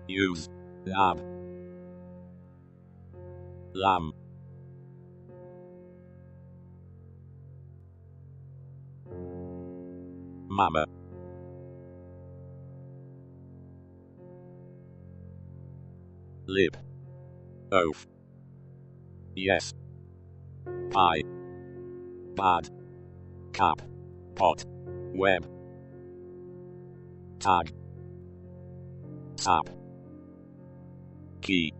use, lab, lamb, mama, lip, oaf, yes, pie, bad, cap, pot, web, tag, tap, key,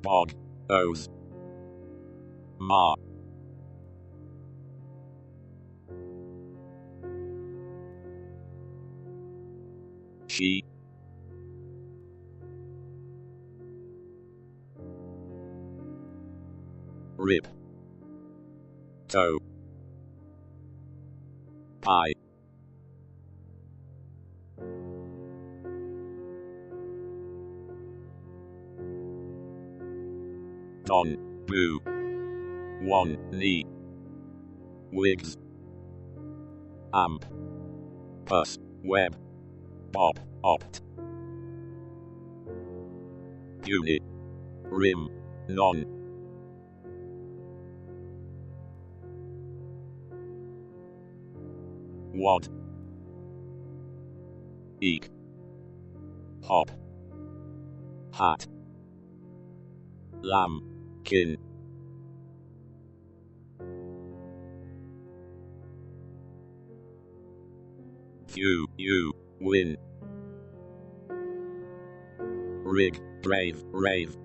bod, ose, ma, she, rip, toe, pie, don, boo, one, knee, wigs, amp, pus, web, bob, opt, uni, rim, non, wad, eek, hop, hat, lamb, kin, few, you, win, rig, brave, rave,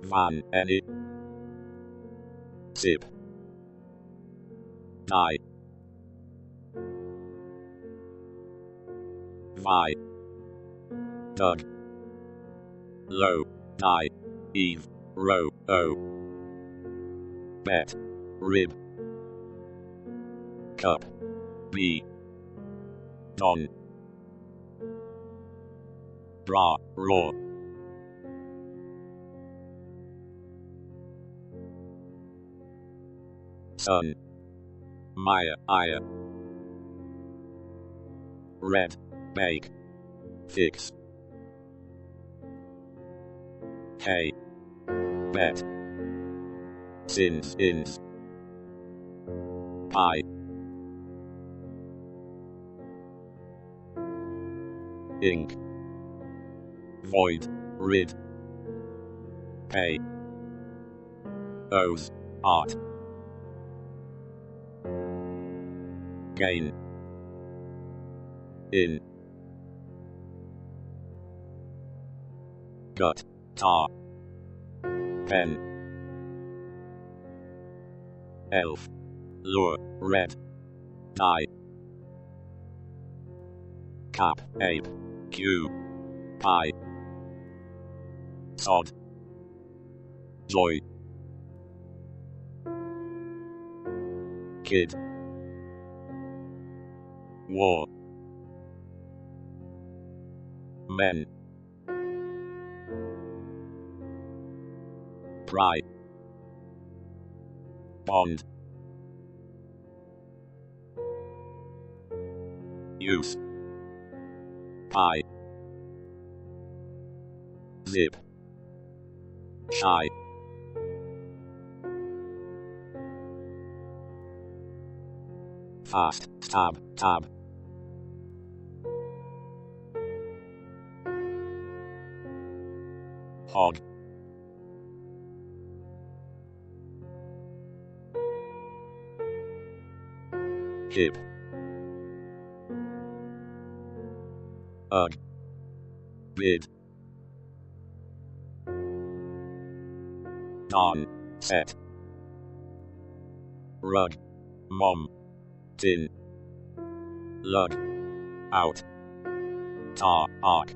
van, any, sip, die, vi, dug, low, die, eve, row, o, bet, rib, cup, b, don, bra, raw, sun, maya, aya, red, bake, fix, hay, bet, sins, ins, pie, ink, void, rid, pay, ose, art, gain, in, gut, tar, pen, elf, lure, red, die, cap, ape, q, pie, sod, joy, kid, war, men, pry, bond, use, pie, zip, shy, fast, tab, tab, hog, hip, ugh, bid, darn, set, rug, mom, tin, lug, out, tar, arc,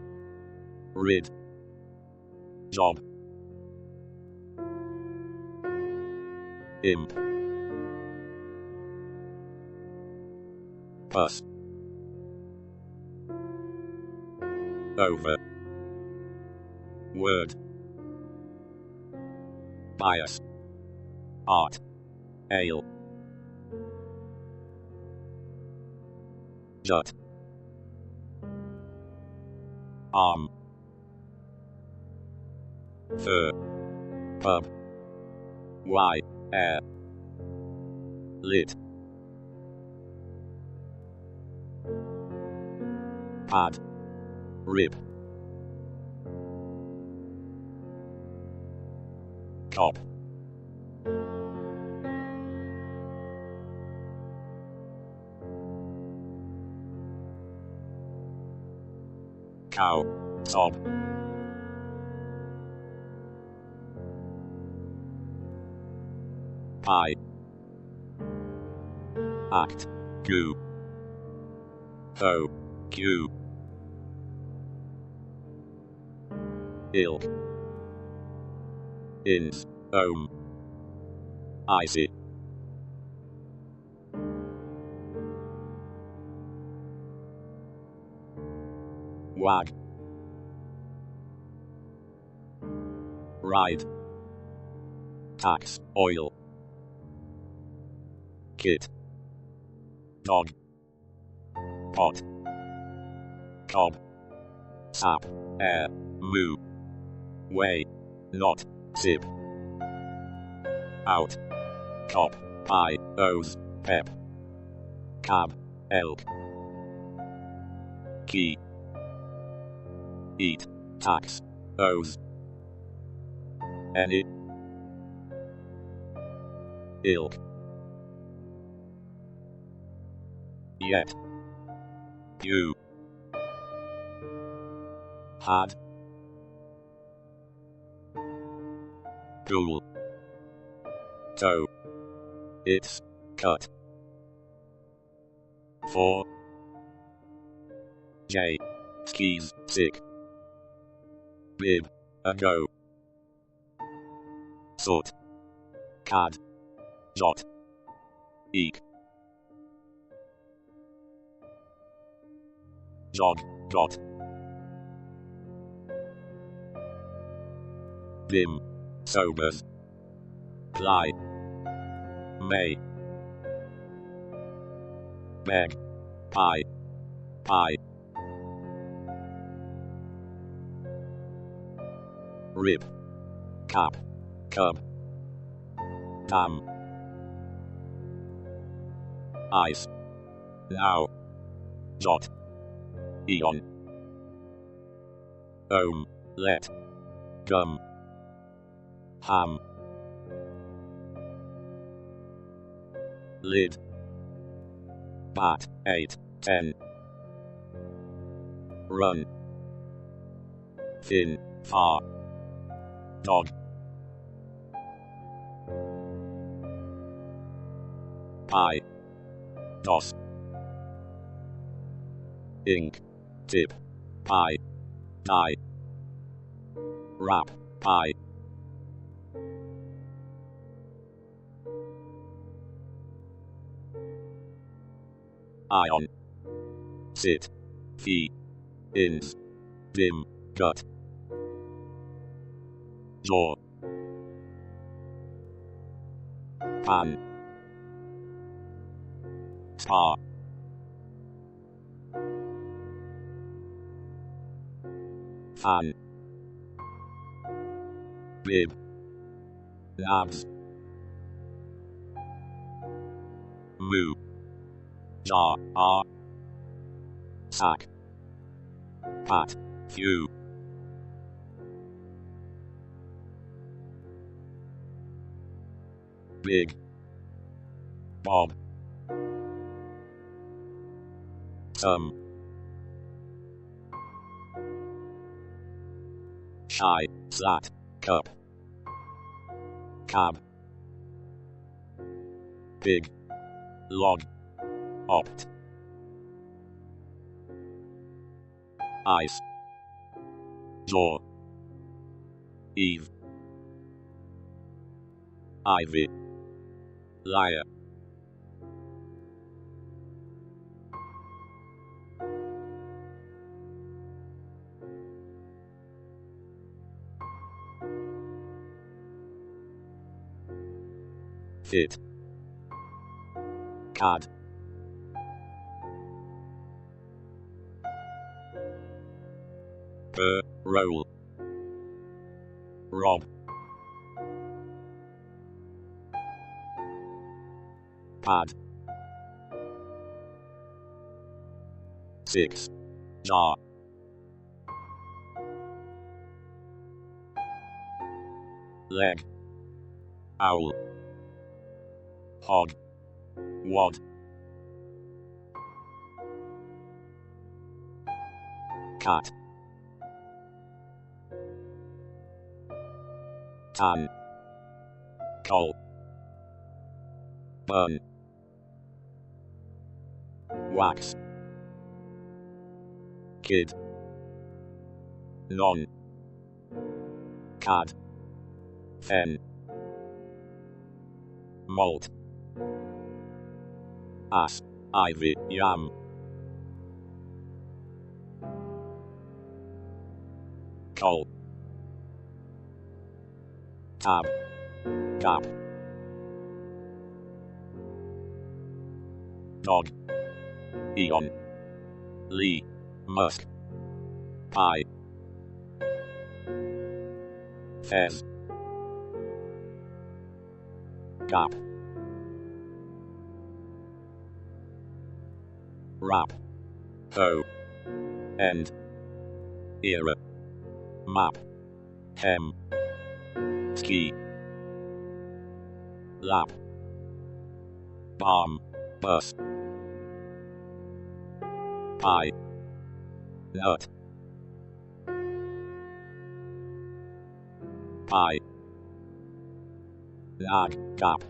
rid, job, imp, pus, over, word, bias, art, ale, jut, arm, fur, pub, y, air, lit, pad, rib, cop, cow, sob, pie, act, goo, ho, q, ilk, ins, ohm, icy, wag, ride, tax, oil, kit, dog, pot, cob, sap, air, moo, way, not, zip, out, cop, pie, ose, pep, cab, elk, key, eat, tax, ose, any, ilk, yet, you, had, cool, toe, it's, cut, for, j, skis, sick, bib, ago, soot, cad, jot, eek, jog, jot, dim, sobers, ply, may, beg, pie, pie, rip, cap, cub, dam, ice, now, jot, eon, ohm, let, gum, ham, lid, bat, 8, 10, run, thin, far, dog, pie, dos, ink, tip, pie, die, wrap, pie, ion, sit, fee, ins, dim, gut, jaw, pan, spa, fan, bib, labs, moo, jar, sack, pat, few, big, bob, some, shy, slat, cup, cab, big, log, opt, ice, jaw, eve, ivy, liar, fit, cad, roll, rob, pad, 6, jar, leg, owl, hod, wad, cat, tan, col, burn, wax, kid, non, cad, fen, malt, ass, ivy, yam, col, tab, gap, dog, eon, lee, musk, pie, fez, gap, rap, ho, end, era, map, hem, ski, lap, balm, bus, pie, nut, pie, lag, gap,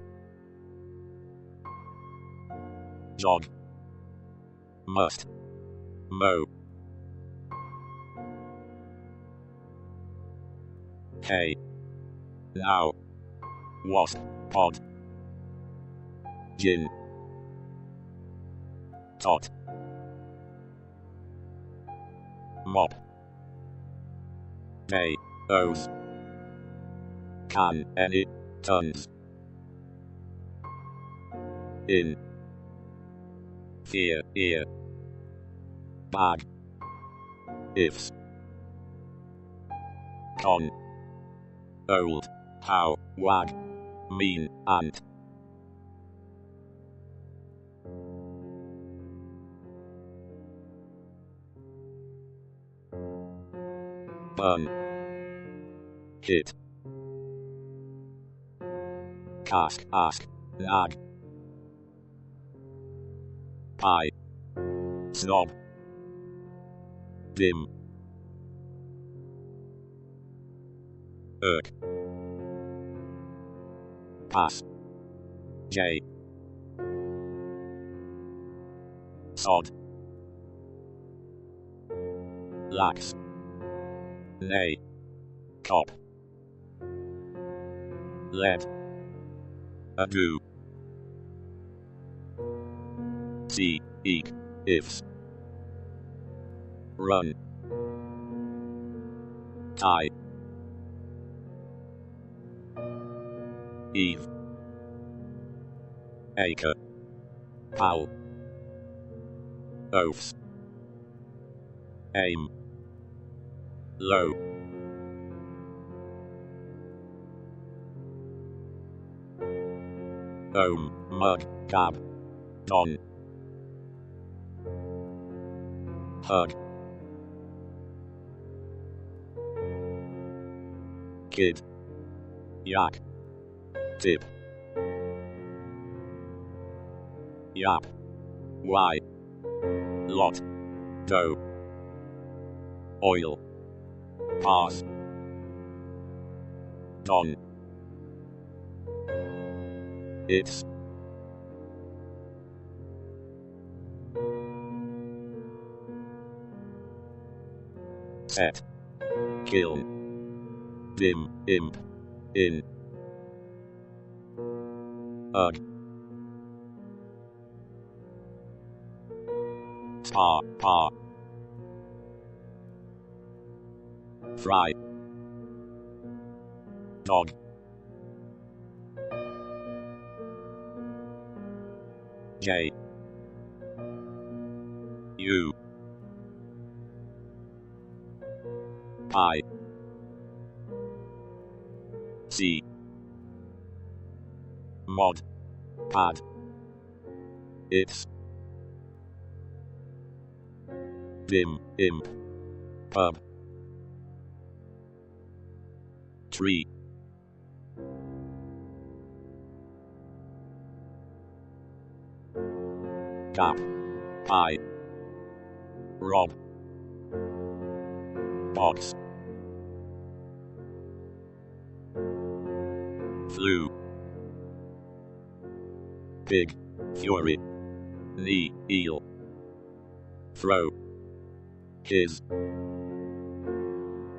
jog, must, mow, hey, now, wasp, pod, gin, tot, mop, day, o's, can, any, tons, in, fear, ear, bag, ifs, con, old, how, wag, mean, ant, burn, hit, cask, ask, nag, pie, snob, dim, irk, pass, j, sod, lax, nay, cop, lead, ado, see, eek, ifs, run, tie, eve, acre, pal, oafs, aim, low, ohm, mug, cab, don, hug, kid, yak, tip, yap, y, lot, dough, oil, pass, don, it's, set, kiln, dim, imp, in, ugh, tar, par, fry, dog, j, u, pie, C. Mod. Pad. It's. Dim. Imp. Pub. Tree. Cap. Pie. Rob. Box. Flu. Pig. Fury. Knee. Eel. Throw. His.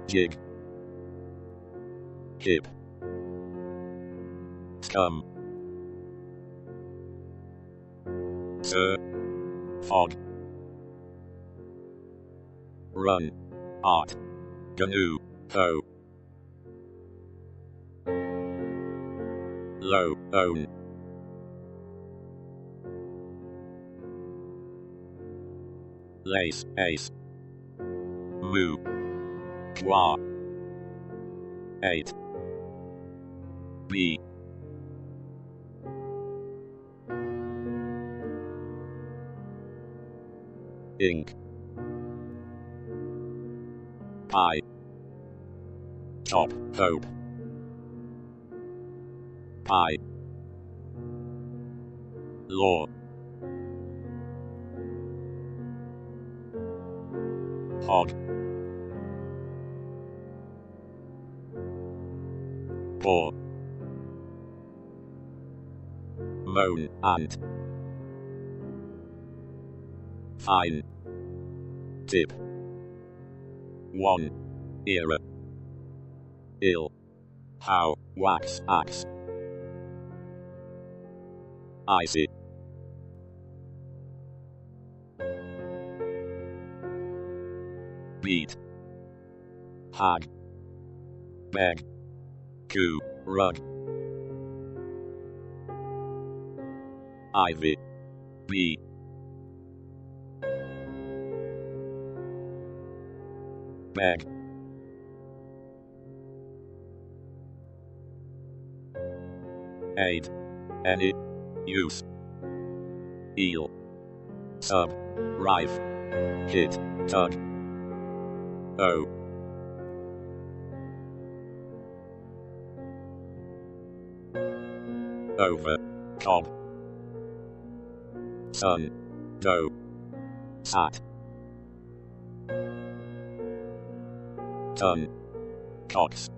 Jig. Hip. Scum. Sir. Fog. Run. Art. Gnu. Ho. Low. Own. Lace. Ace. Moo. Qua. 8. B. Ink. Pie. Top. Hope. Pie. Law. Hog. Paw. Moan. Ant. Fine. Tip. One. Era. Ill. How. Wax. Axe. Icy. Beat. Hag. Beg. Coo. Rug. Ivy. Bee. Beg. Aid. Any. Use. Eel. Sub. Rife. Hit. Tug. O. Over. Cob. Sun. Do. Sat. Ton. Cox.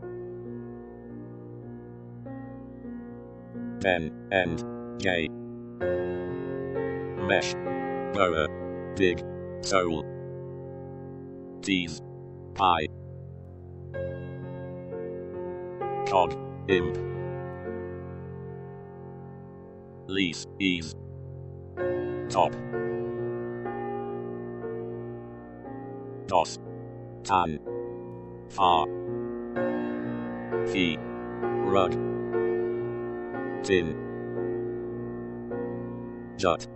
Ben. End. Gay. Mesh. Boa. Dig. Soul. Tease. Pie. Cog. Imp. Lease. Ease. Top. Dos. Tan. Far. Fee. Rug. Tin. Jut.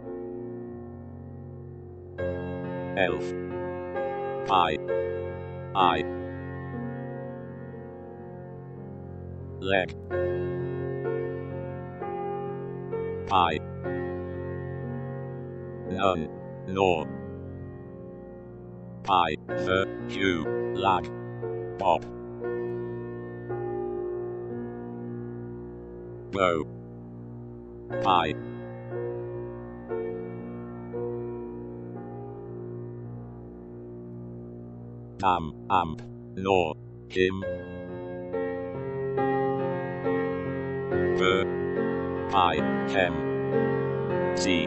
Elf. Pie. I. Leg. Pie. None. Nor. Pie. The. Hugh. Lag. Bob. Bow. Pie. Am. Amp. Nor. Him. Ver. Pie. Hem. See.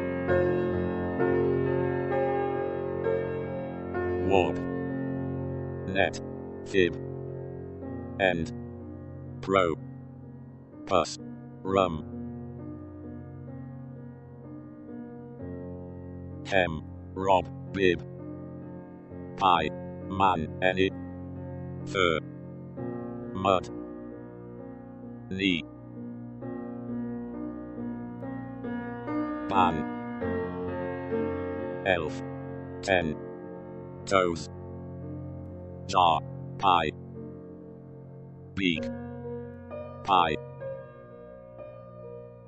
Warp. Net. Fib. End. Pro. Pus. Rum. Hem. Rob. Bib. Pie. Man. Any. Fur. Mud. Knee. Ban. Elf. 10. Toes. Jar. Pie. Beak. pi,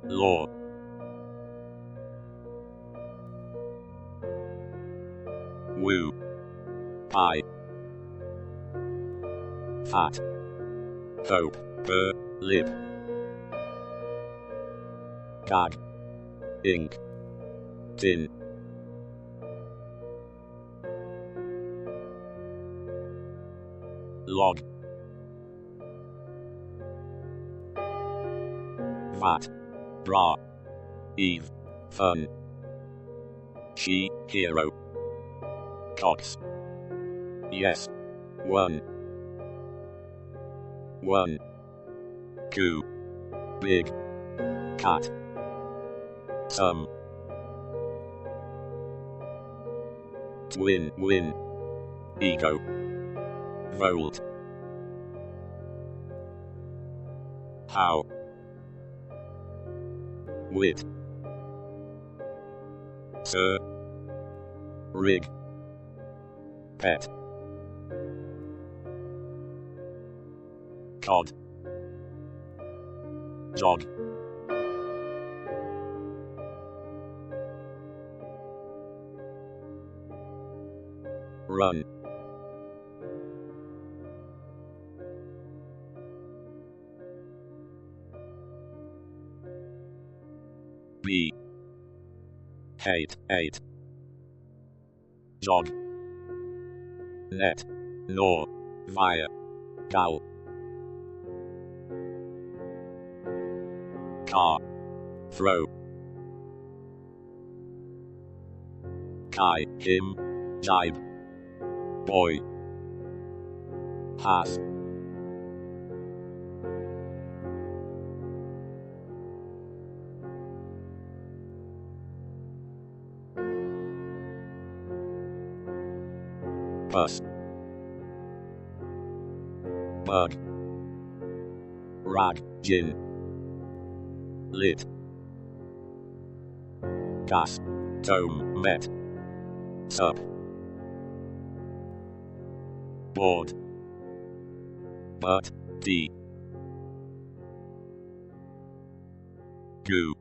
law, woo, pi, fat, hope, lip, gag, ink, tin, log, vat, bra, eve, fun, she, hero, cox, yes, one, coo, big, cat, some, twin, win, ego, volt, how, wit, sir, rig, pet, cod, jog, run, be, hate, jog, net, gnaw, via, gal, car, throw, kai, him, jibe, boy, has, bus, bug, rag, gin, lit, gas, tome, met, sup, board, but, d, goo,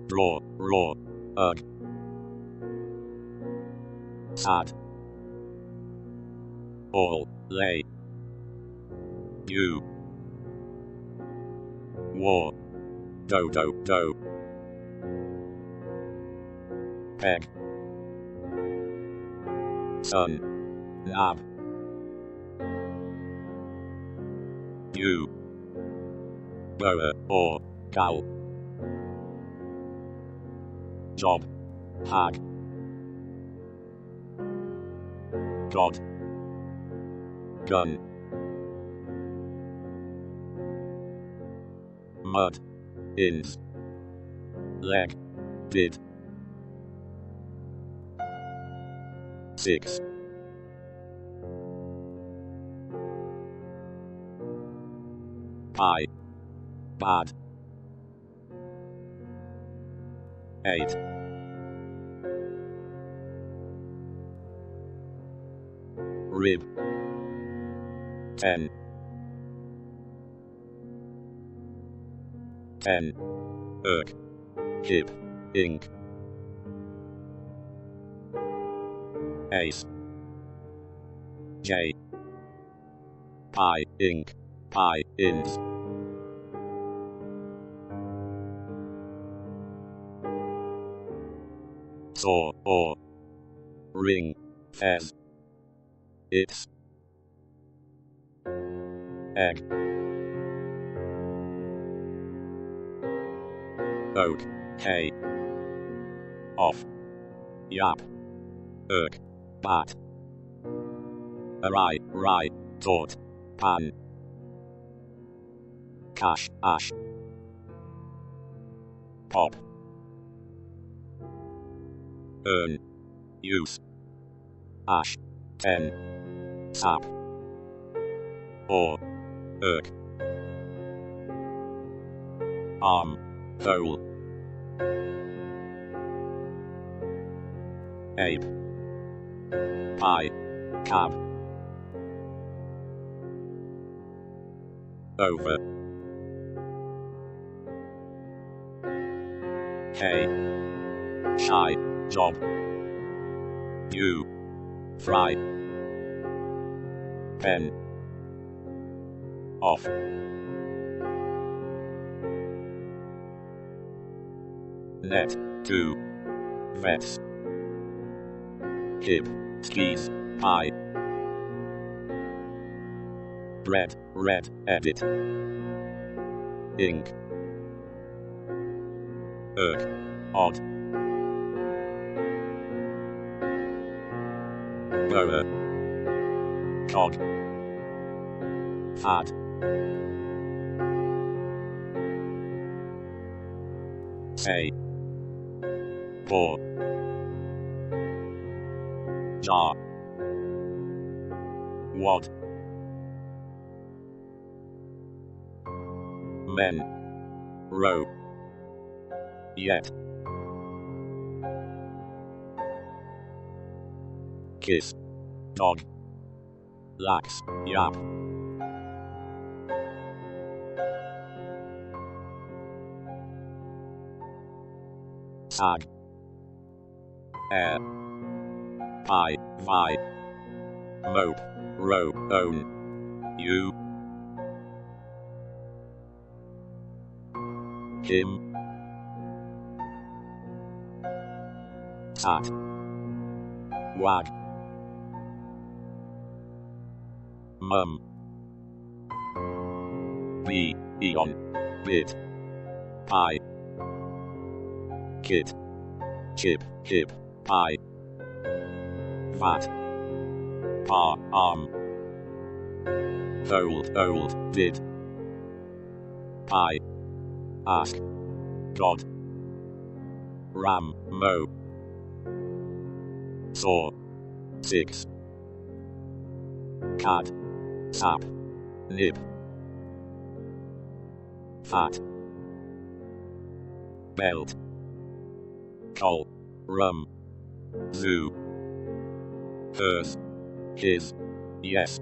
draw, raw, ugh, sad, all, lay, you, war, do, peg, sun, nab, you, boa, or, gal, job, hag, god, gun, mud, ins, leg, did, 6, pie, bad, 8, rib, 10, hip, ink, ace, j, pie, ink, pie, ins, saw, or, ring, fez, it's, egg, oak, hay, off, yap, bat, rye, taught, pan, cash, ash, pop, earn, use, ash, 10, sap, or, arm, hole, ape, pie, cab, over, hey, shy, job, you, fry, pen, off, net, to, vets, hip, skis, pie, bread, red, edit, ink, odd, boa, cog, fad, say, pour, jar, wad, men, row, yet, kiss, dog, lax, yap, sag, air, pie, vi, mope, row, own, you, him, tat, wag, mum, be, eon, bit, pie, kit, chip, hip, pie, vat, pa, arm, old, did, pie, ask, God, ram, mo, saw, six, cad, sap, nib, fat, belt, col, rum, zoo, hers, his, yes,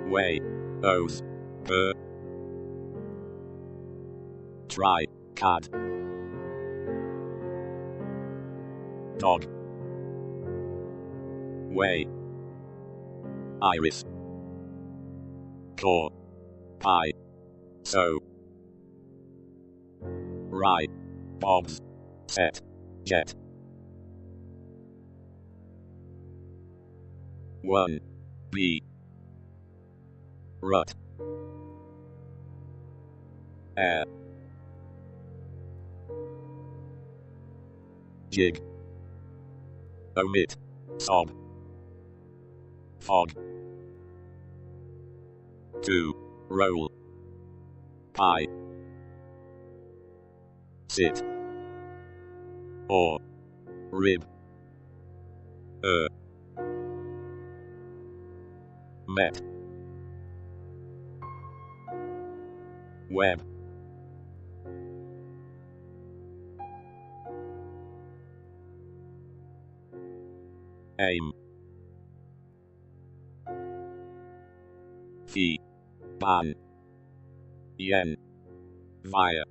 way, owes, per, try, cad, dog, way, iris, claw, pie, so, rye, bobs, set, jet, one, b, rut, air, jig, omit, sob, fog, to, roll, pie, sit, or, rib, met, web, aim, fee, ban, yen, via,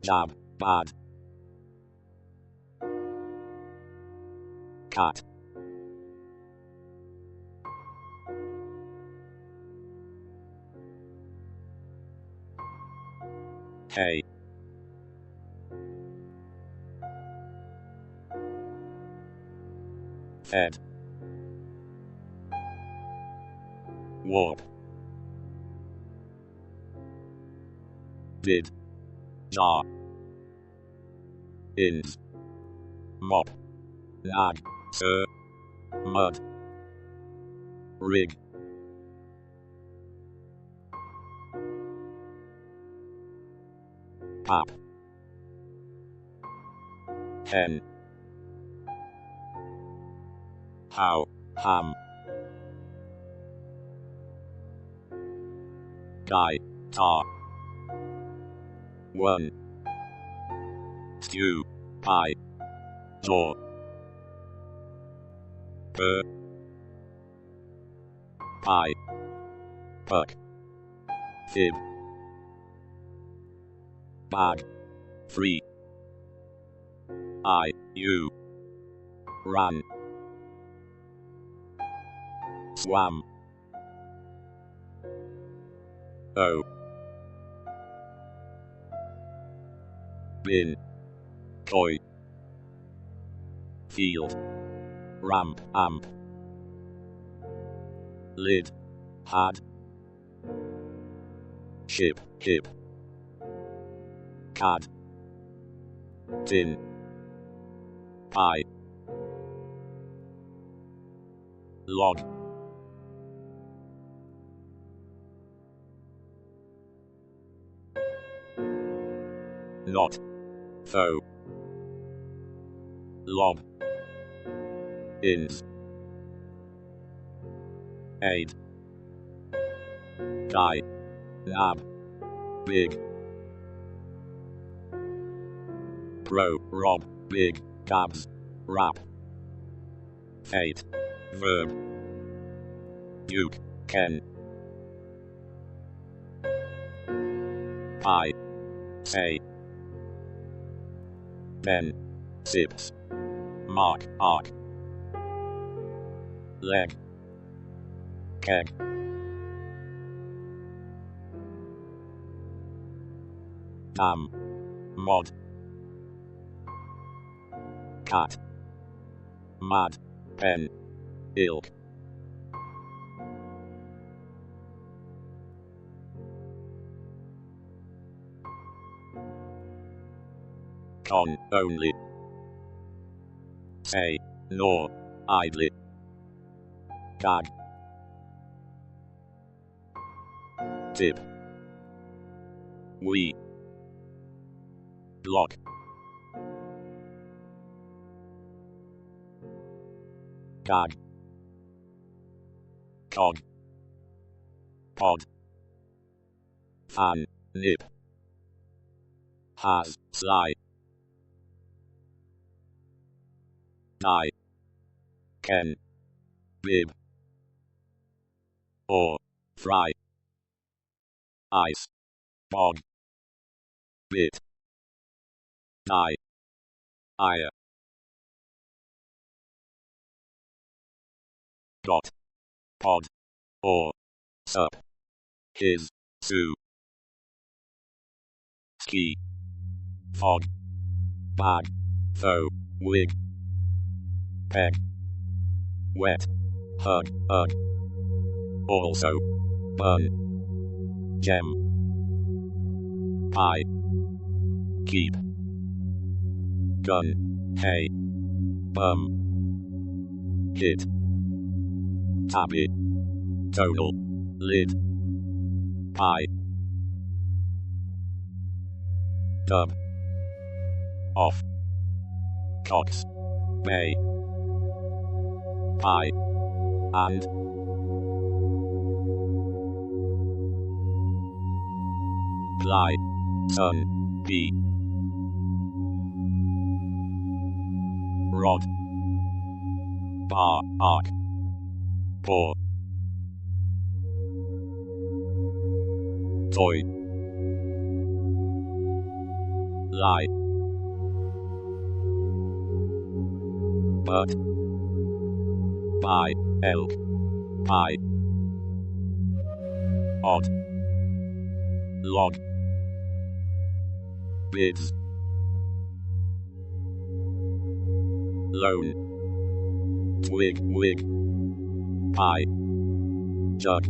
jab, bad, cat, hey, fed, warp, did, jar, ins, mop, nag, sir, mud, rig, pap, hen, how, ham, guy, tar, one, stew, pie, jaw, per, pi, buck, fib, bag, free, you, ran, swam, o, bin, toy, field, ramp, amp, lid, had, ship, hip, cad, tin, pie, log, not, foe, lob, ins, aid, die, nab, big, pro, rob, big, dabs, rap, fate, verb, duke, ken, pie, say, ben, sips, mark, arc, leg, keg, dam, mod, cat, mad, pen, ilk, con, only, say, nor, idly, gag, tip, we, block, gag, cog, pod, fan, nip, has, sly, die, ken, bib, or, fry, ice, bog, bit, die, ire, dot, pod, or, sup, his, sue, ski, fog, bag, foe, wig, peg, wet, hug, also, burn, gem, pie, keep, gun, hay, bum, hit, tabby, tonal, lid, pie, dub, off, cox, bay, pie, and, ply, sun, bee, rod, bar, arc, paw, toy, lie, but, by, elk, pie, odd, log, bids, lone, twig, wig, pie, jug,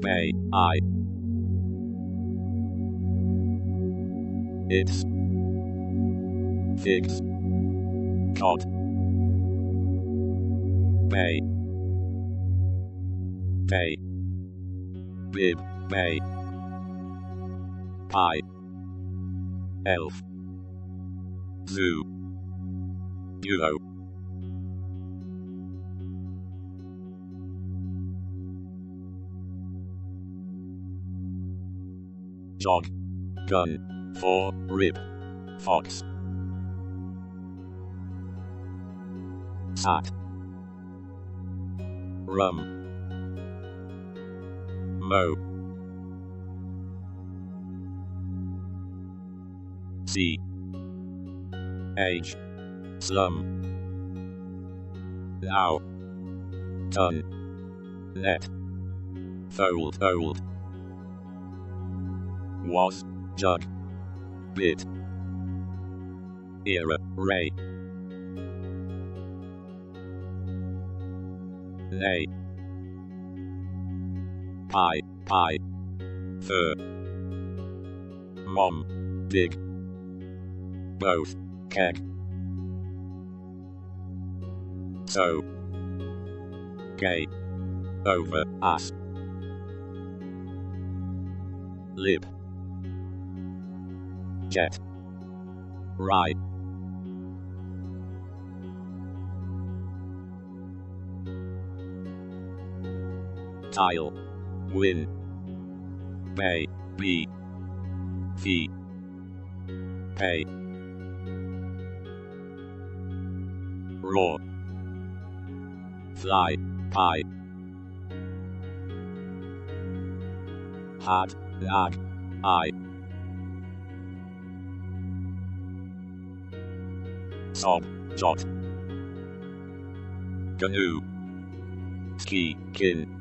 may, I, it's, figs, cod, may, bay, bib, bay, pie, elf, zoo, UFO, jog, gun, for, rip, fox, sat, rum, mo, c, h, slum, thou, ton, let, fold, old, was, jug, bit, era, ray, lay, pie, fur, mom, dig, both, keg, so, gay, over, ass, lip, jet, rye, tile, win, bay, bee, fee, pay, raw, fly, pie, had, lag, I, sob, jot, canoe, ski, kin,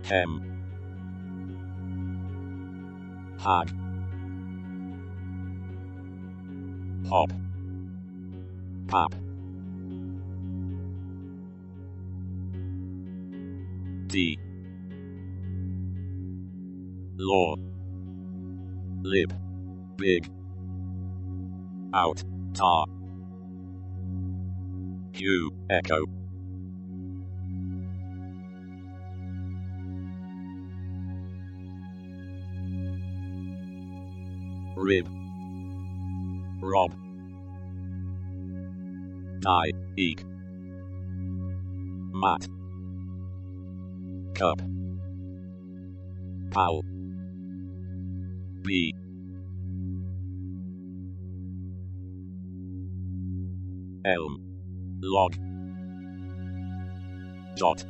hem, hag, hop, pap, d, law, lib, big, out, tar, hue, echo, rib, rob, die, eek, mat, cup, pal, bee, elm, log, jot,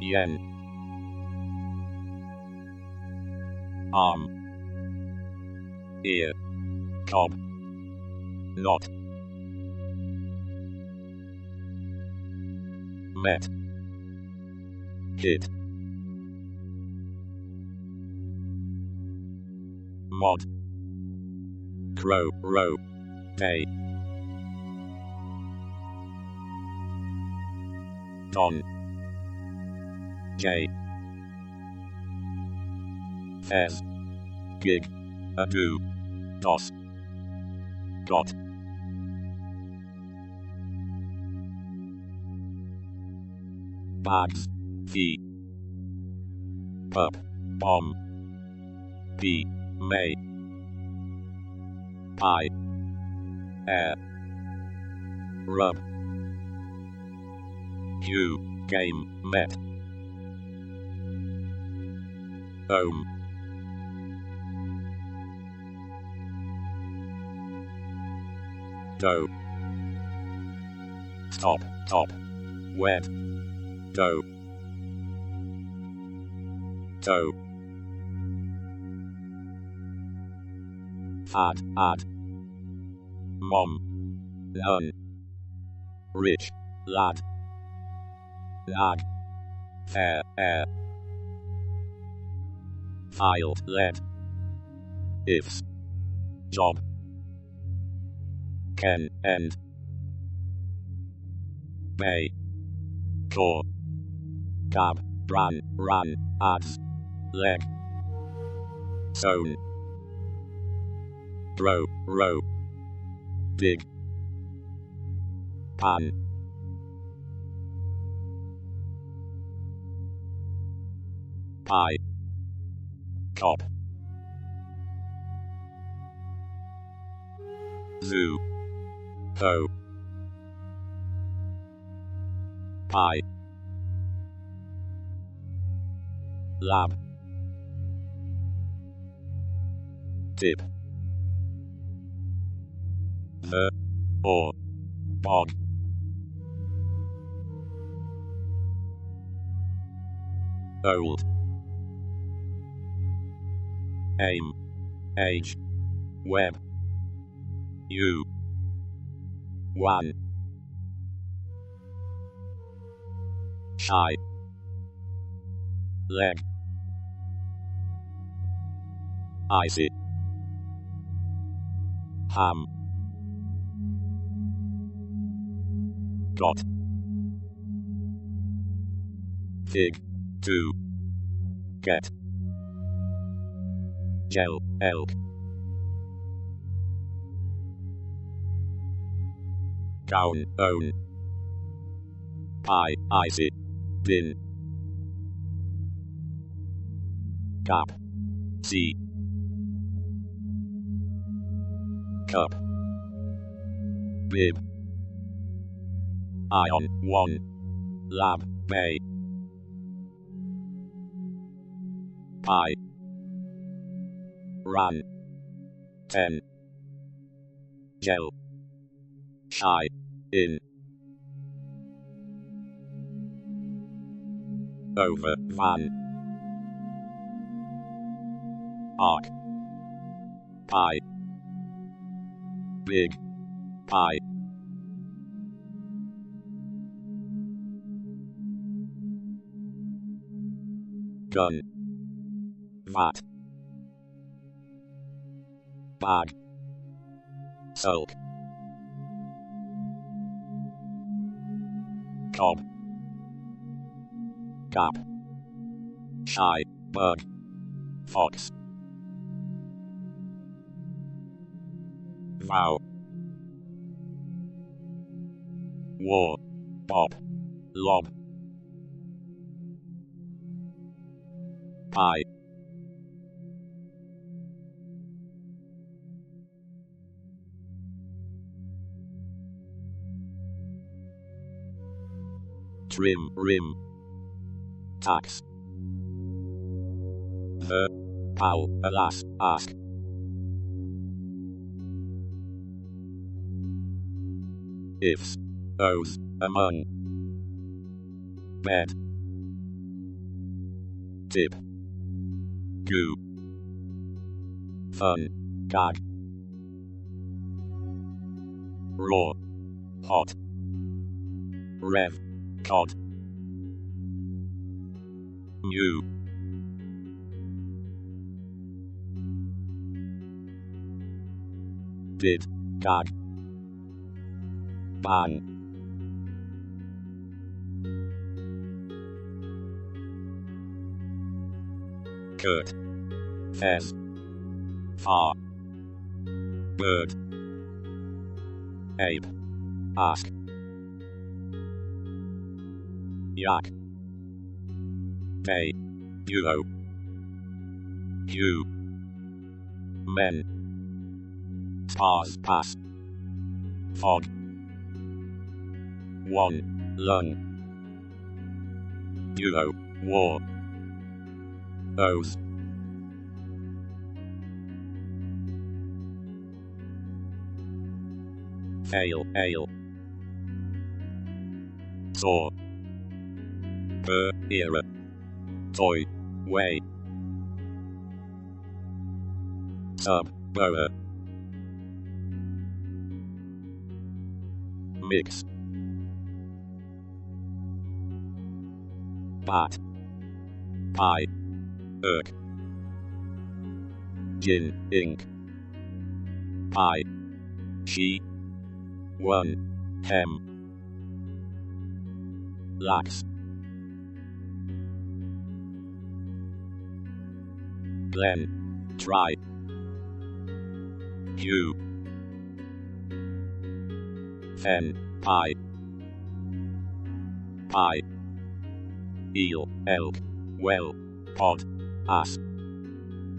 yen, arm, ear, cob, knot, met, hit, mod, crow, row, day, don, j, fez, gig, ado, dos, got, bags, fee, pup, bomb, p, may, pie, air, rub, hue, game, met, ohm, dough, stop, top, wet, dough, toe, fad, add, mom, learn, rich, lad, lag, fair, air, filed, lead, ifs, job, ken, end, bay, claw, gab, bran, ran, ads, leg, zone, throw, row, dig, pan, pie, cop, zoo, ho, pie, lab, tip, the, or bod, old, aim, age, web, u, one, shy, leg, icy, ham, got, fig, to, get, gel, elk, gown, own, pie, icy, bin, gap, see, cup, bib, ion, one, lab, bay, pie, run, 10, gel, shy, in, over, van, arc, pie, big, pie, gun, vat, bag, sulk, cob, gap, shy, bug, fox, vow, war, bob, lob, pie, trim, rim, tax, the, pow, alas, ask, ifs, o's, among, bed, tip, goo, fun, gag, raw, hot, rev, cod, new, did, gag, ban, Kurt, fez, far, bird, ape, ask, yak, bay, duo, you, men, spars, pass, fog, one, lung, duo, war, O's, fail, ale, saw, era, toy, way, sub, boa, mix, bat, pie, irk, gin, ink, pie, she, one, hem, lax, glen, try, hue, fen, pie, pie, eel, elk, well, pod, ass,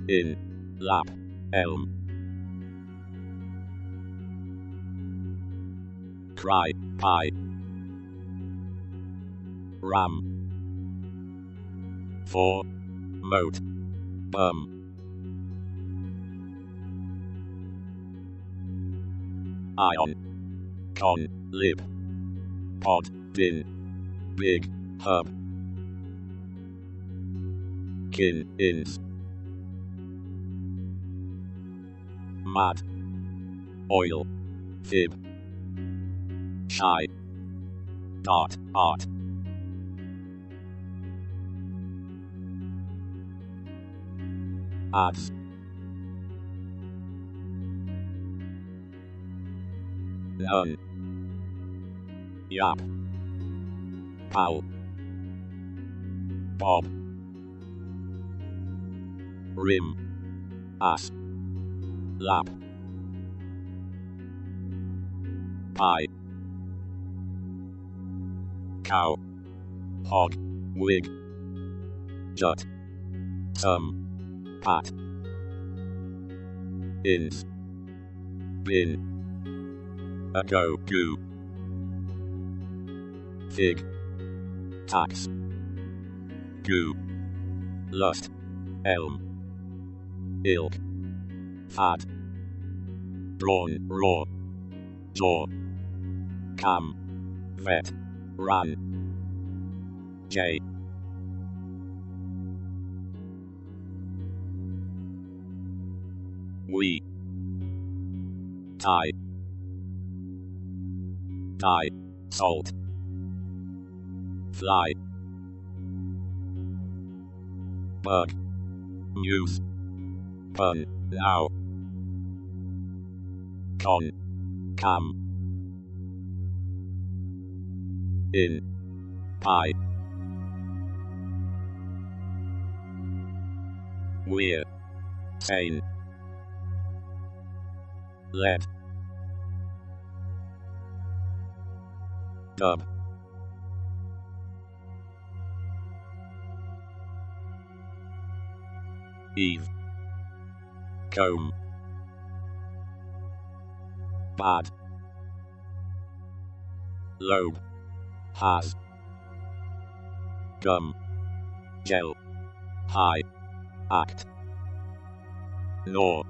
in, lap, elm, cry, pie, ram, for, moat, bum, ion, con, lib, pod, bin, big, hub, kin, ins, mad, oil, fib, shy, dot, art, ads, none, yap, pal, bob, rim, ass, lap, pie, cow, hog, wig, jut, pat, ins, bin, go, goo, fig, tax, goo, lust, elm, ilk, fad, brawn, raw, jaw, cam, vet, ran, j, we, tie, die, salt, fly, bug, news, pun, now, con, cam, in, pie, weir, sane, lead, dub, eve, comb, bad, lobe, has, gum, gel, high, act, nor,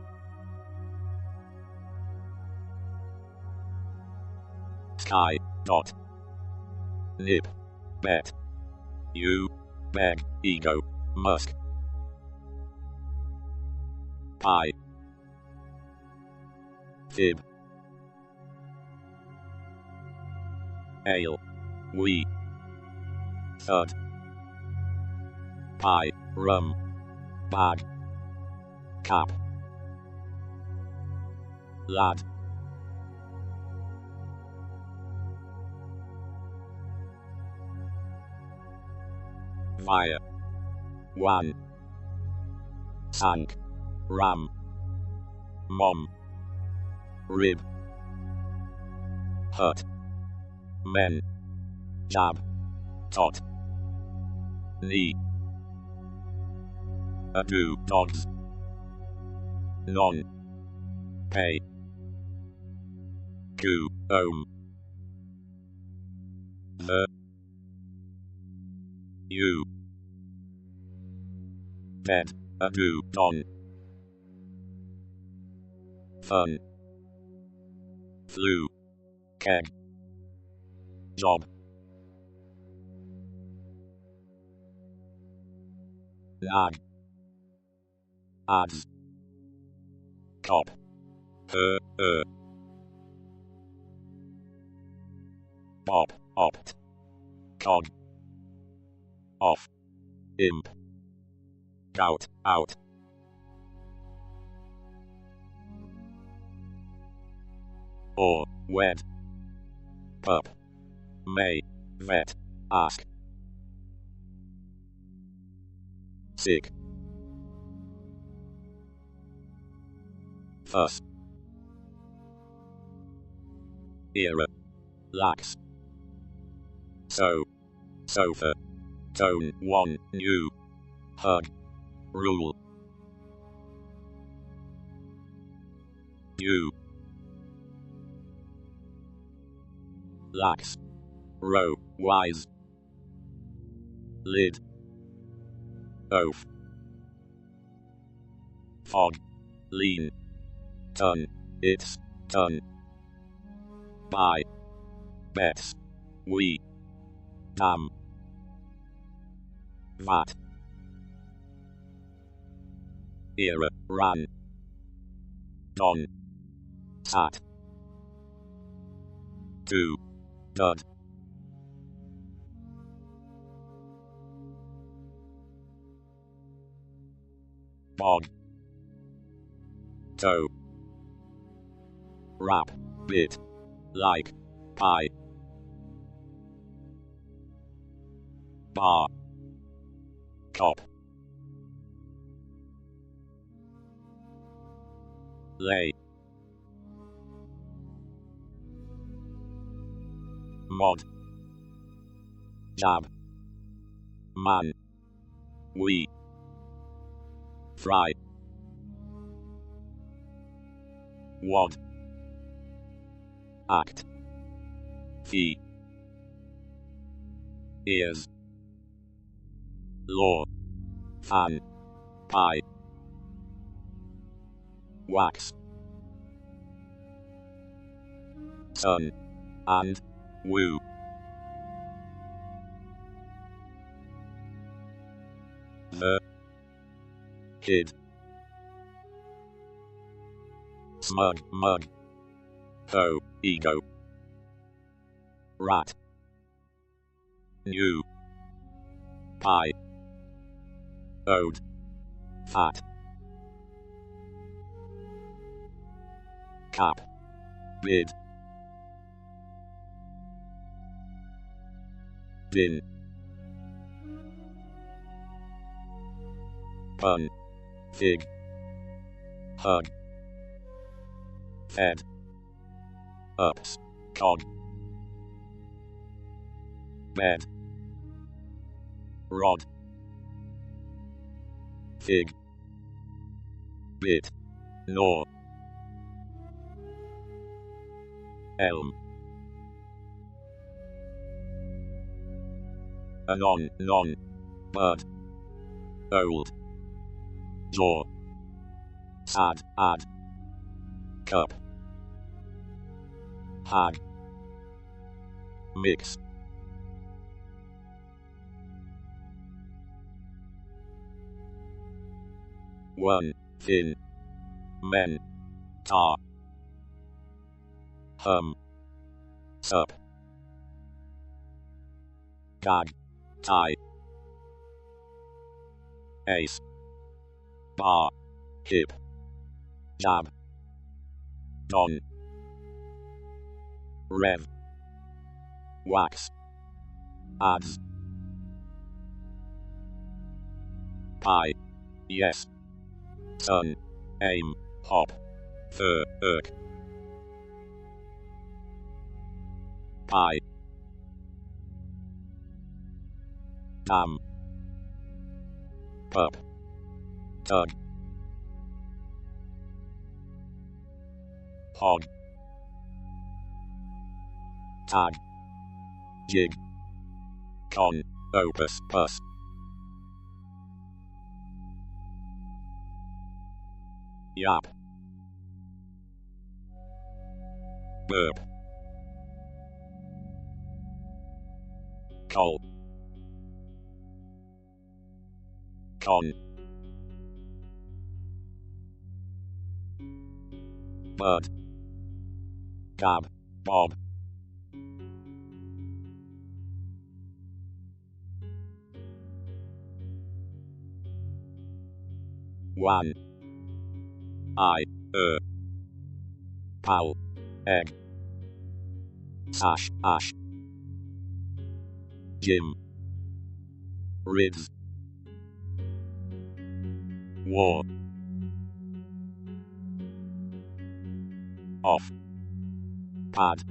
sky, dot, nip, bet, you, beg, ego, musk, pie, fib, ale, we, thud, pie, rum, bag, cap, lad, via, wan, sank, ram, mom, rib, hut, men, jab, tot, knee, ado, dogs, non, pay, goo, ohm, the, you, bed, ado, don, fun, flu, keg, job, lag, ads, cop, bop, opt, cog, off, imp, gout, out, or, wed, pup, may, vet, ask, sick, fuss, era, lax, so, sofa, tone, one, new, hug, rule, you, lax, row, wise, lid, oaf, fog, lean, ton, it's, ton, buy, bets, we, damn, that, era, ran, don, sat, do, dud, bod, toe, rap, bit, like, pie, bar, cop, lay, mod, jab, man, we, fry, wad, act, fee, ears, law, fan, pie, wax, sun, and, woo, the, kid, smug, mug, ho, ego, rat, new, pie, ode, fat, cap, bid, bin, pun, fig, hug, fed, ups, cod, bed, rod, fig, bit, gnaw, elm, anon, non, bird, old, jaw, sad, ad, cup, hag, mix, one, thin, men, tar, hum, sup, gag, tie, ace, bar, hip, jab, don, rev, wax, ads, pie, yes, sun, aim, hop, fur, irk, pie, dam, pup, tug, hog, tag, jig, con, opus, pus, yap, burp, col, con, bird, gab, bob, wan, I, pal, egg, sash, ash, Jim, ribs, war, off, pad,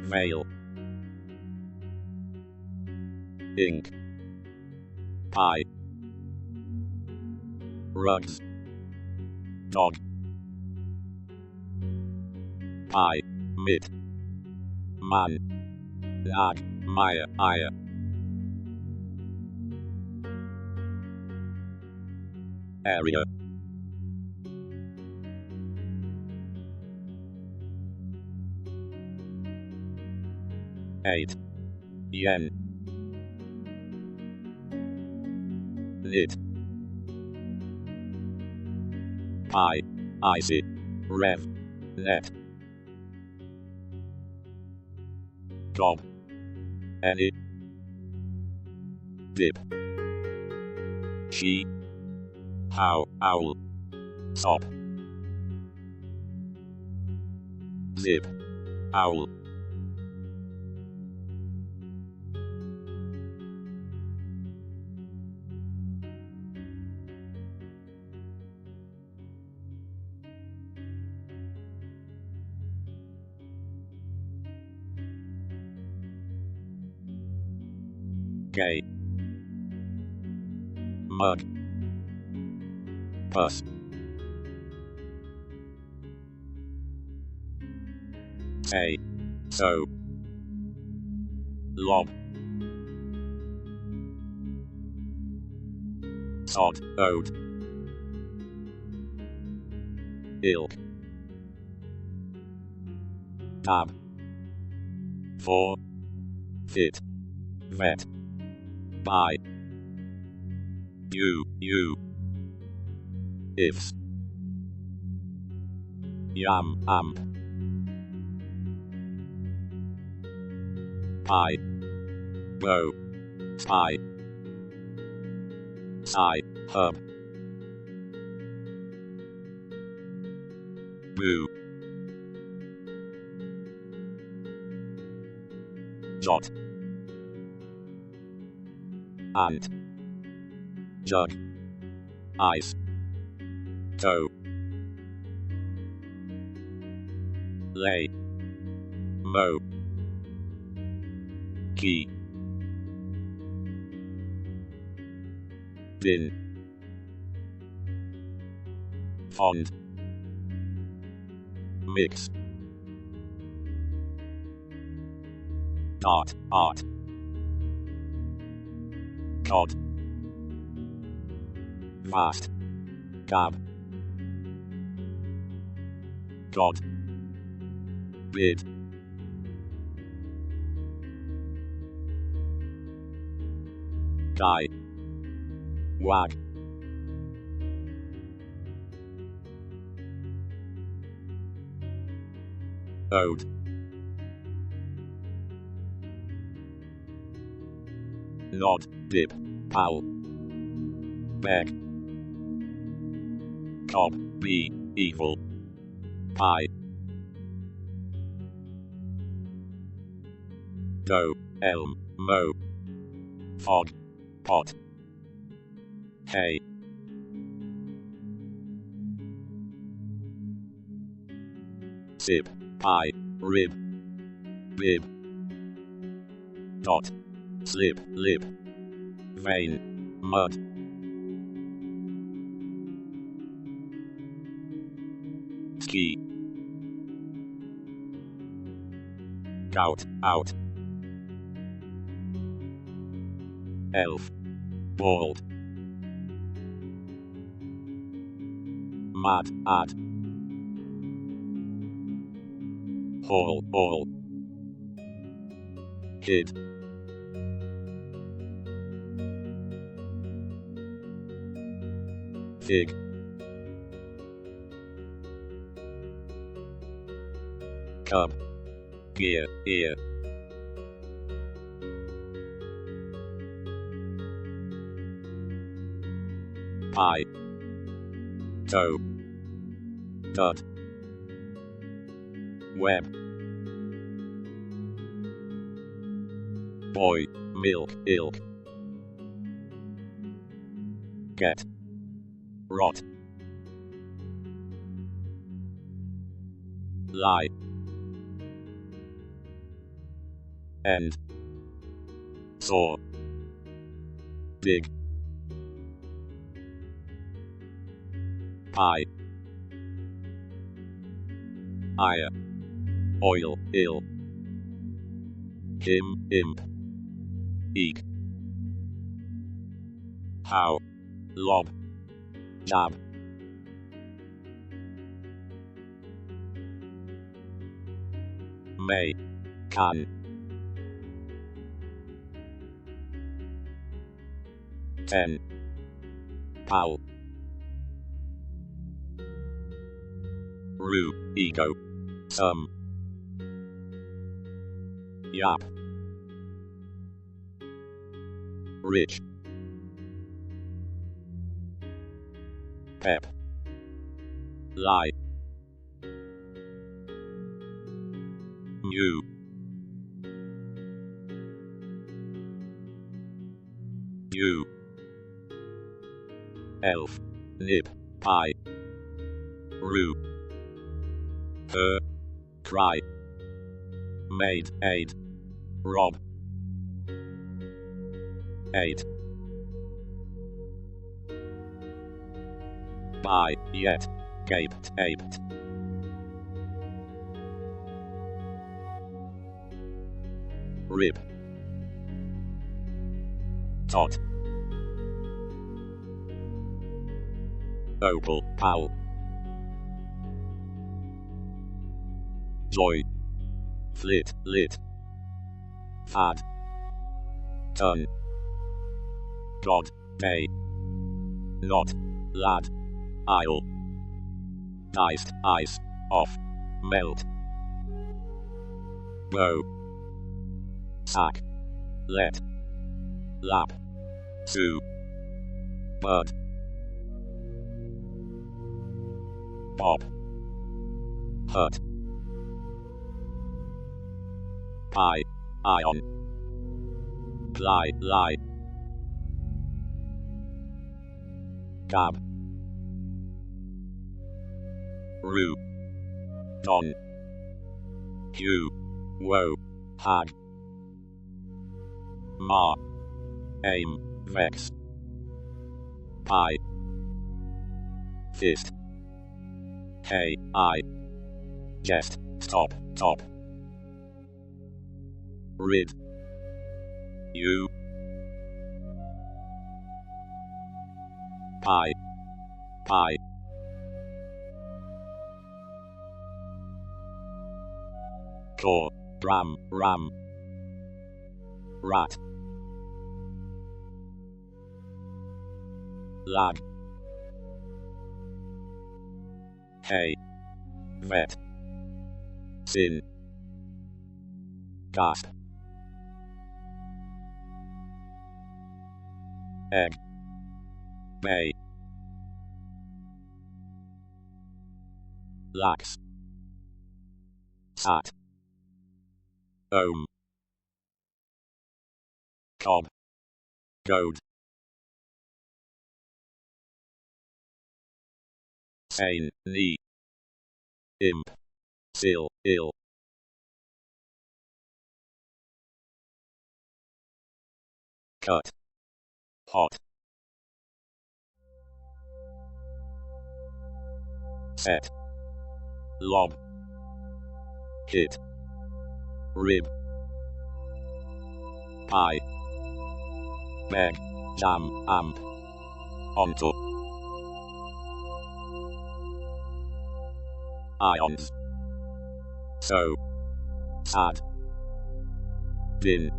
veil, ink, pie, rugs, dog, pie, mit, man, lad, mire, ire, area, 8 yen nit pi icy rev net job any dip she how owl sop zip owl gay mug bus say so lob sod ode ilk tab for fit vet by you ifs yam amp pi bow spy sci hub boo jot ant jug ice toe lay mo key din fond mix dart art cod vast gab god bid guy wag ode nod dip pal beg cob be evil pie do elm mo fog pot hey sip pie rib bib dot slip lip vein mud ski gout out elf bald mad ad hall all kid fig cub gear ear pie toe dud web boy milk ilk get rot lie end saw dig pie ire oil ill him imp eek how lob jab may can pen, pal, ru, ego, sum, yap, rich, pep, lie, new, you, elf, nip, pie, rue, her, cry, maid, aid, rob, eight, buy, yet, gaped, aped, rib, tot, opal, pal, joy, flit, lit, fad, ton, god, day, not, lad, isle, diced, ice, off, melt, bow, sack, let, lap, sue, bird, bob, hurt, pie, ion, ply, lie, gab, rue, don, hue, woe, hag, ma, aim, vex, pie, fist, hey, I, jest, stop, top, rid, you, pie, pie, claw, bram, ram, rat, lag, hay, vet, sin, gasp, egg, bay, lax, sat, ohm, cob, goad, sane, knee, imp, sill, ill, cut, hot, set, lob, hit, rib, pie, beg, jam, amp, onto, ions, so, sad, bin,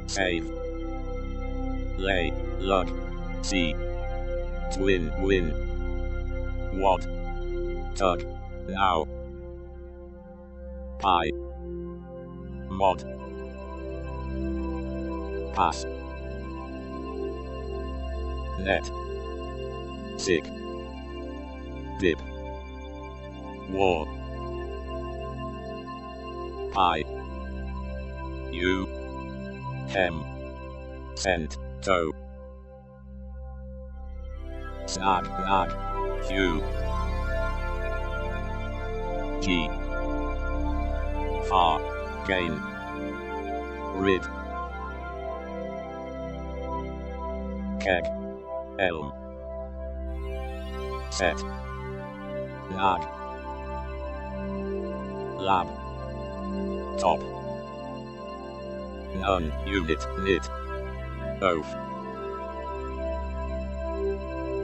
save, lay, lug, see, twin, win, wad, tug, now, pie, mod, pass, net, sick, dip, war, pie, you, hem, scent, toe, snag, nag, hue, g, far, gain, rid, keg, elm, set, nag, lab, top, none, unit, knit, oaf,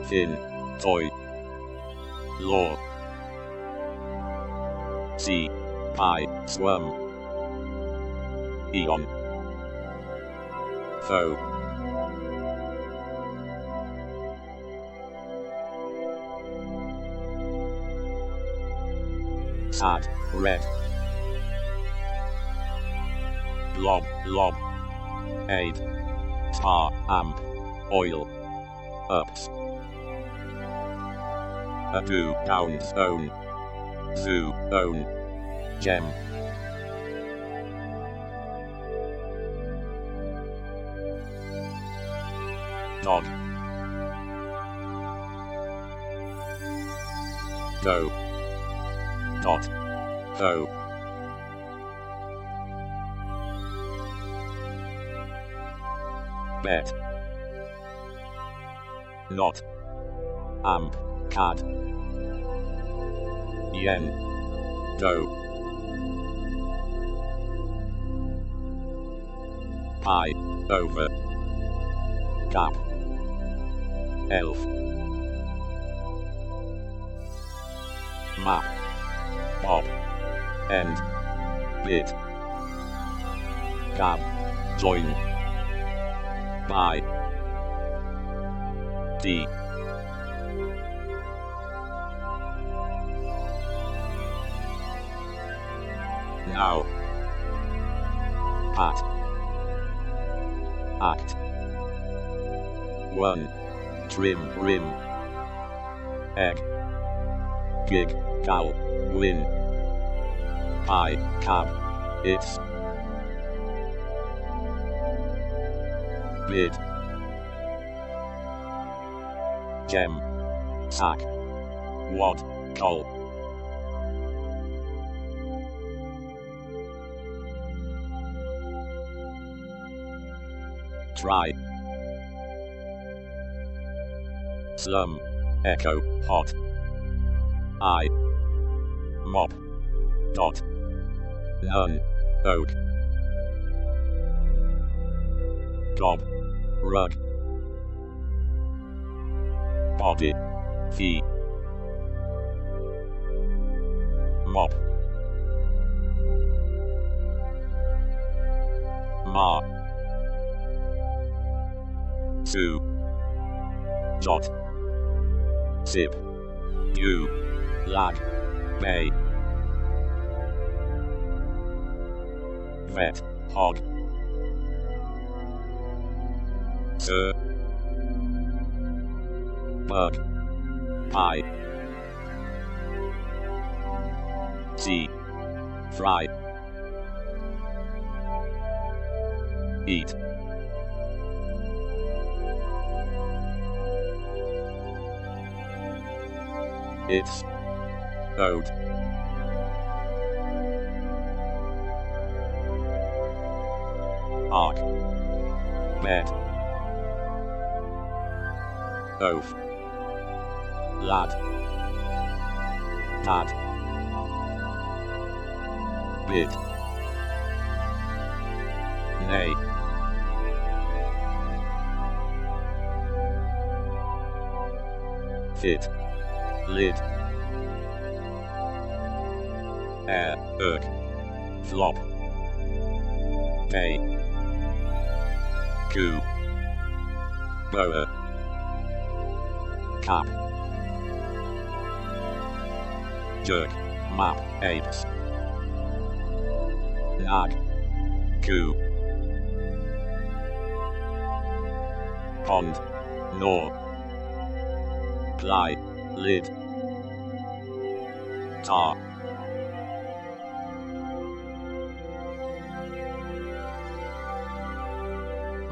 thin, toy, law, sea, pie, swarm, eon, foe, sad, red. Blob, lob. Aid, tar, amp, oil. Ups. Ado, down, zone. Zoo, own. Gem. Dog. Do. Dot. Do. Bet. Not. Amp. Cad. Yen. Do. Pi. Over. Gap. Elf. Map. Bob. End. Bit. Gab. Join. By. D. Now. Pat. Act. One. Trim, rim. Egg. Gig, gal, win. Pie, cab, it's. Bid. Gem. Sack. Wad, col. Try. Slum. Echo, hot. I. Mop. Dot. None. Oak. Gob. Rug. Body. Fee. Mop. Ma. Sue. Jot. Zip. U. Lag. Bay. Vet. Hog. Sir. Bug. Pie. See. Fry. Eat. It's. Ode. Arc. Bed. Oaf. Lad. Tad. Bid. Nay. Fit. Lid. Air, erk. Flop. Pay. Coo. Boa. Cap. Jerk. Map. Apes. Nag. Coo. Pond. Gnaw. Ply. Lid. Tar.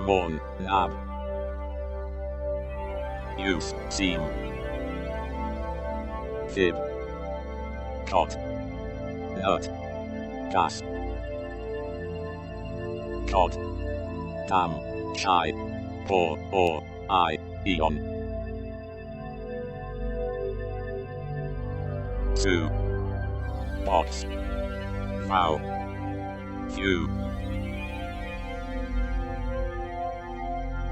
Morn. Nab. Use. Seam. Fib. Cot. Nut. Gas. Cod. Dam. Shy. Pour. Or. I. Eon. Two. Box. Vow. Few.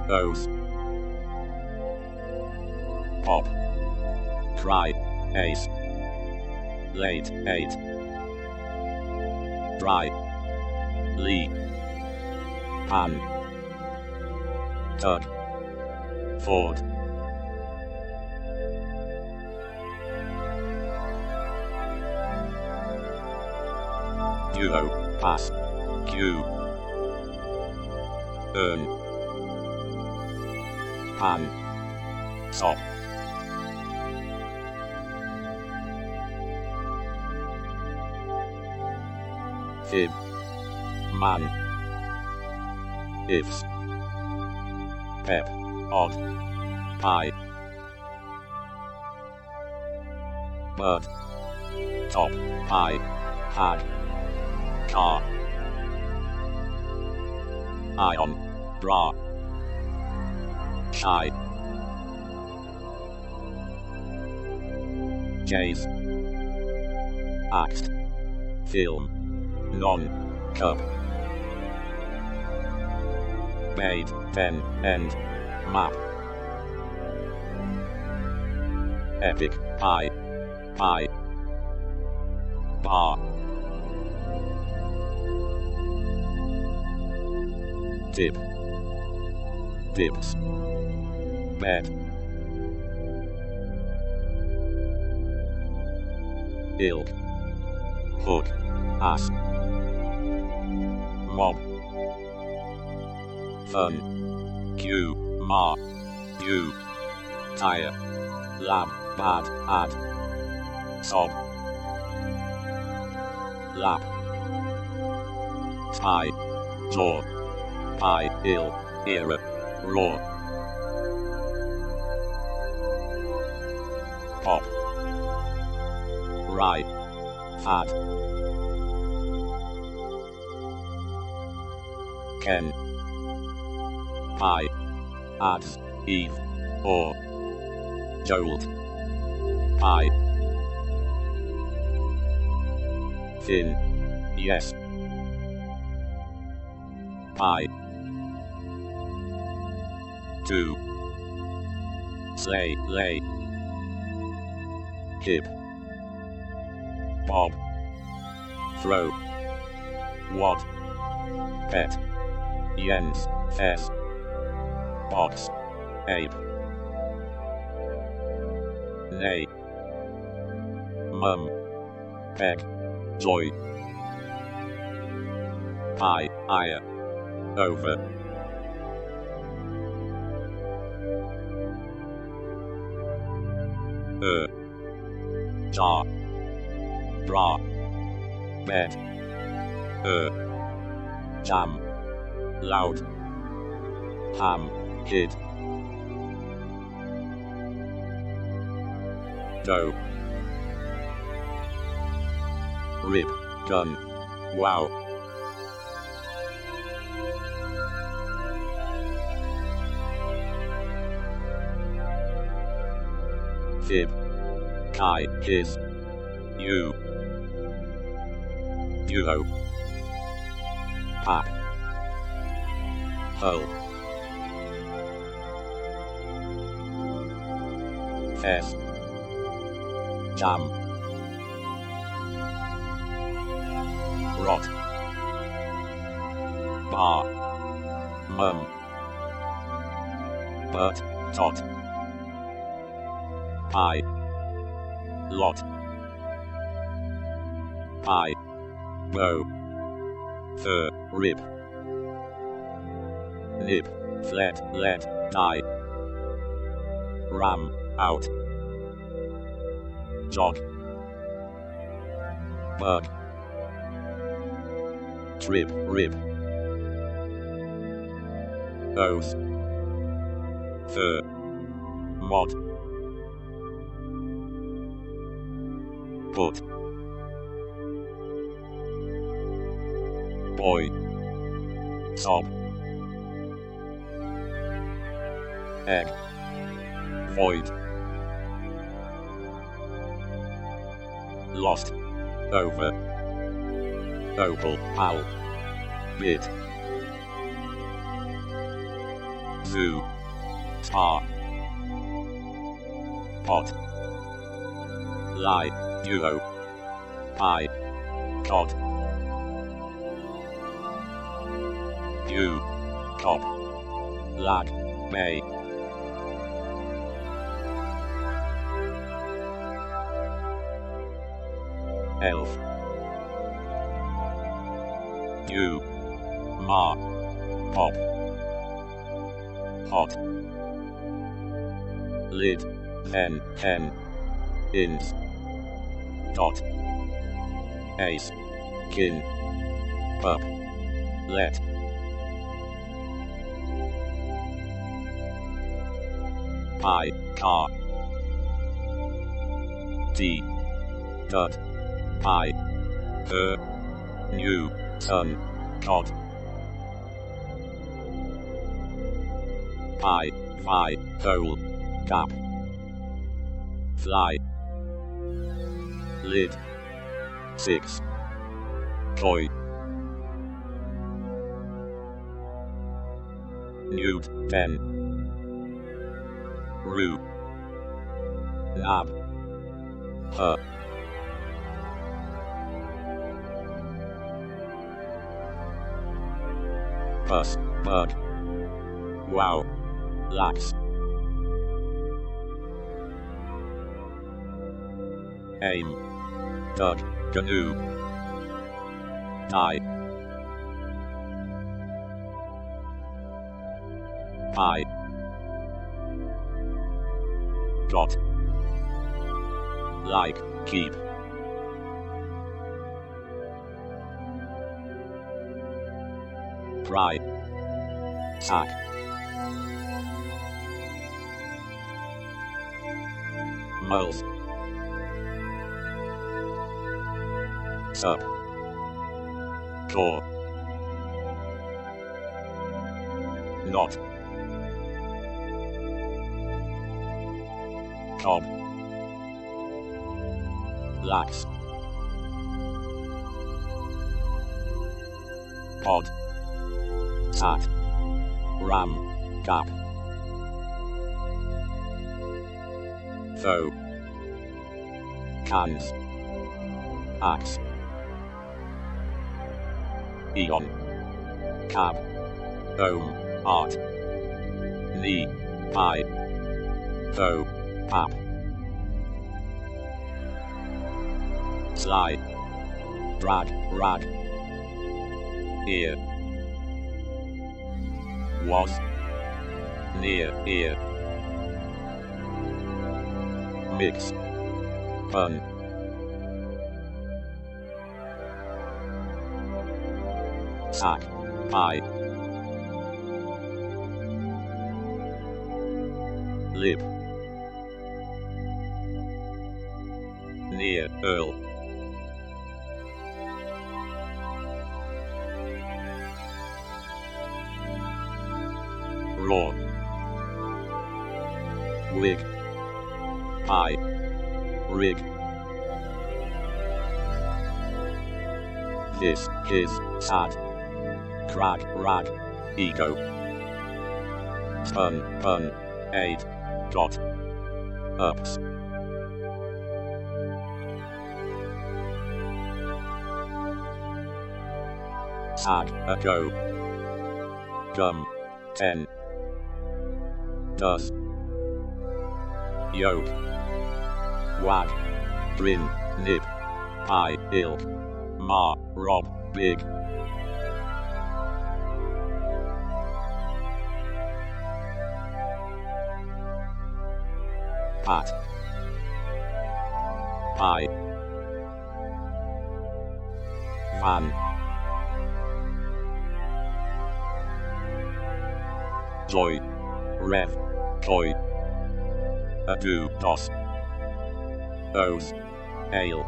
Oath. Pop. Cry. Ace. Late. 8. Dry. Lee. Pan. Tug. Ford. duo, pass, Q, earn, pan, stop, fib, man, ifs, pep, odd, pie, bird, top, pie, had, car, ion, bra, shy, jays, act, film, non, cup, made, pen, end, map, epic, pie, bar, tip, dips, bed, ilk, hook, ass, mob, fun, Q, ma, U, tire, lab, bad, add, sob, lap, spy, jaw, pie, ill, era, raw, pop, rye, fat, ken, pie, adds, eve, or, jolt, pie, thin, yes, pie, two, sleigh, lay, hip, bob, throw, wad, pet, yens, fez, box, ape, nay, mum, peg, joy, pie, ire, over, jar, bra, bed, jam, loud, ham, kid, dough, rib, gun, wow, fib, kai, his, you, duo, pap, hull, fez, jam, rot, bar, mum, but, tot, pie, lot, pie, bow, fur, rib, nib, fled, led, die, ram, out, jog, bug, trip, rib, oath, fur, mod, put, boy, sob, egg, void, lost, over, opal, owl, bit, zoo, spa, pot, lie, duo, pie, cod, dew, cop, lag, may, elf, U, ma, pop, hot, lid, pen, ins, dot, ace, kin, up, let, I, car, D, dud, I, new, ton, cod, I, fi, hole, gap, fly, lid, 6, toy, nude, pen, rue, nab, her, bus, bug, wow, lax, aim, dug, canoe, die, I, dot, like, keep, pry, sack, mulls, sup, claw, not, cob, lax, pod, sat, ram, gap, foe, cans, axe, eon, cab, ohm, art, knee, eye, foe, pap, sly, drag, rag, ear, was, near, ear, mix, bun, sack, pie, lib, near, earl, raw, wig, pie, rig, this, his, sad, crag, rag, ego, spun, bun, aid, dot, ups, sag, ago, gum, 10, does, yoke, wag, grin, nib, pie, ilk, ma, rob, big, pat, pie, van, joy, rev, toy, ado, dos, o's, ale,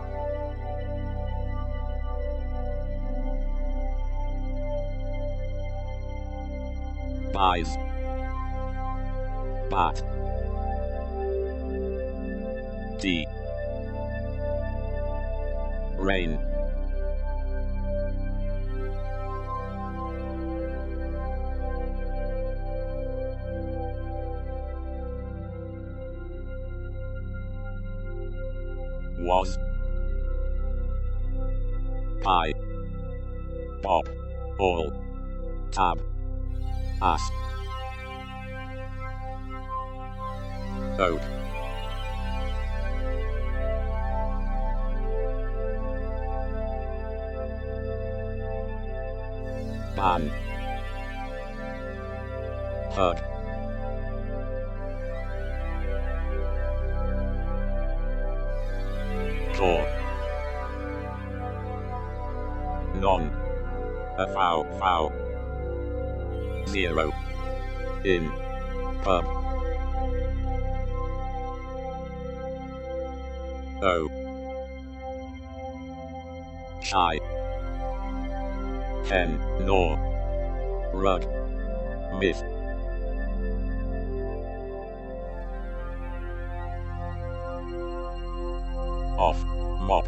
buys, bat, D, rain, was, pie, pop, all, tab, ass, oak, ban, hug, tor, non, a fow, 0, in, pub, o, shy, hen, nor, rug, myth, off, mop,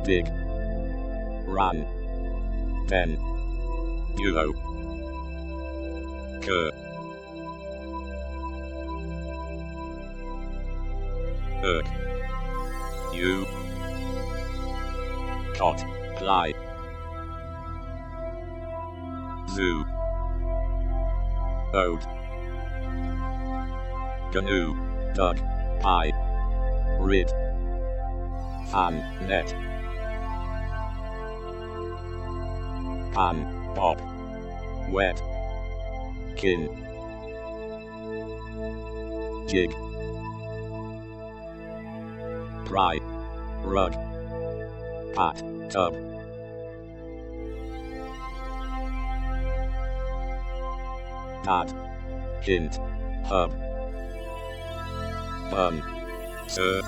dig, ran, ben, duo, cur, irk, you, cot, ply, zoo, ode, canoe, dug, pie, rid, fan, net, pan, pop, wet, kin, jig, pry, rug, pat, tub, pad, hint, hub, bun, sir,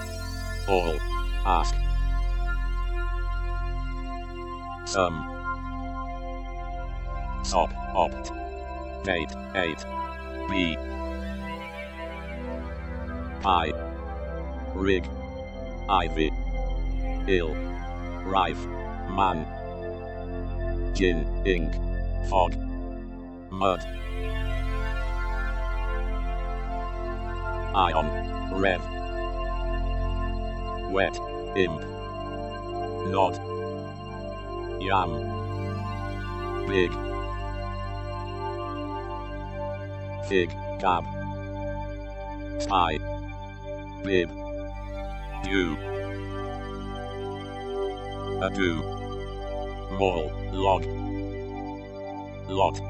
all, ask, some, sop, opt, date, 8, b, pie, rig, ivy, ill, rife, man, gin, ink, fog, mud, ion, rev, wet, imp, nod, yam, big, fig, gab, spy, bib, dew, ado, mall, log, lot,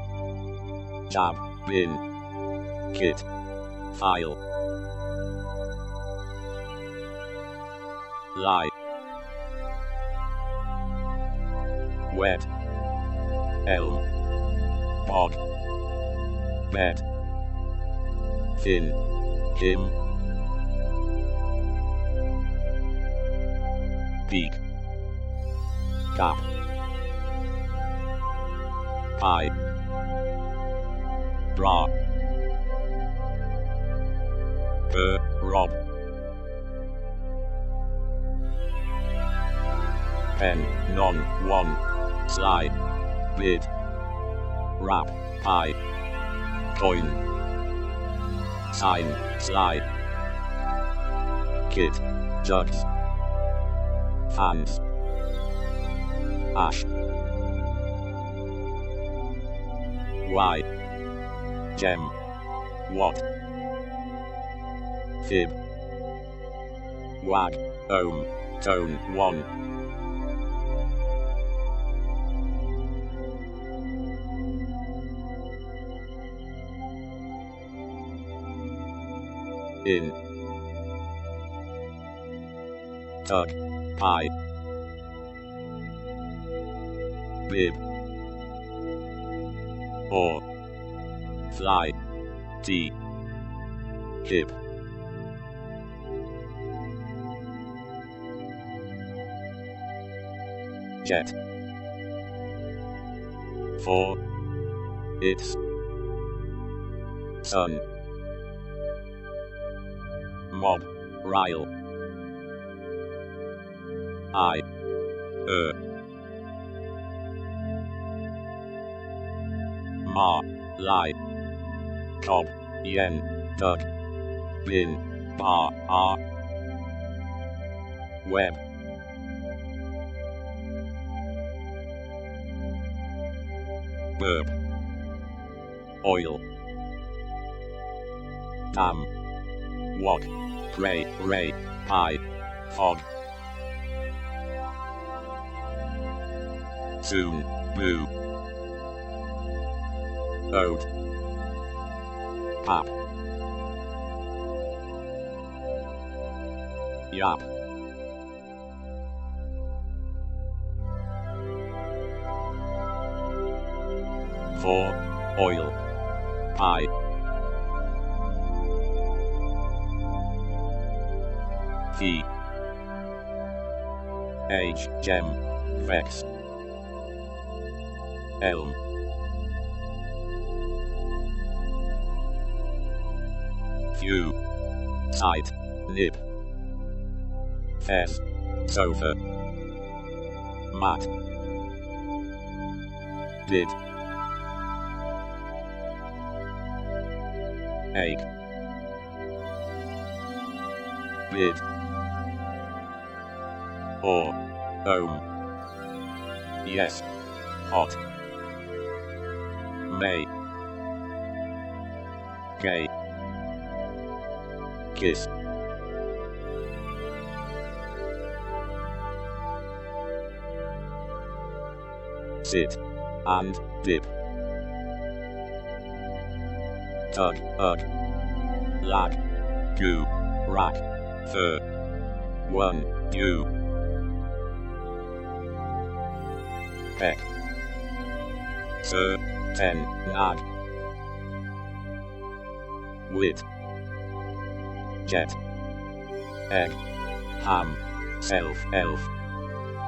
jab, bin, kit, file, lie, wet, elm, bog, bed, thin, him, beak, gap, pie, bra, rob, pen, non, one, sly, bid, rap, pie, coin, sign, sly, kit, jugs, fans, ash, y, gem, what, fib, wag, ohm, tone, 1, in, tug, pie, bib, or, fly, t, hip, jet, for, its, sun, mob, rile, I, ma, lie, cob, yen, dug, bin, bar, web, burp, oil, dam, wog, pray, ray, pie, fog, soon, boo, ode, pap, yap, for, oil, pie, fee, age, gem, vex, elm, few, sight, nib, fez, sofa, mat, did, egg, bid, or, ohm, yes, hot, may, gay, kiss, sit, and dip, tug, ugh, lag, goo, rack, fur, one, dew, peck, sir, ten, nag, wit, jet, egg, ham, self, elf,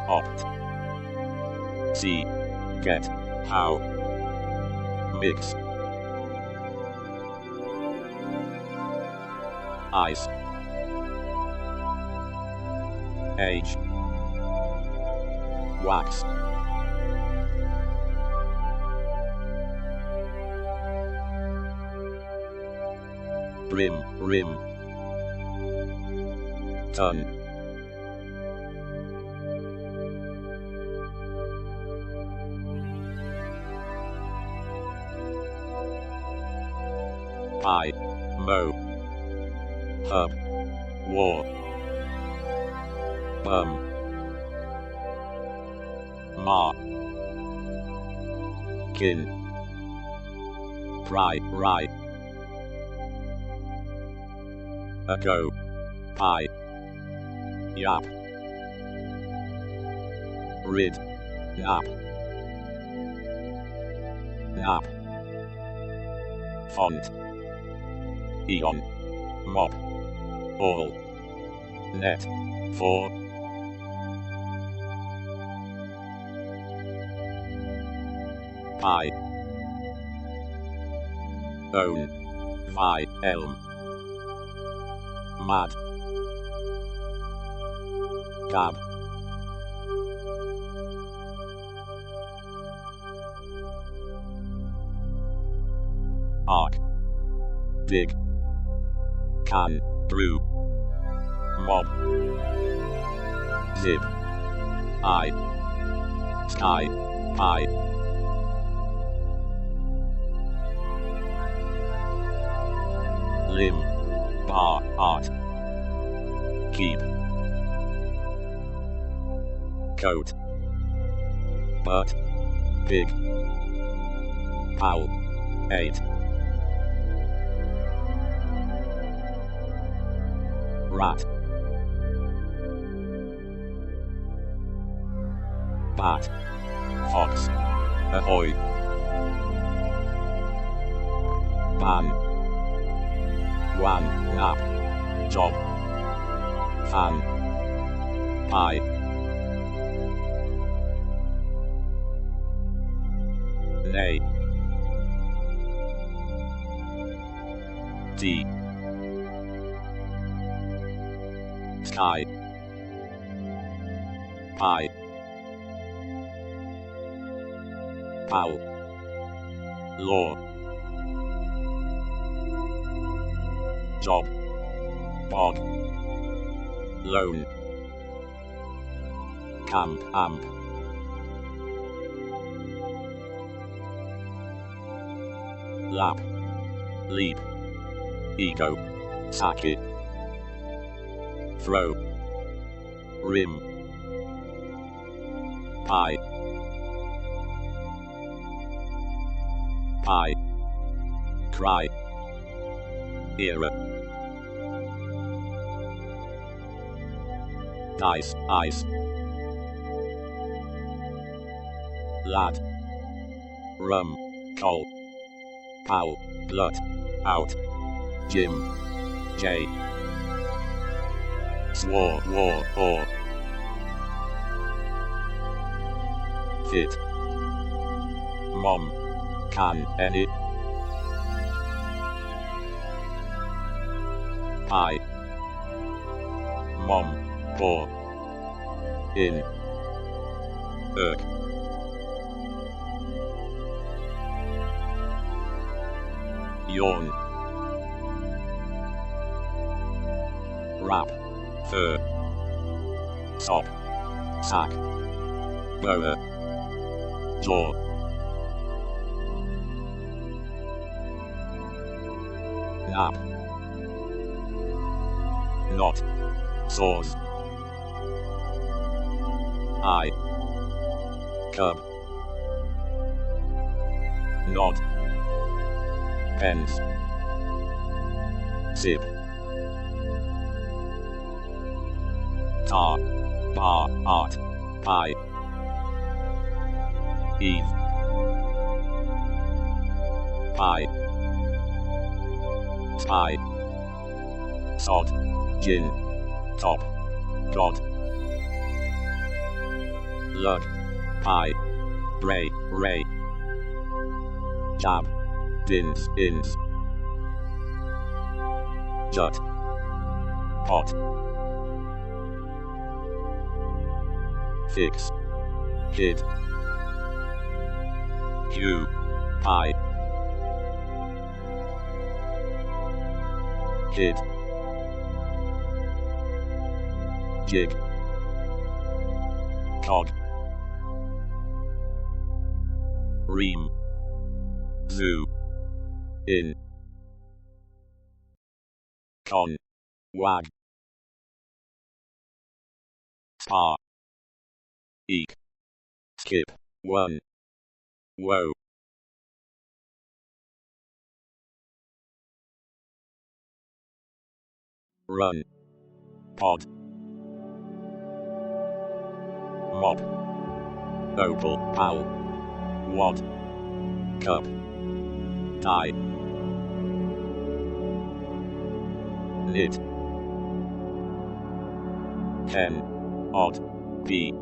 opt, see, get, how, mix, ice, age, wax, brim, rim, ton, pie, mo, hub, war, bum, ma, kin, pry, rye, ago, pie, yap, rid, nap, nap, font, eon, mop, all, net, for, pie, own, vi, elm, mad, gab, arc, dig, can, brew, mob, zip, eye, sky, pie, limb, bar, art, keep, coat, butt, pig, owl, 8, rat, bat, fox, ahoy, ban, wan, nap, job, fan, pie, nay, D, sky, pie, pow, law, job, bog, loan, camp, amp, lap, leap, ego, sake, throw, rim, pie, pie, cry, era, dice, ice, lad, rum, col, pal, glut, out, Jim, J, swore, war, or, fit, mom, can, any, pie, mom, pour, in, irk, yawn, wrap, fur, sop, sack, boa, jaw, nap, knot, saws, eye, cub, nod, pens, sip, tar, bar, art, pie, eve, pie, spy, sod, gin, top, god, lug, pie, bray, ray, jab, dins, ins, jut, pot, fix, hid, hue, pie, hid, jig, cog, ream, zoo, in, con, wag, spar, eek, skip, one, woe, run, pod, mop, opal, pal, wad, cup, tie, knit, hen, odd, bee,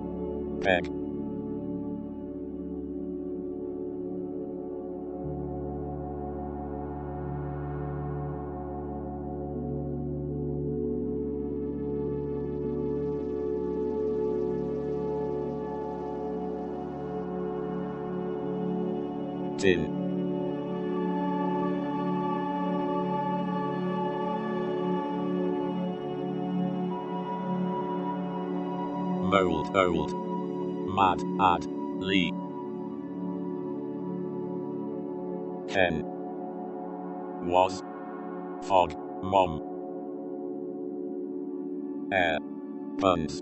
peg, tin, mold, old, mad, add, lee, hen, was, fog, mom, air, buns,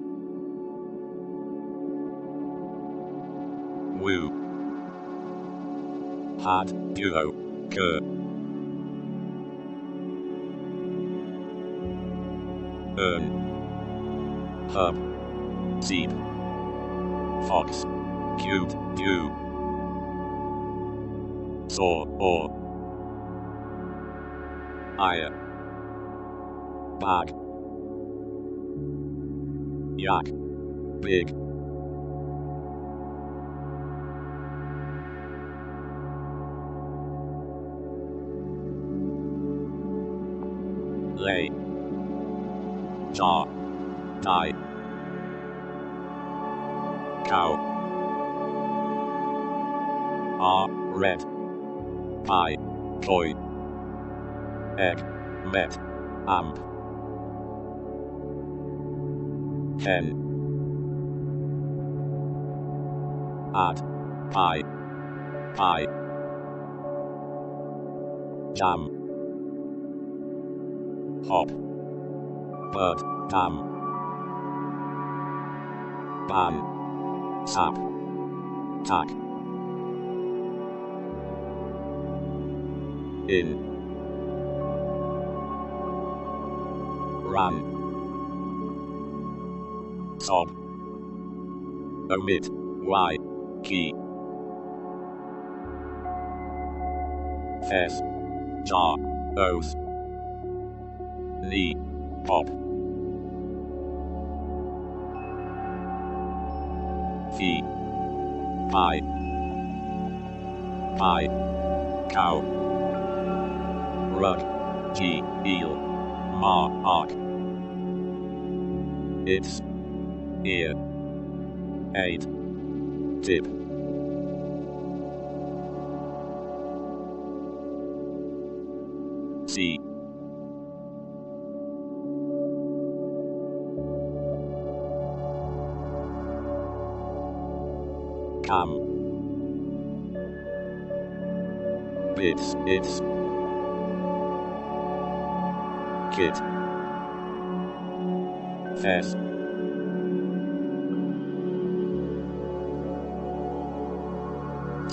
woo, had, duo, cur, earn, hub, seep, fox, cubed, dew, saw, or, ire, bag, yak, big, lay, jar, die, cow, red, pie, toy, egg, met, amp, hen, add, pie, pie, jam, hop, bird, dam, ban, sap, tack, in, run, sob, omit, y, key, fez, jar, oath, knee, pop, fee, pie, pie, cow, rug, g, eel, ma, ark, its, ear, aid, tip, see, cam, bits, its, kit, fez,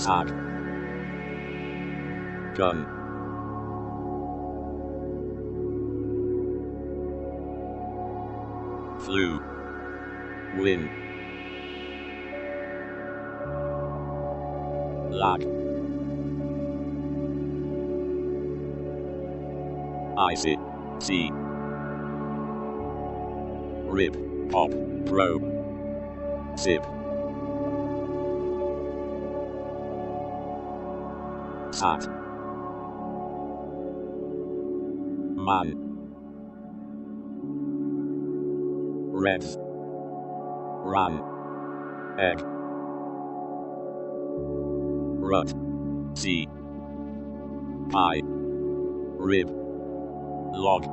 tag, gun, flu, win, lag, icy, see, rib, pop, pro, zip, sat, man, reds, run, egg, rut, see, pie, rib, log,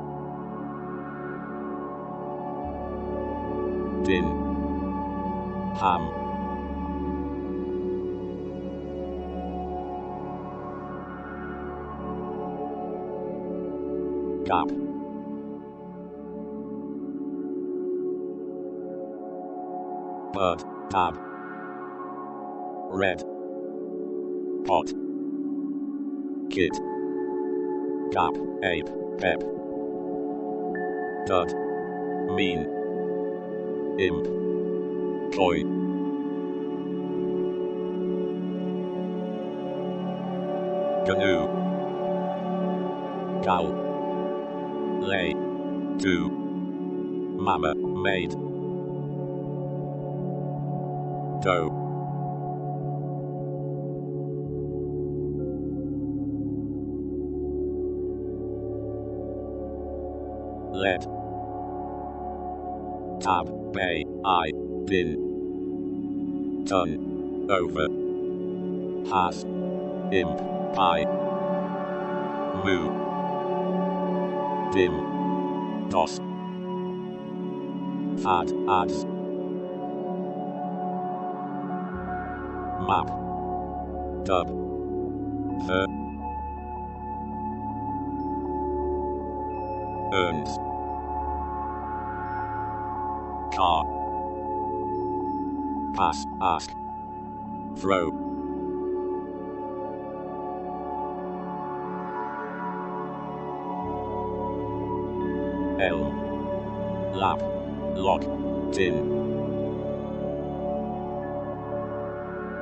din, ham, gap, bird, tab, red, pot, kid, gap, ape, pep, dud, mean, imp, toy, canoe, gal, lay, do, mama, maid, dough, lead, tab, bay, I, bin, ton, over, has, imp, pie, moo, dim, dos, fad, ads, map, dub, the, earns, car, pass, ask, throw, elm, lap, lock, tin,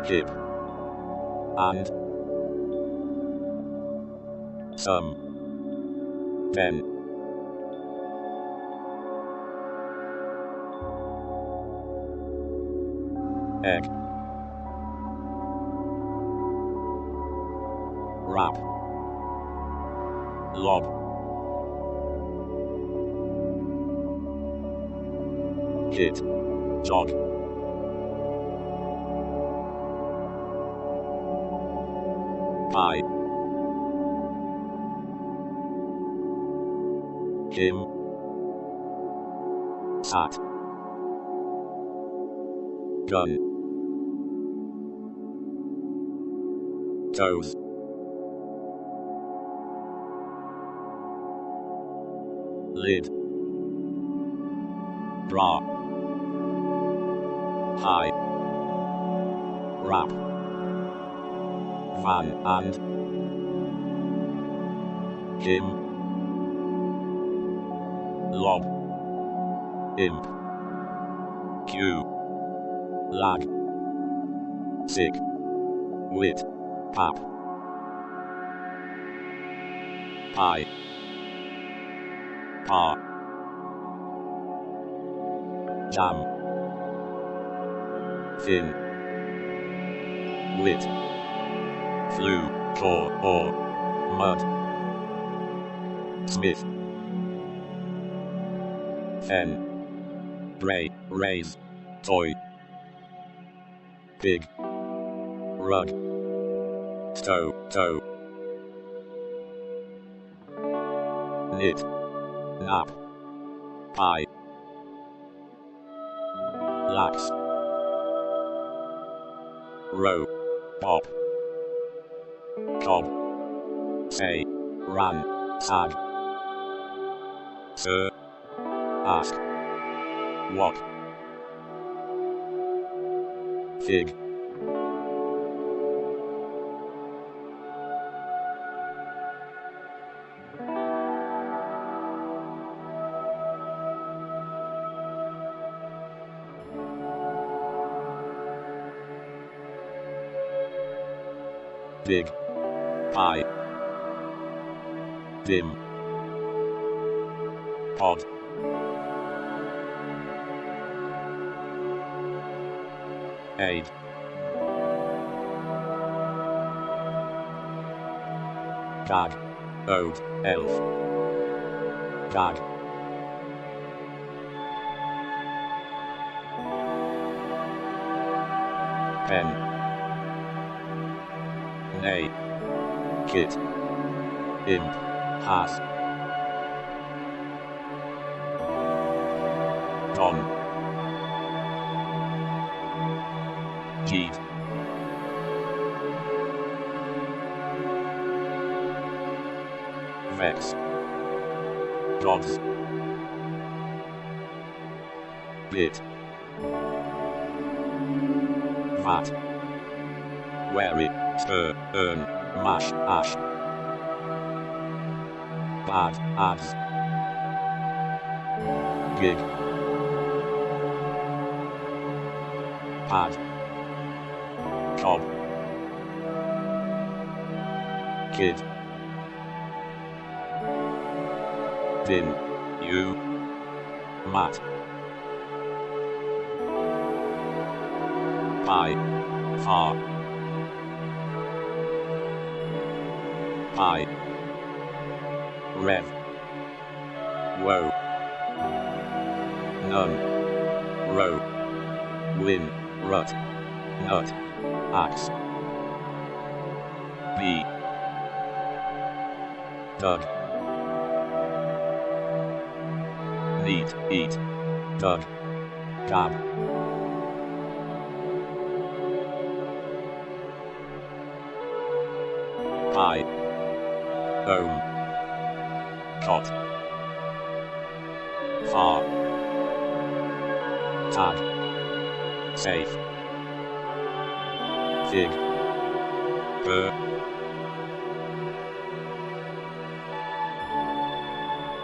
hip, and, some, then, egg, wrap, lob, hit, jog, pie, him, sat, gun, toes, lid, bra, high, wrap, van and him, lob, imp, q, lag, sick, wit, pap, pie, pa, jam, thin, wit, flu, tor, or, mud, smith, fen, bray, raise, toy, pig, rug, toe, toe, knit, nap, pie, lax, row, pop, cob, say, ran, sag, sir, ask, what, fig, dig, pie, dim, pod, aid, gag, ode, elf, gag, pen, nay, kit, imp, has, don, jeed, vex, gods, bit, vat, wary, stir, earn, mash, ash, bad, ads, gig, pad, cob, kid, din, you, mat, pie, far, pie, rev, woe, none, row, win, rut, nut, axe, bee, dug, neat, eat, dug, gab, pie, ohm, cot, far, tag, safe, fig, burr,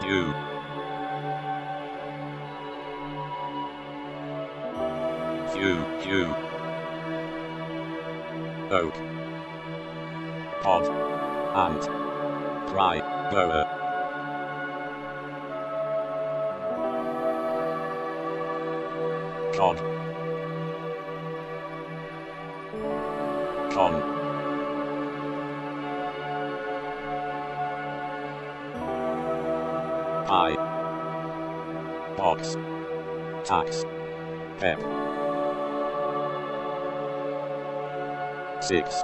you, few, oak, pod, ant, pry, goer, cod, con, pie, box, tax, pep, 6,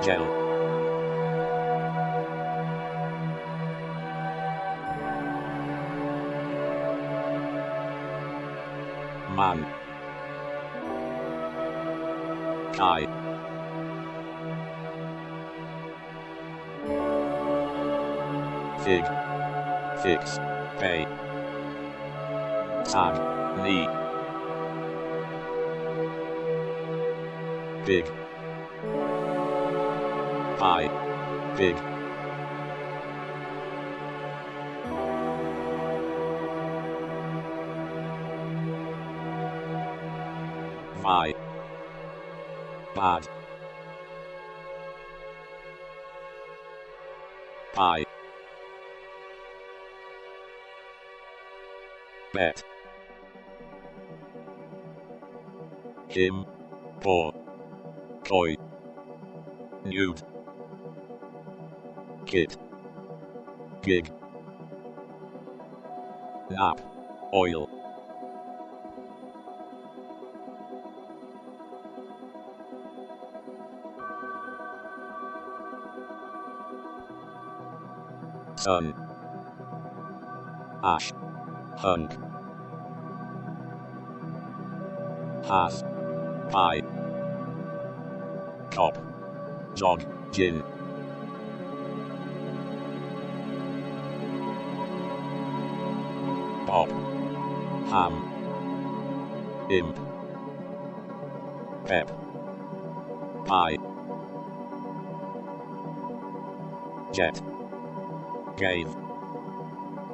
gel, man, kai, fig, fix, pay, tag, knee, big, pie, pig, vi, bad, pi, bet, him, poor, toy, nude, kid, gig, nap, oil, sun, ash, hunk, half, pie, cop, jog, gin, bob, ham, imp, pep, pie, jet, gave,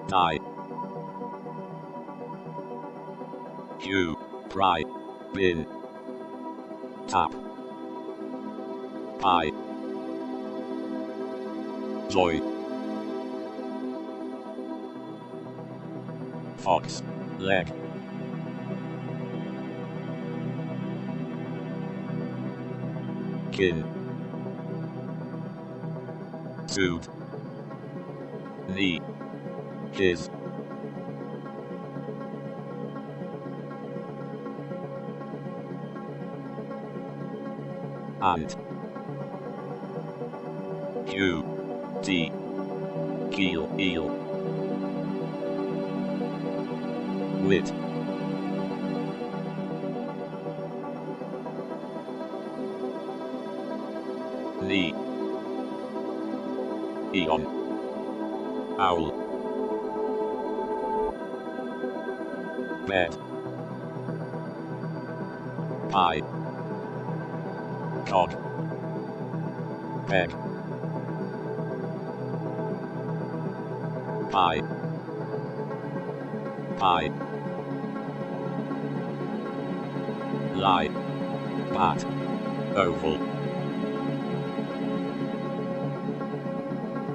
die, hue, pry, bin, tap, pie, joy, fox, leg, kin, sued, knee, his, ant, hue, tea, keel, eel, wit, knee, eon, owl, bed, pie, cod, peg, pie, pie, lie, bat, oval,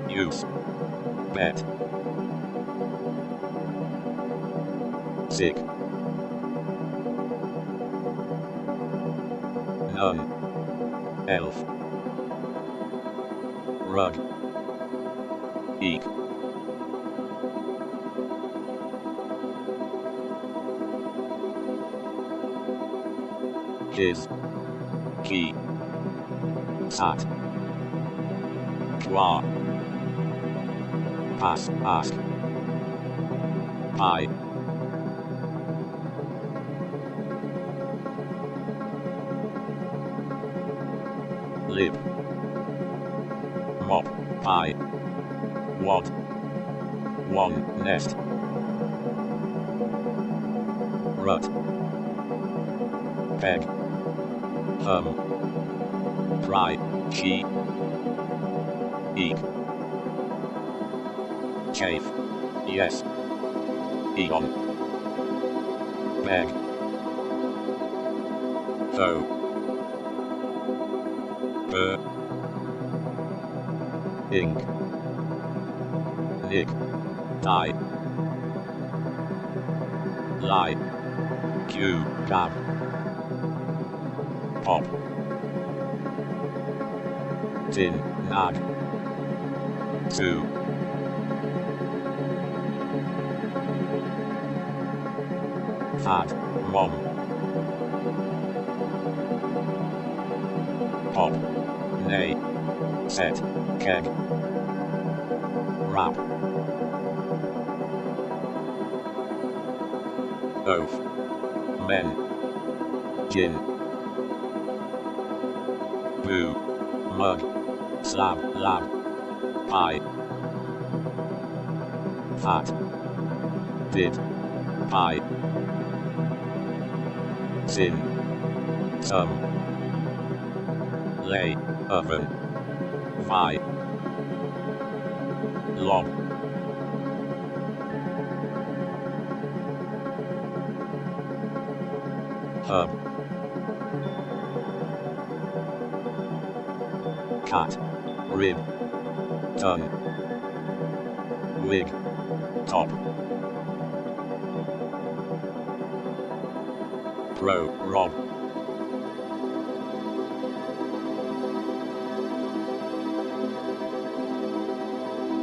use, bet, sick, none, elf, rug, eek, his, key, sat, qua, pass, ask, pie, lib, mop, pie, wad, one, nest, rut, peg, hum, pry, she, eek, chafe, yes, eon, beg, though, burr, ink, nick, die, lie, cue, gab, pop, tin, nag, two, fad, mom, pop, nay, set, keg, rap, oaf, men, gin, boo, mug, slab, lab, pie, fat, did, pie, sin, some, lay, oven, vi, lob, hub, cat, rib, tongue, wig, top, pro, rob,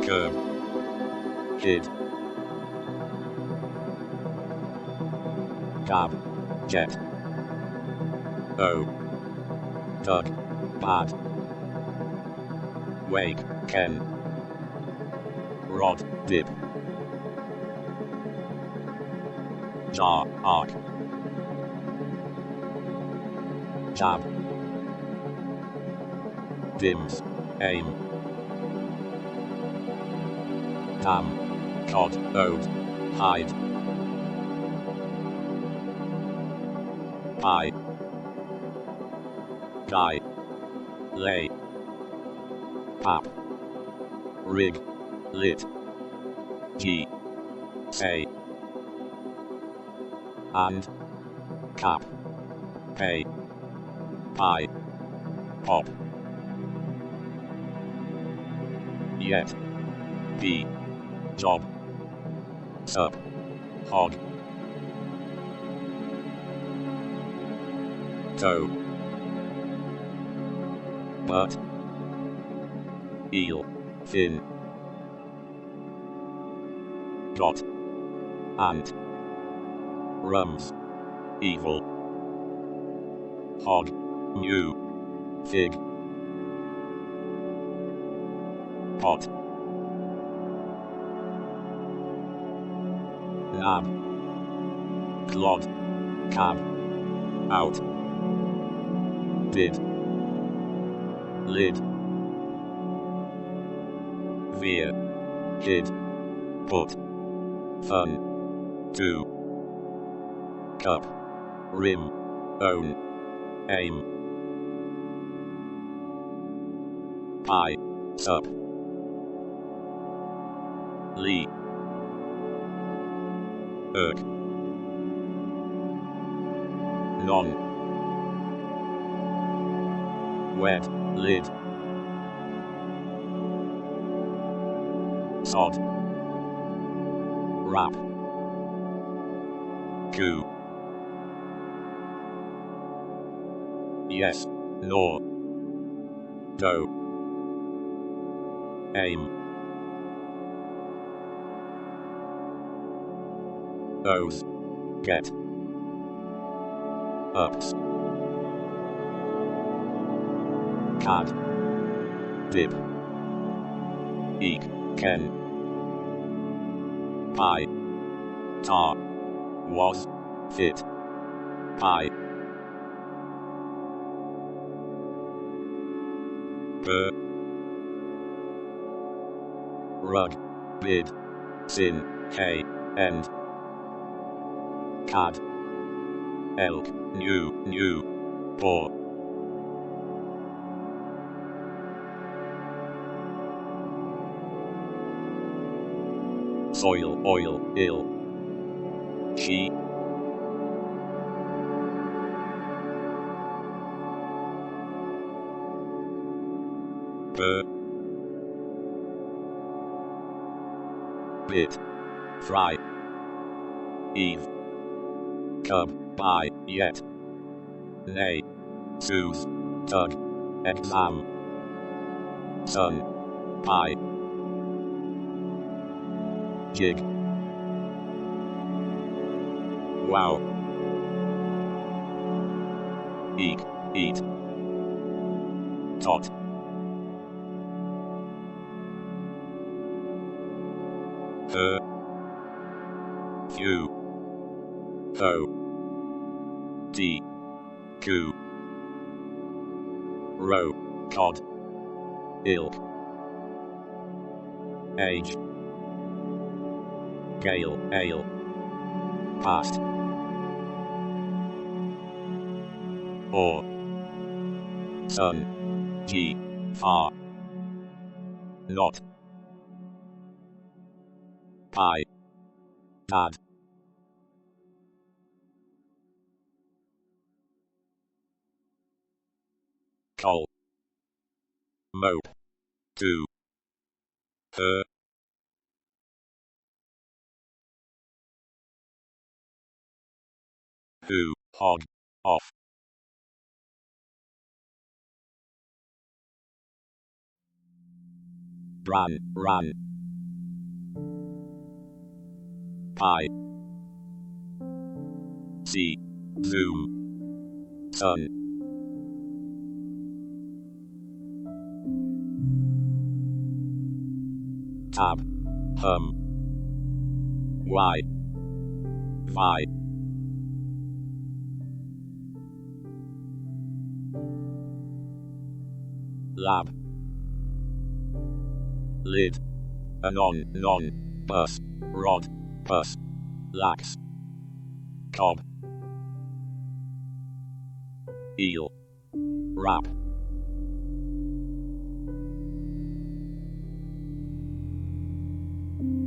curb, kid, gab, jet, o, duck, bad, wake, ken, rod, dip, jar, arc, jab, dims, aim, dam, cod, ode, hide, pie, guy, lay, pap, rig, lit, g, say, and, cap, pay, pie, pop, yet, b, job, sup, hog, toe, but, eel, fin, got, ant, rums, evil, hog, new, fig, pot, nab, clod, cab, out, did, lid, veer, hid, put, fun, to, cup, rim, own, aim, pie, sup, lee, irk, non, wed, lid, sod, rap, coo, yes, nor, do, aim, oath, get, ups, cad, dip, eek, ken, pie, tar, was, fit, pie, burr, rug, bid, sin, hay, end, cad, elk, new, poor, soil, oil, ill, she, burr, bit, fry, eve, cub, by, yet, nay, soothe, tug, exam, sun, pie, jig, wow, eek, eat, tot, her, few, ho, d, coo, row, cod, ilk, age, gale, ale, past, or, sun, g, far, not, pie, dad, call, mope, do, her, who, hog, off, ran, pie, see, zoom, sun, tab, hum, why, vi, lab, lid, anon, non, bus, rod, bus, lax, cob, eel, rap,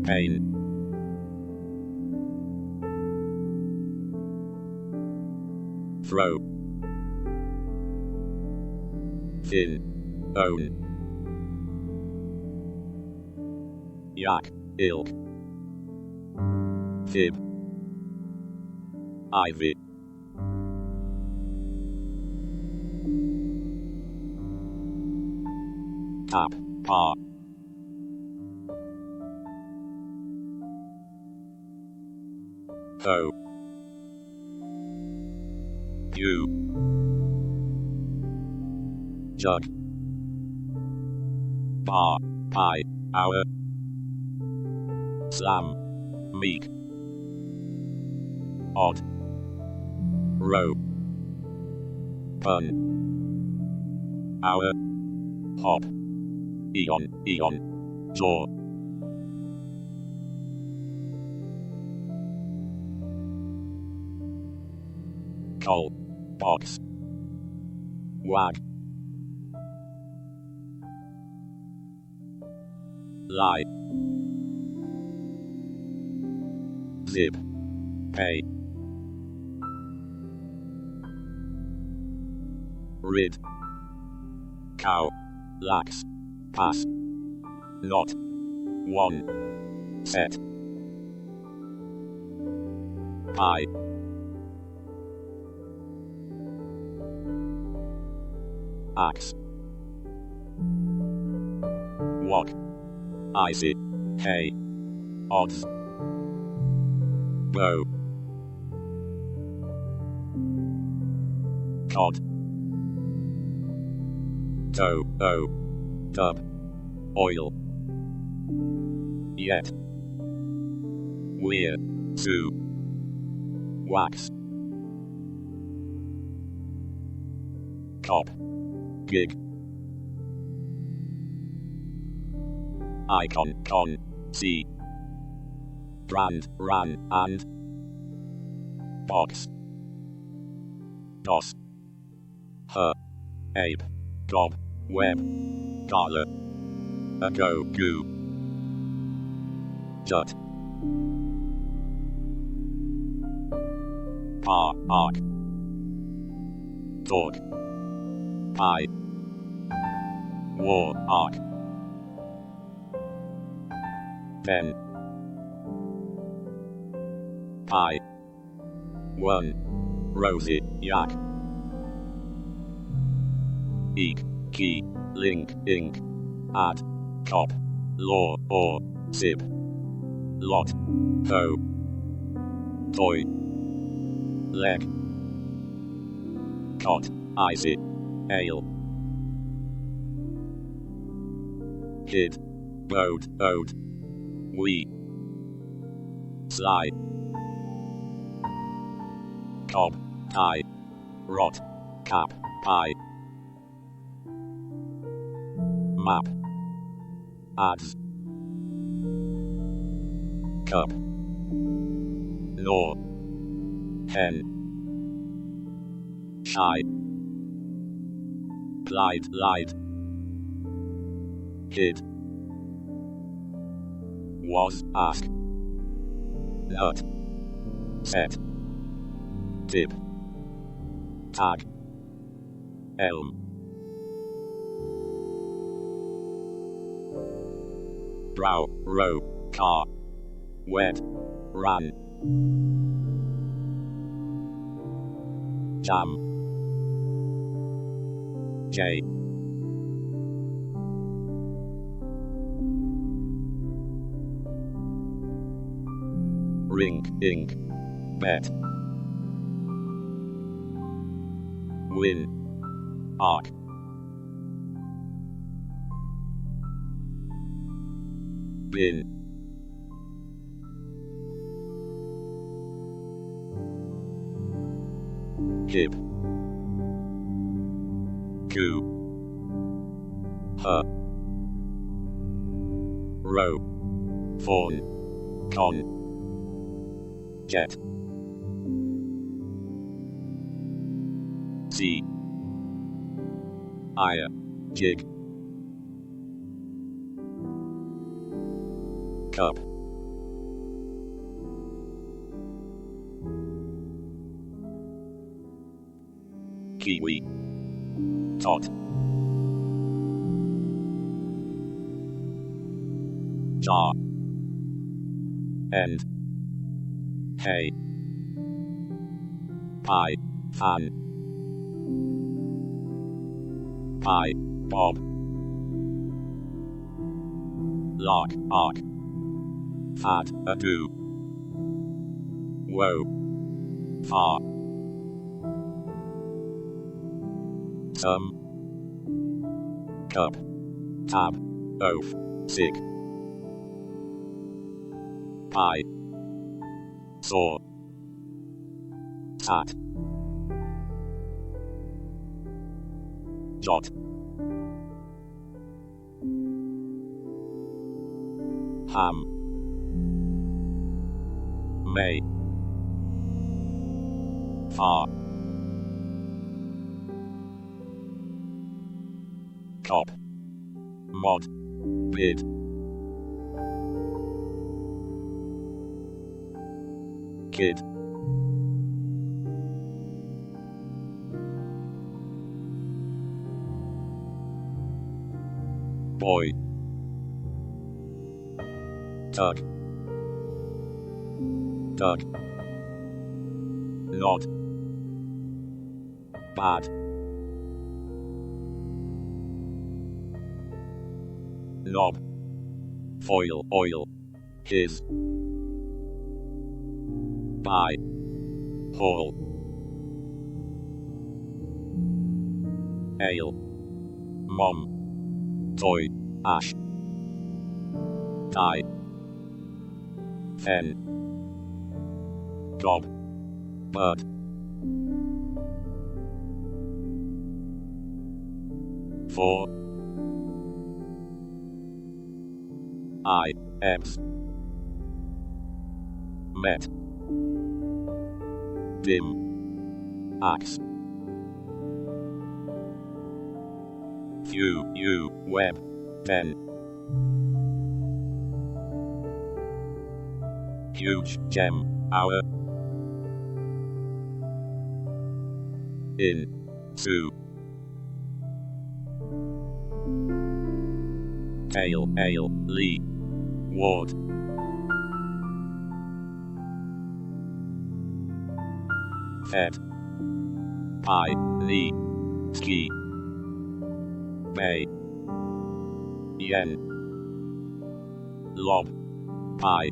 pain, throw, thin, own, yak, ilk, fib, ivy, tap, pa, ho, you, jug, bar, pie, hour, slam, meek, odd, row, pun, hour, hop, eon, jaw, col, box, wag, lie, zip, pay, rid, cow, lax, pass, not, one, set, pie, axe, walk, icy, hay, odds, bow, cod, toe, dub, oil, yet, weir, sue, wax, cop, gig, icon, con, see, brand, ran, and, box, dos, her, ape, gob, web, dollar, ago, goo, jut, par, arc, dog, pie, war, arc, pen, pie, one, rosy, yak, eek, key, link, ink, add, cop, law, or, sip, lot, hoe, toy, leg, cot, icy, ale, kid, boat, ode, we, sly, cob, tie, rot, cap, pie, map, ads, cup, gnaw, hen, shy, glide, lied, kid, was, ask, nut, set, tip, tag, elm, brow, row, car, wet, ran, jam, J, ring, ink, bet, win, arc, bin, hip, coo, her, row, fawn, con, jet, C, ire, jig, cup, kiwi, tot, jar, end, hay, pie, fan, pie, bob, lark, arc, fad, ado, woe, far, some, cup, tab, oaf, sick, pie, saw, tat, jot, ham, may, far, cop, mod, bid, kid, boy, tug, dug, nod, bad, knob, foil, oil, his, buy, haul, ale, mom, toy, ash, die, fen, gob, bird, for, I, X, met, dim, axe, few, you, web, pen, huge, gem, hour, in, to, tail, ale, lee, ward, fed, pie, knee, ski, bay, yen, lob, pie,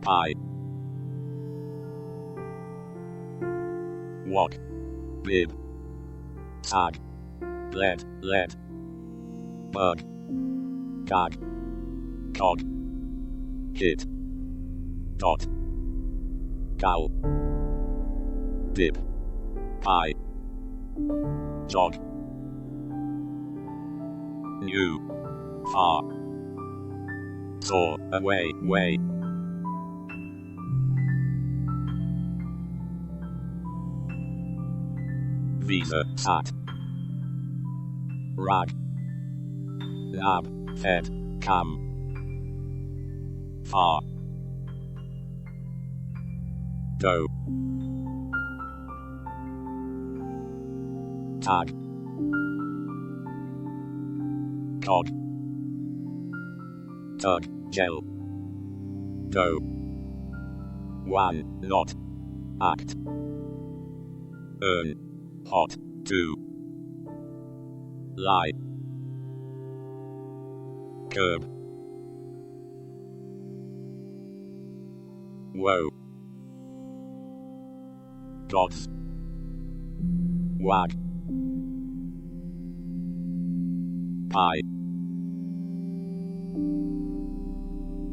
pie, walk, bib, tag, lead, bug, gag, cog, hit, dot, gal, dip, pie, jog, new, far, saw, away, way, visa, sat, rag, lab, fed, cam, far, do, tag, cog, tug, gel, do, one, not, act, earn, hot, do, lie, curb, woe, gods, wag, pie,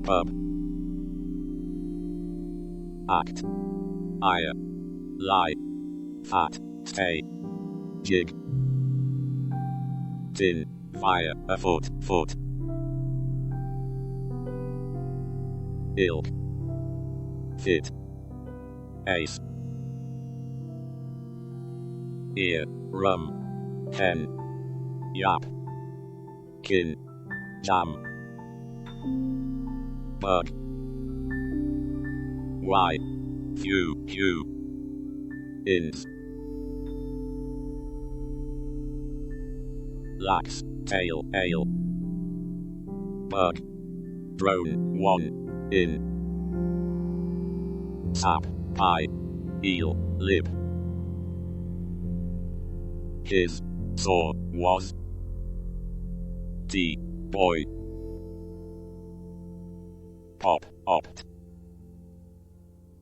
pub, act, ire, lie, fat, stay, jig, tin, fire, afoot, foot, ilk, fit, ace, ear, rum, hen, yap, kin, jam, bug, y, few, hue, ins, lax, tail, ale, bug, drone, one, in, sap, pie, eel, lib, his, saw, was, boy, pop, opt,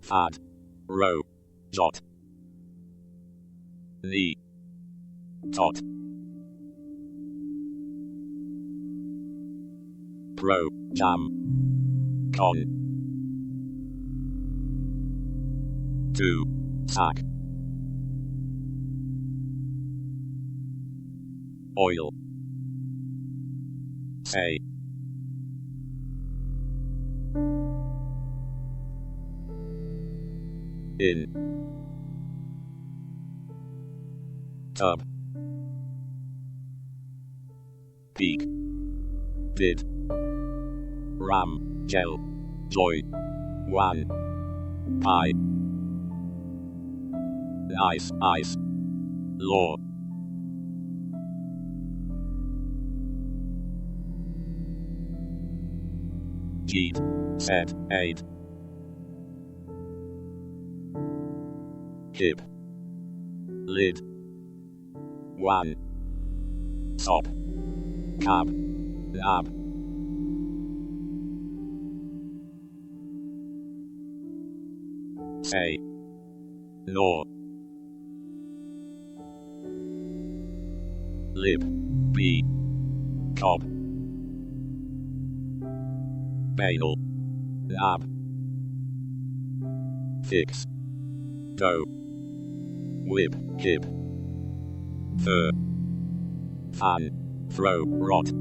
fad, row, jot, knee, tot, pro, jam, con, to, sack, oil, say, in, tub, peak, did, ram, gel, joy, wan, pie, ice, ice, law, jeet, set, aid, hip, lid, wan, sop, cab, lab, say, law, lib, b, cob, banal, lab, fix, do, whip, hip, fur, fan, throw, rot,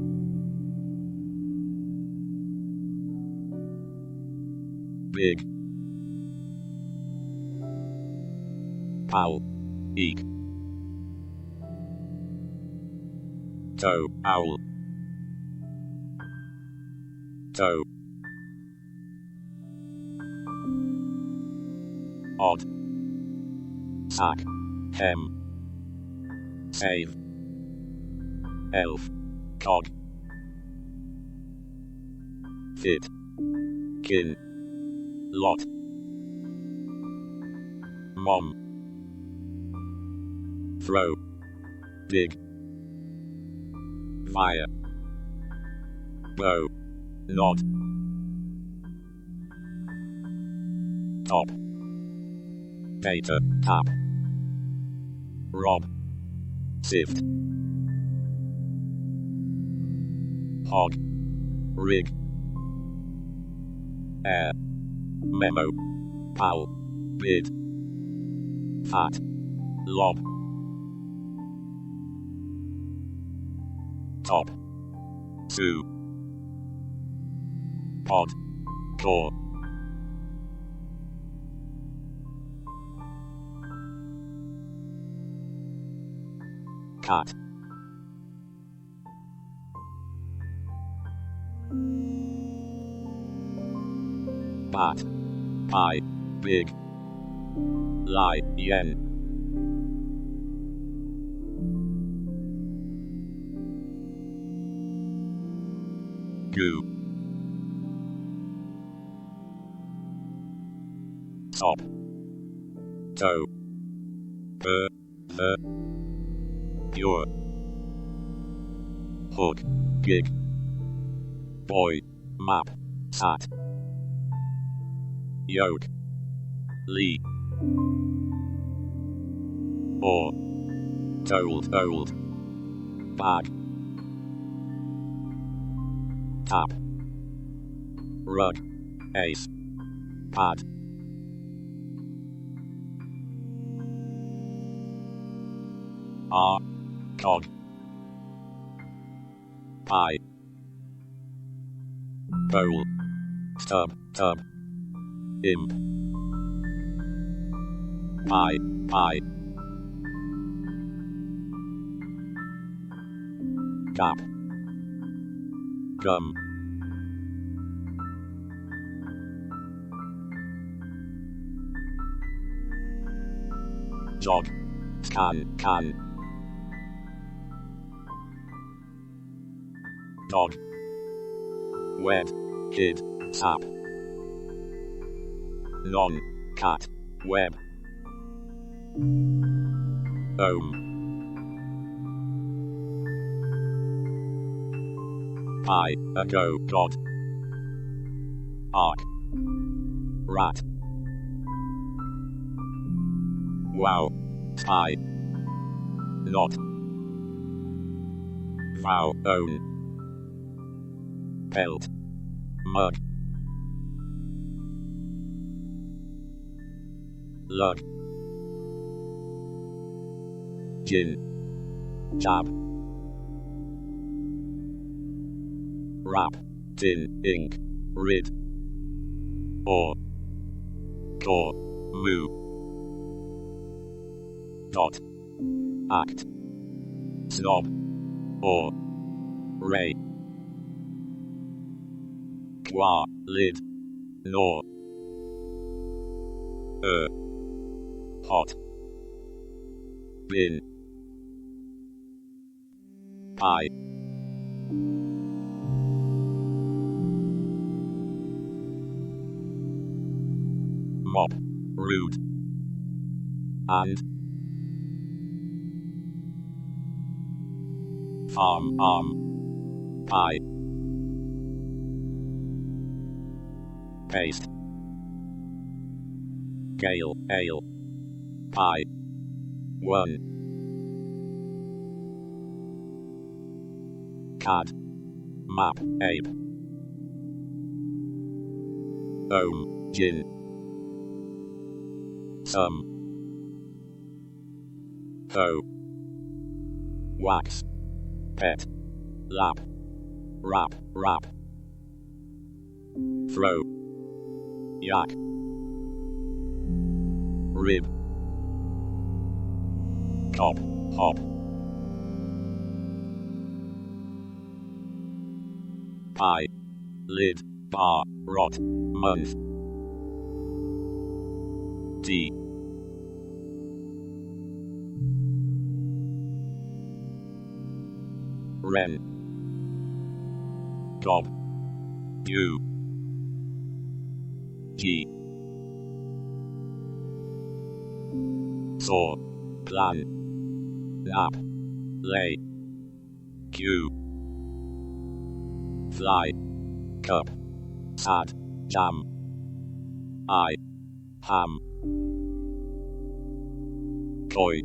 big, pal, eek, toe, owl, toe, odd, sack, hem, save, elf, cod, fit, kin, lot, mom, throw, dig, fire, bow, nod, top, data, tap, rob, sift, hog, rig, air, memo, pal, bid, fat, lob, top, sue, pod, core, cat, at, pi, big, li, yen, goo, top, toe, the, your, hook, gig, boy, map, sat, yoke, lee, or, told, old, bag, tap, rug, ace, pad, cog, pie, pole, stub, tub, imp, pie, gap, gum, jog, scan, can, dog, wed, kid, sap, non, cat, web, ohm, pi, ago, god, arc, rat, wow, spy, not, vow, own, pelt, mug, lug, gin, jab, rap, tin, ink, rid, or, core, moo, dot, act, snob, or, ray, qua, lid, nor, hot, bin, pie, mop, rude, and, farm, arm, pie, paste, gale, ale, pie, one, cad, map, ape, ohm, gin, some, hoe, wax, pet, lap, rap, rap, throw, yak, rib, cop, hop, pie, lid, bar, rot, month, tea, ren, gob, you, g, saw, plan, nap, lay, q, fly, cup, sad, jam, I, ham, toy,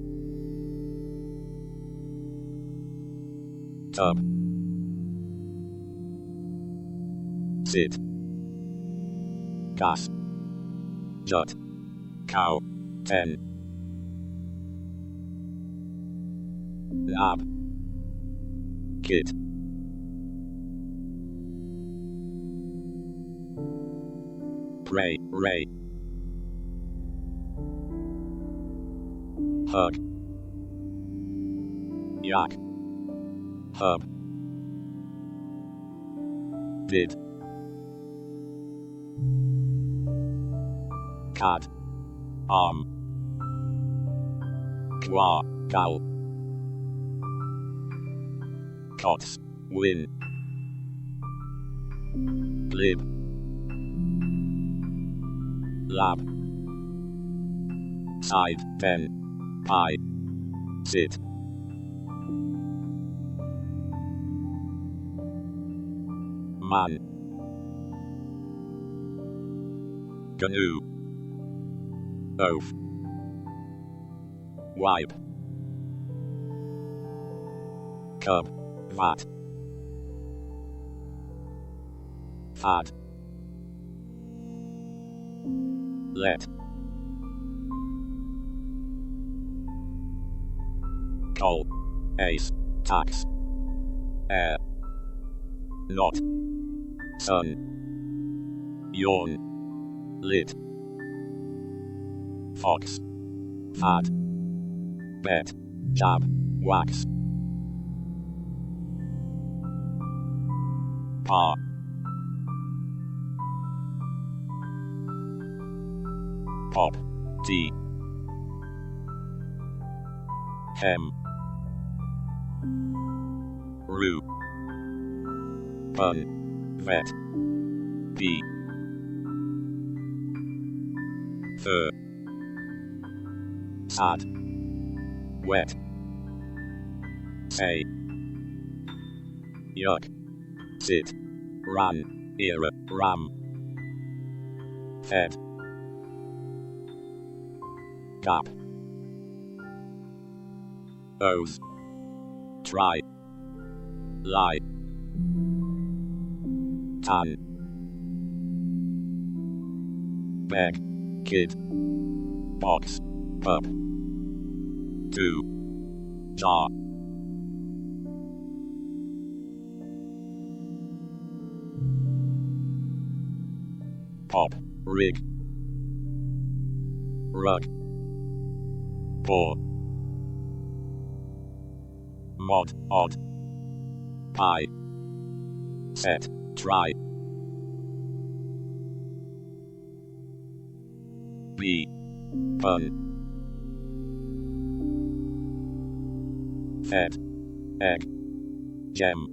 tub, sit, gas, jut, cow, 10, lab, kid, pray, ray, hug, yak, hub, did, cad, arm, qua, gal, cots, win, lib, lab, side, pen, pie, sit, man, canoe, oaf, wipe, cub, vat, fad, let, call, ace, tax, air, not, sun, yawn, lit, fox, fad, bet, jab, wax, pa, pop, tea, hem, rue, pun, vet, bee, fur, sad, wet, say, yuck, sit, ran, era, ram, fed, gap, oath, try, lie, tan, beg, kid, box, pup, do, jar, pop, rig, rug, paw, mod, odd, pie, set, try, bee, pun, fed, egg, gem,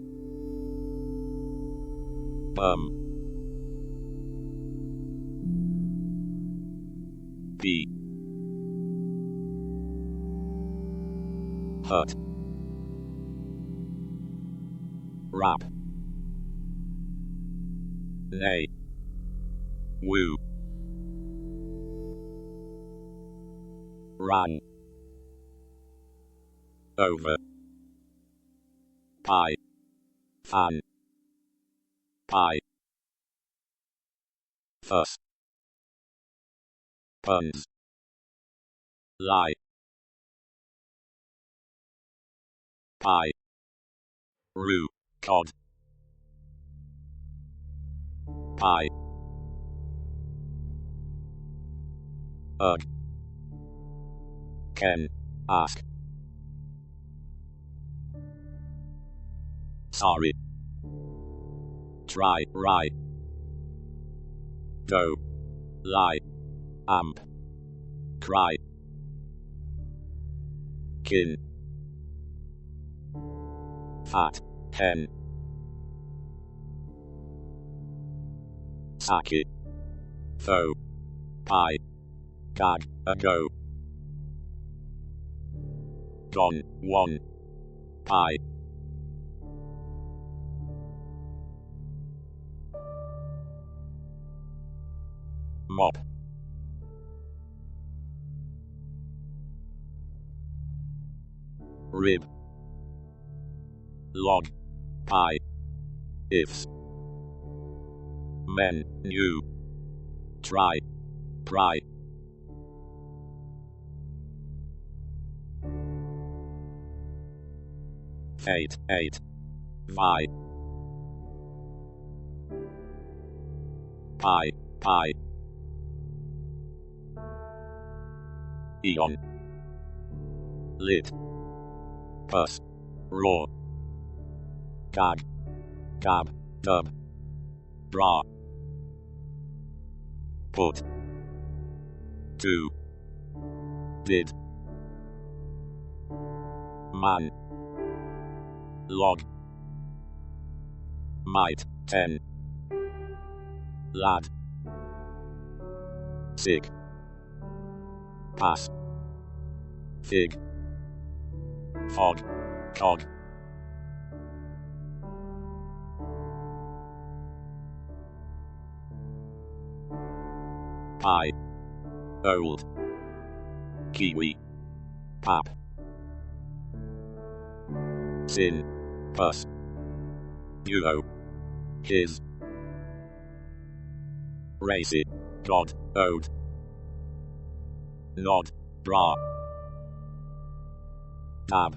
bum, bee, hut, rap, nay, woo, ran, over, pie, fan, pie, fuss, puns, lie, pie, rue, cod, pie, ugh, ken, ask, sorry, try, rye, do, lie, amp, cry, kin, fat, hen, sake, foe, pie, gag, ago, gone, one, pie, mop, rib, log, pie, ifs, men, new, try, pry, fate, eight, vi, pie, pie, eon, lit, pus, raw, gag, gab, dub, bra, put, 2. Did. Man. Log. Might. 10. Lad. Sig. Pass. Fig. Fog. Cog. Pie. Old. Kiwi. Pap. Sin. Bus. Euro. His. Racy. God. Ode. Nod. Bra. Dab.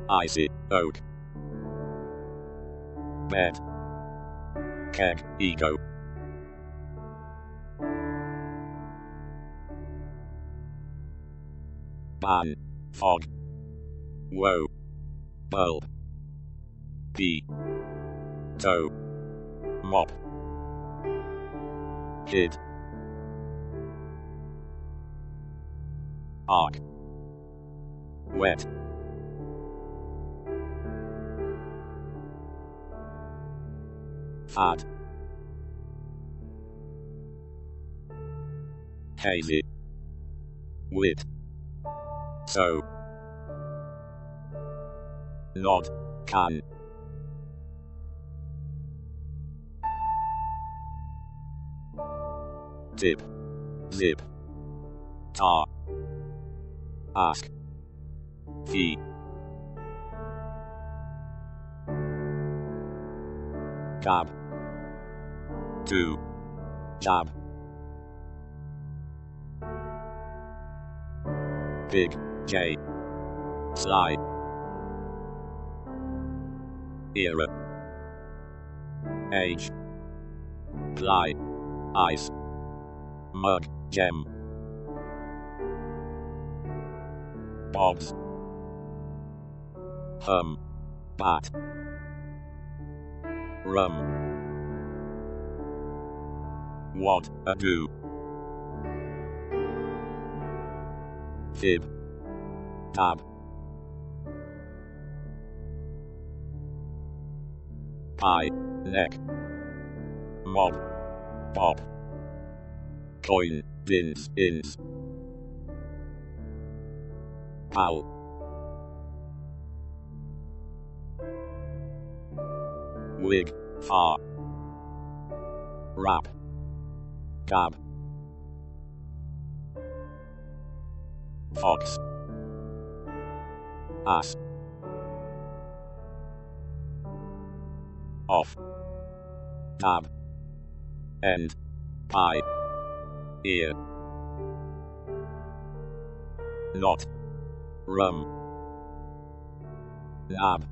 Icy. Oak. Bed. Keg. Ego. Ban. Fog. Woe. Bulb. Bee. Toe. Mop. Kid. Arc. Wet. Fad. Hazy. Wit. So. Nod. Can. Tip. Zip. Tar. Ask. Fee. Gab. Do. Jab. Big. J. Sly. Era. Age. Ply. Ice. Mug. Gem. Bobs. Hum. Bat. Rum. Wad. Ado. Fib. Tab. Pie. Neck. Mob. Pop. Coin. Bins. Ins. Pal. Wig. Far. Rap. Gab. Fox. Ass. Off. Tab. End. Pie. Ear. Not. Rum. Nab.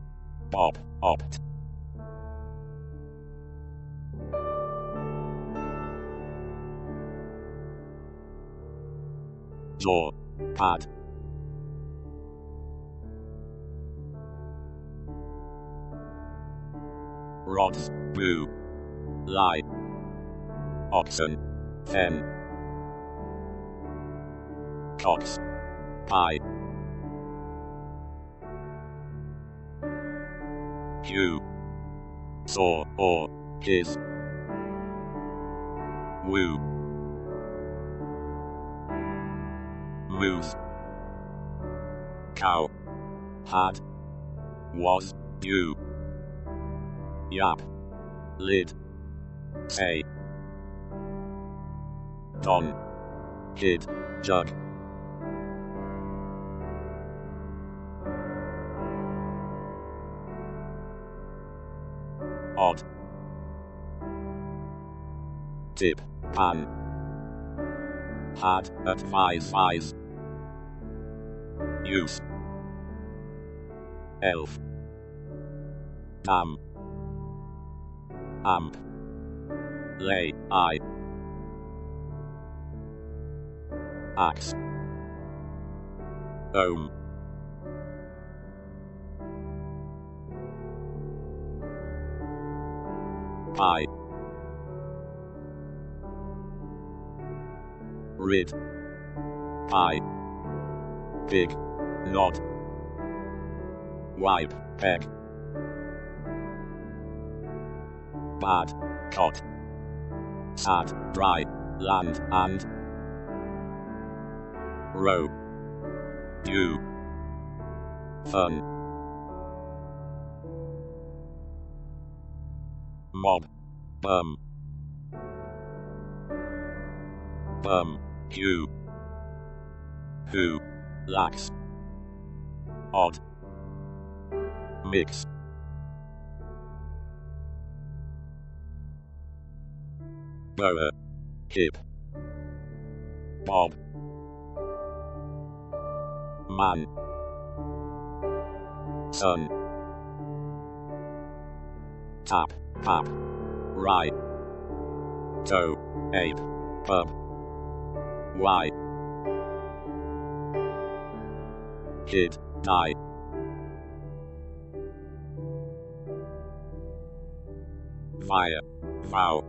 Bob. Opt. Jaw. Pad. Rods. Boo. Lie. Oxen. Fen. Cox. Pie. Hugh. Saw or his. Woo. Moose. Cow. Had. Was. You. Yap. Lid. Say. Don. Kid. Jug. Odd. Tip. Pan. Had. Advise. Use. Elf. Dam. Amp. Lay. I. Axe. Ohm. I. Rid. I. Big. Nod. Wipe. Peg. Bad. Cot. Sad. Dry. Land. And. Row. You. Fun. Mob. Bum. Bum. You. Who. Lax. Odd. Mix. Boa. Hip. Bob. Man. Sun. Tap. Pap. Rye. Toe. Ape. Bub. Y. Kid. Die. Via. Vow.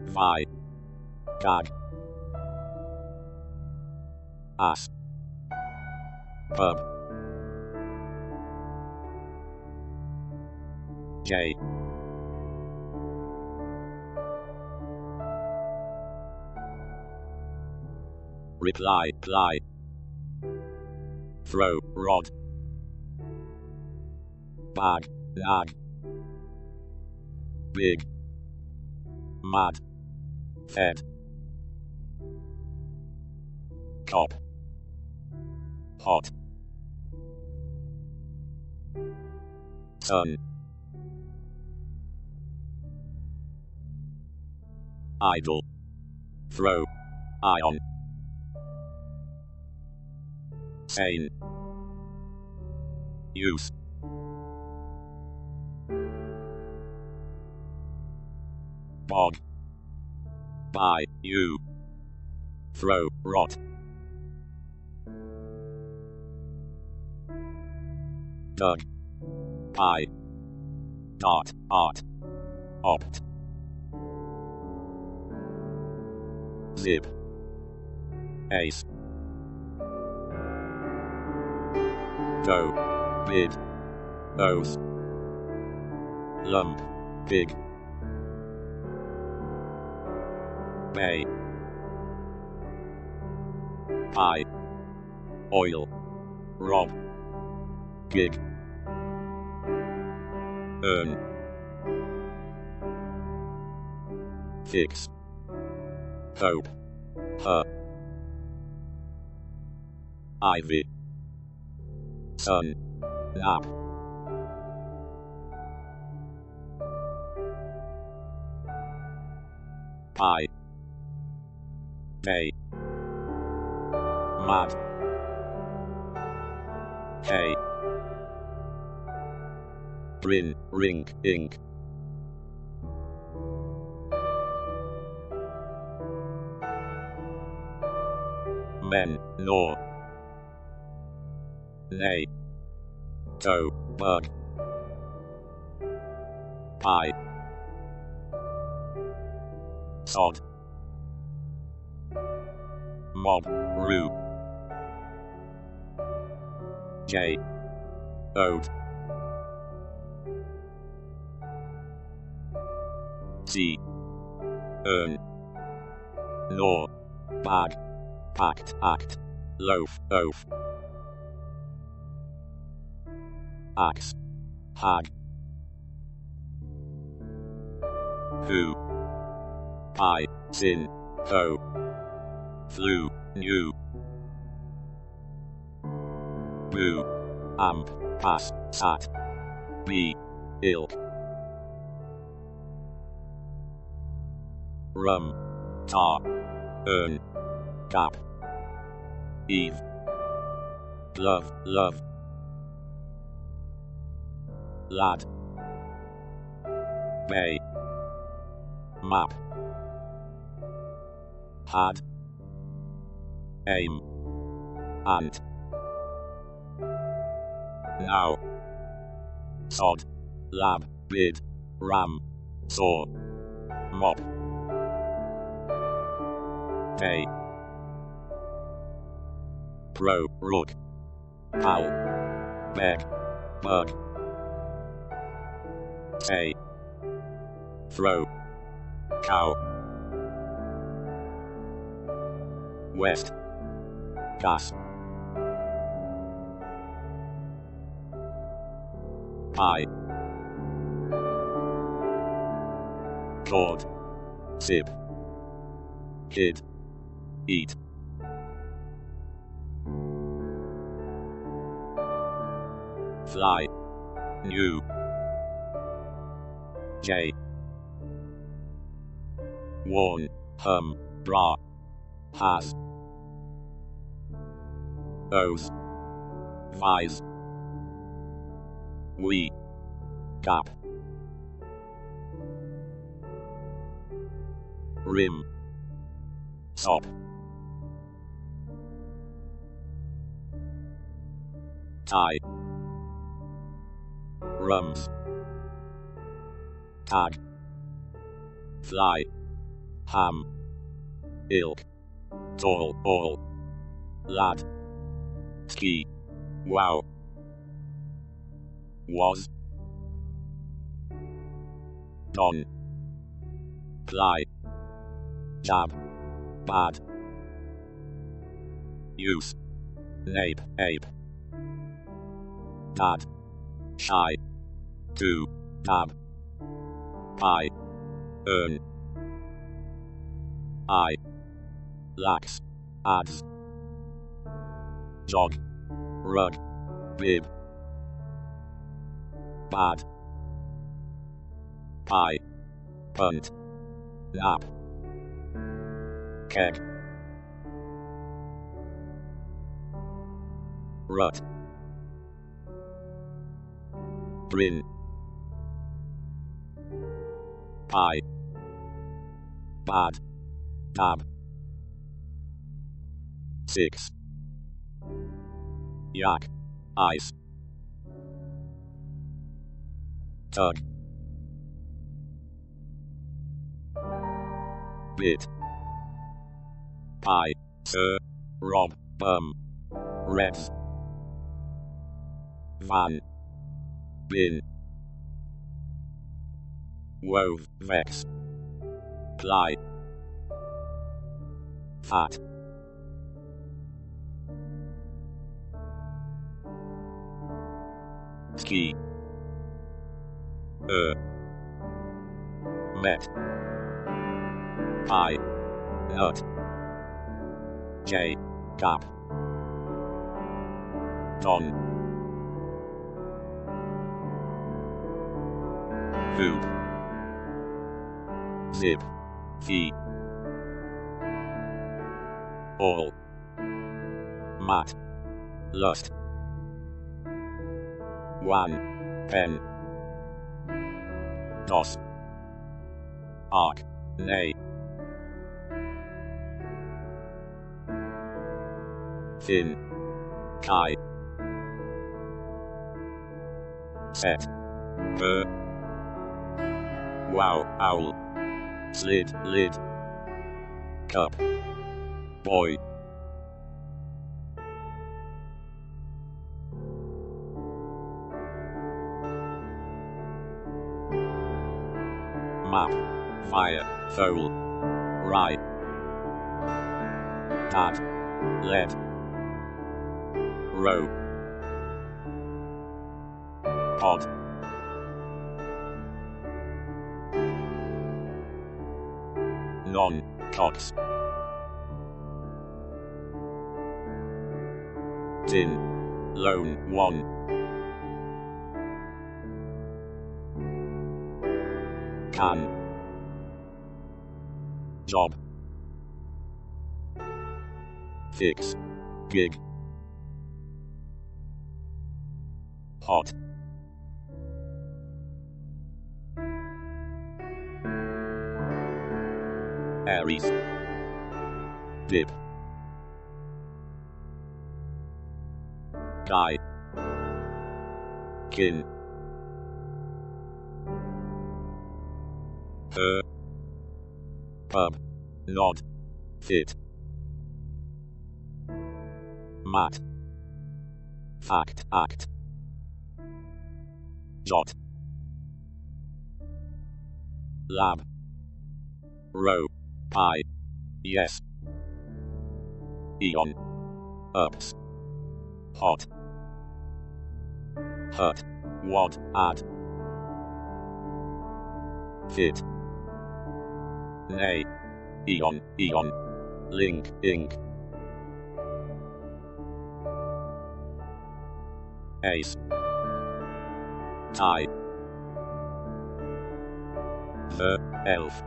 Vi. Gag. Ass. Pub. J. Reply. Ply. Throw. Rod. Bag. Nag. Big. Mad. Fed. Cop. Hot. Sun. Idle. Throw. Ion. Sane. Use. Bog. Buy. You. Throw. Rot. Dug. I. Dot. Art. Opt. Zip. Ace. Go. Bid. Oath. Lump. Big. Bay. Pie. Oil. Rob. Gig. Earn. Fix. Hope. Her. Ivy. Sun. Nap. Pie. Day. Mad. Hay. Brin. Ring. Ink. Men. Nor. Nay. Toe. Bug. Pie. Sod. Mob. Rue. J. Ode. C. Earn. Nor. Bag. Pact. Act. Loaf. Oaf. Axe. Hag. Who. I. Sin. Ho. Flu. New. Boo. Amp. Pass. Sat. Be. Ilk. Rum. Tar. Earn. Gap. Eve. Glove. Love. Lad. Bay. Map. Had. Aim. Ant. Now. Sod. Lab. Bid. Ram. saw, mop, day, pro, rook, owl, beg, bug, say, throw, cow, west, gas, pie, cord, sip, kid, eat, fly, new, J, worn, hum, bra, has, O's, vise, we, gap, rim, sop, tie, rums, tag, fly, ham, ilk, tall, all, lad, ski, wow, was, don, ply, jab, bad, use, nape, ape, dad, shy, do, dab, pie, earn, I, lax, ads, jog, rug, bib, bad, pie, punt, nap, keg, rut, grin, pie, bad, dab, 6, yak, ice, tug, bit, pie, sir, rob, bum, reds, van, bin, wove, vex, ply, fat, ski, met, pie, nut, J, gap, don, food, zip, fee, all, mat, lust, one, pen, dos, arc, nay, thin, kai, set, wow, owl, slid, lid, cup, boy, map, fire, foal, rye, dad, lead, row, pod, non, cox, tin, lone, one, can, job, fix, gig, hot, Aries, dip, guy, kin, pub, nod, fit, mat, fact, act, jot, lab, row, pi, yes, eon, ups, hot, hut, wad, add, fit, nay, eon, link, ink, ace, tie, the, elf,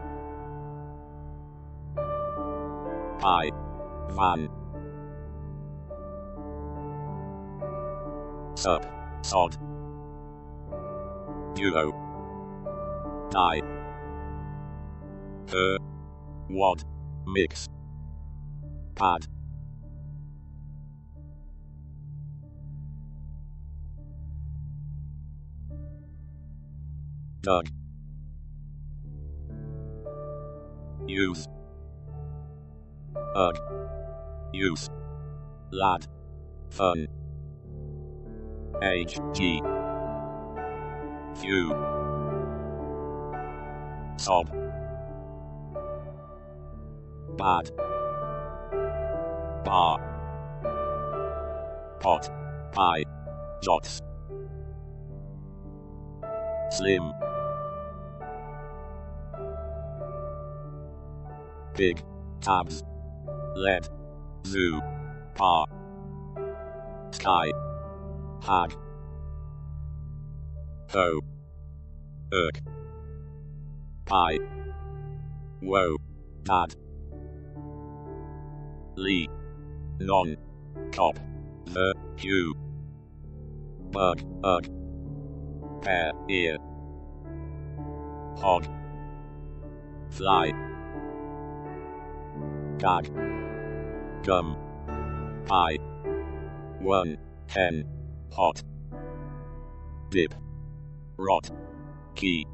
pie, van, sup, sod, duo, die, wad, mix, pad, dug, use, use, lad, fun, age, g, few, sob, bad, bar, pot, pie, jots, slim, big, tabs, lead, zoo, par, sky, hag, ho, irk, pie, woe, dad, lee, non, cop, the, hue, bug, pear, ear, hog, fly, gag, gum, pie, 1, 10, hot, dip, rot, key,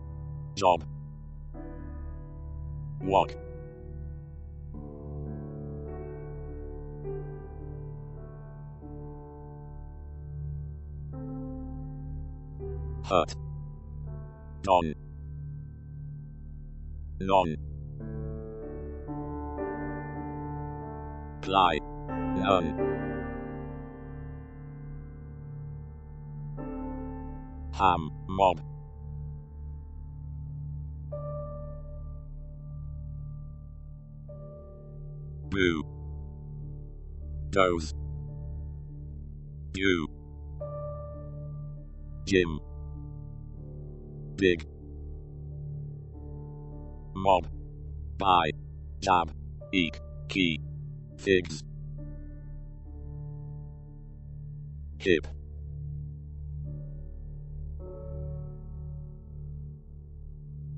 job, walk, hut, non, ply, none, ham, mob, boo, doze, you, Jim, big, mob, buy, jab, eek, key, figs, hip,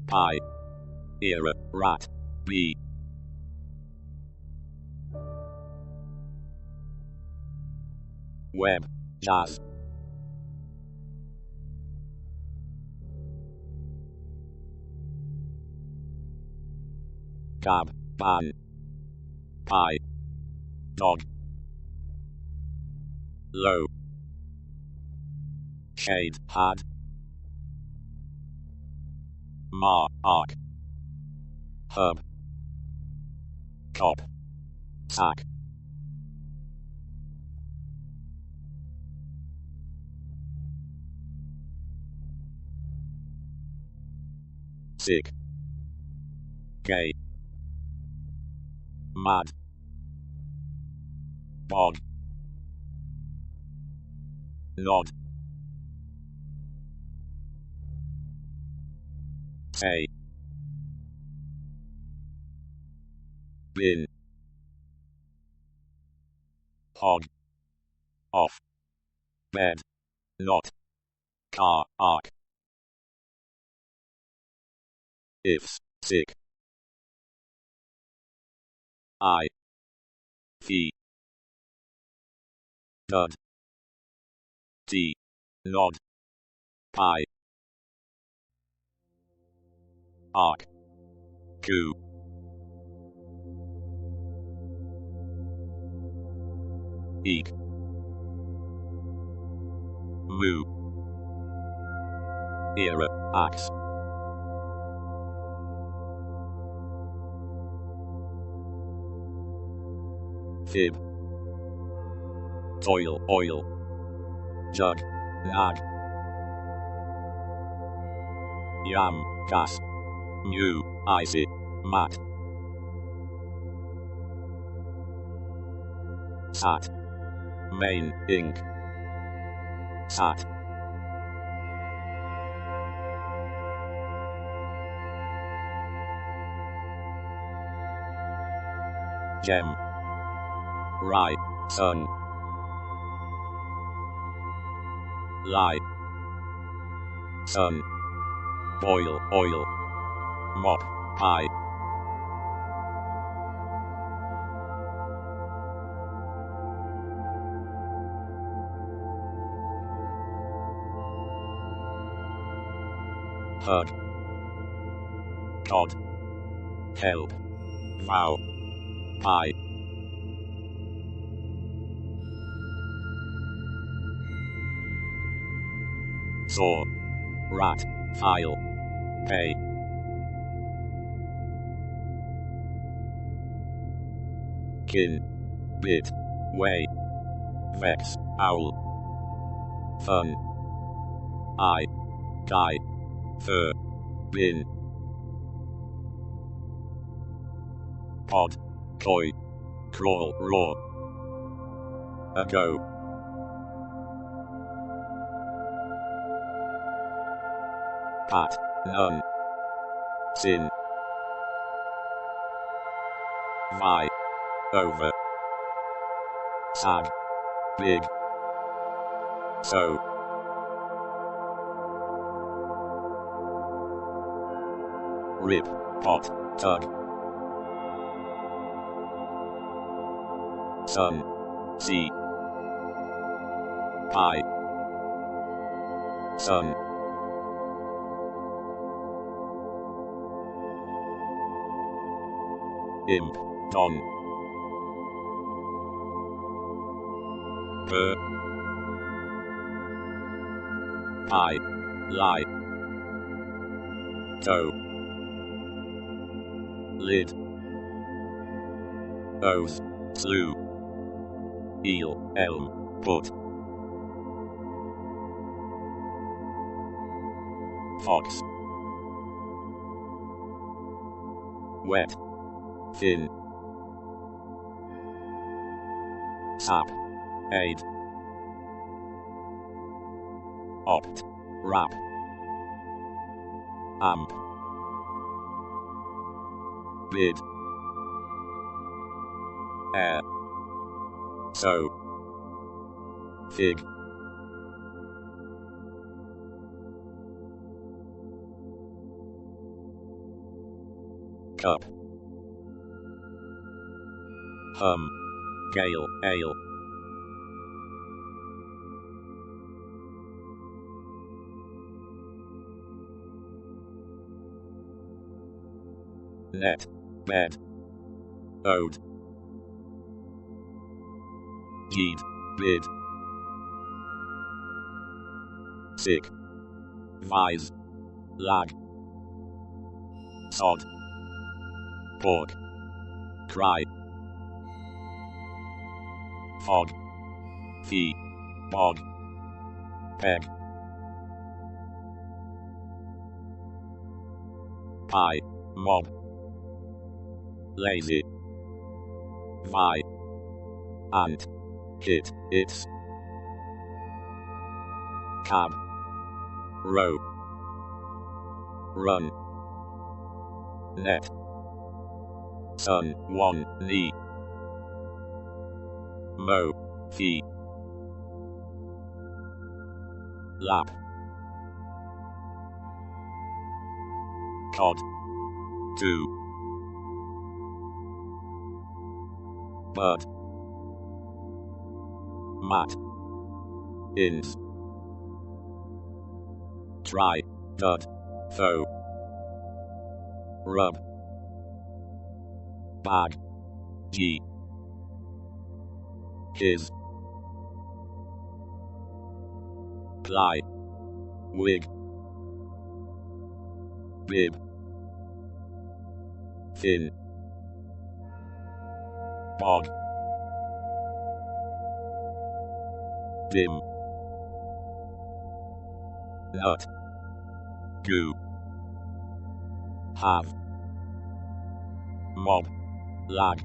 pie, era, rat, bee, web, jazz, gab, ban, pie, dog, low, shade, had, ma, arc, herb, cop, sack, sick, gay, mad, bod, nod, say, bin, hog, off, bed, not, car, arc, ifs, sick, I, fee, dud, t, nod, pie, arc, Coo. Eek. Moo. Era, axe. Fib. Toil, oil. Jug, nag. Yam, gas. Mew, icy, mat. Sat. Main, ink. Sat. Gem. Rye, sun. Lie. Sun. Boil, oil. Mop, pie. Hug. Cod. Help. Vow. Pie. Saw. Rat. File. Pay. Kin. Bit. Way. Vex. Owl. Fun. I. Die. Fur. Bin. Pod. Toy. Crawl. Raw. Ago. Pat. None. Sin. Vi. Over. Sag. Big. So. Rip. Pot. Tug. Sun. Sea. Pie. Sun. Imp. Don. Burr. Pie. Lie. Toe. Lid. Oath. Slew. Eel. Elm. Put. Fox. Wet. Fin. Sap. Aid. Opt. Rap. Amp. Bid. Air. So. Fig. Cup. Hum. Gale. Ale. Net. Bed. Ode. Deed. Bid. Sick. Vise. Lag. Sod. Pork. Cry. Fog. Fee. Bog. Peg. Pie. Mob. Lazy. Vi. Ant. Hit. It's. Cab. Row. Run. Net. Sun. One. Knee. Mo. Fee. Lap. Cod. Two. Bird. Mat. Ins. Try. Dud. Foe. Rub. bag, G, his, ply, wig, bib, thin, bog, dim, nut, goo, have, mob, lag,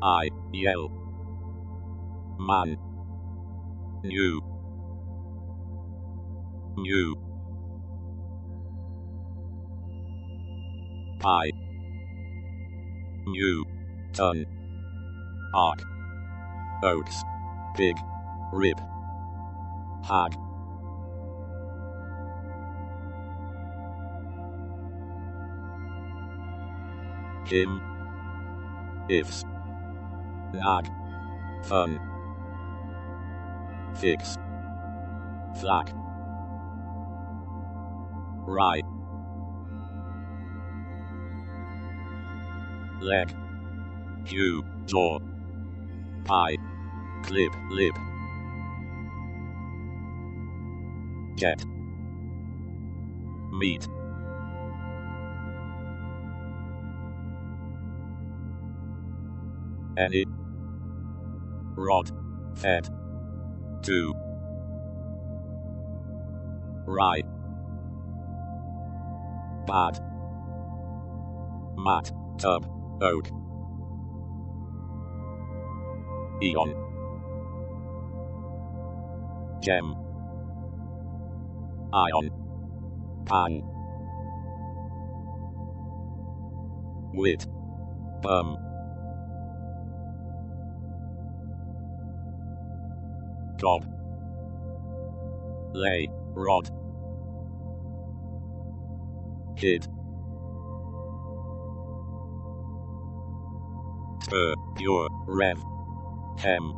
I, yell, man, new, new, pie, new, ton, arc, oats, pig, rib, hag, him, ifs, nag, fun, fix, flack, rye, leg, hue, jaw, pie, clip, lip, get, meat, any, rod, fed, to, rye, bad, mat, tub, oak, eon, gem, ion, pan, wit, bum, gob, lay, rod, kid, spur, pure, rev, hem,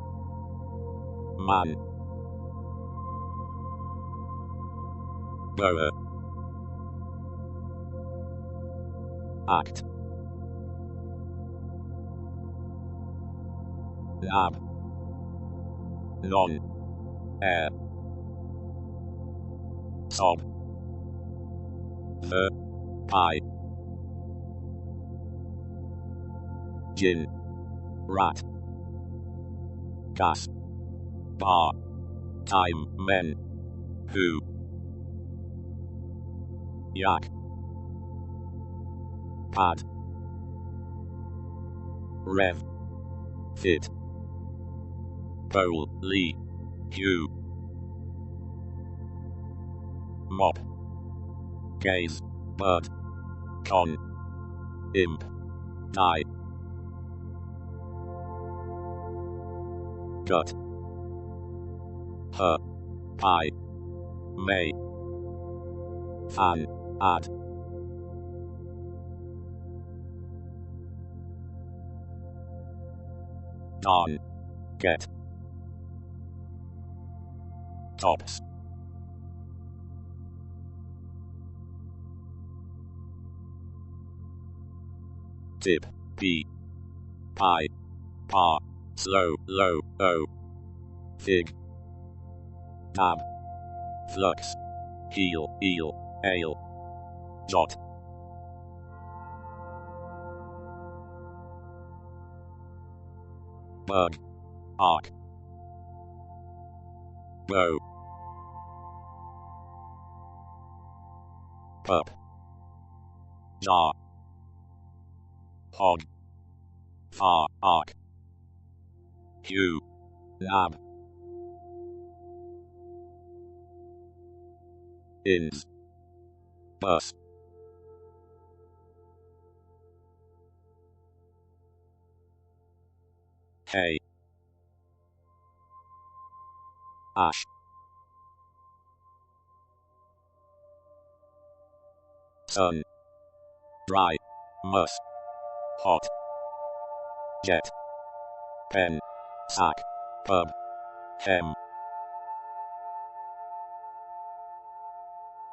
man, bower, act, lab, non, air, sob, the, pie, gin, rat, gas, bar, time, men, who, yak, pad, rev, fit, bowl, lee, hue, mop, gaze, bird, con, imp, die, gut, her, pie, may, fan, add, darn, get, tops, tip, p, pie, par, slow, low, o, fig, tab, flux, heel, eel, ale, jot, bug, arc, bow, pup, jar, hog, far, arc, hue, lab, ins, bus, hay, ash, sun, dry, mus, hot, jet, pen, sack, pub, hem,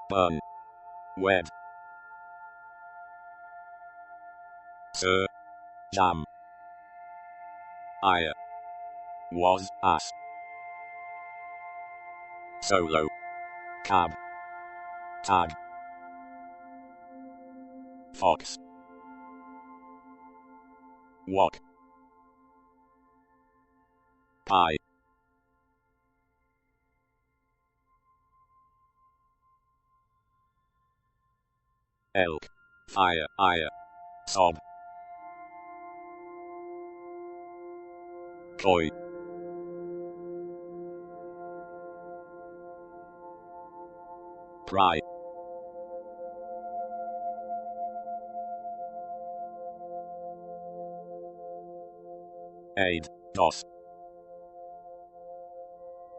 burn, wed, sir, jam, I, was, as, solo, cab, tag, fox, walk, pie, elk, fire, ire, sob, toy, pry, aid, dos,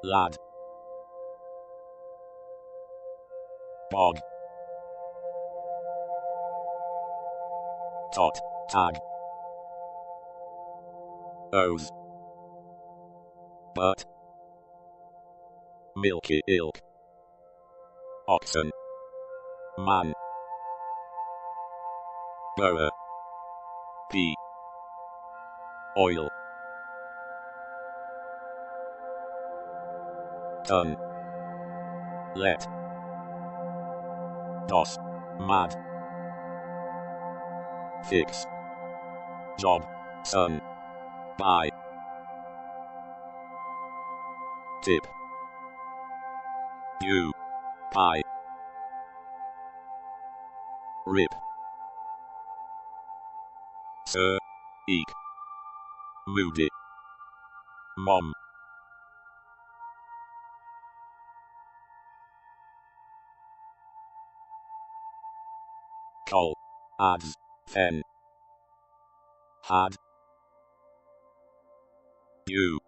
lad, bog, tot, tag, O's, but, milky ilk, oxen, man, bower, pea, oil, ton, let, dos, mad, fix, job, son, buy, tip, you, pie, rip, sir, eek, moody, mom, col, ads, fen, had, you,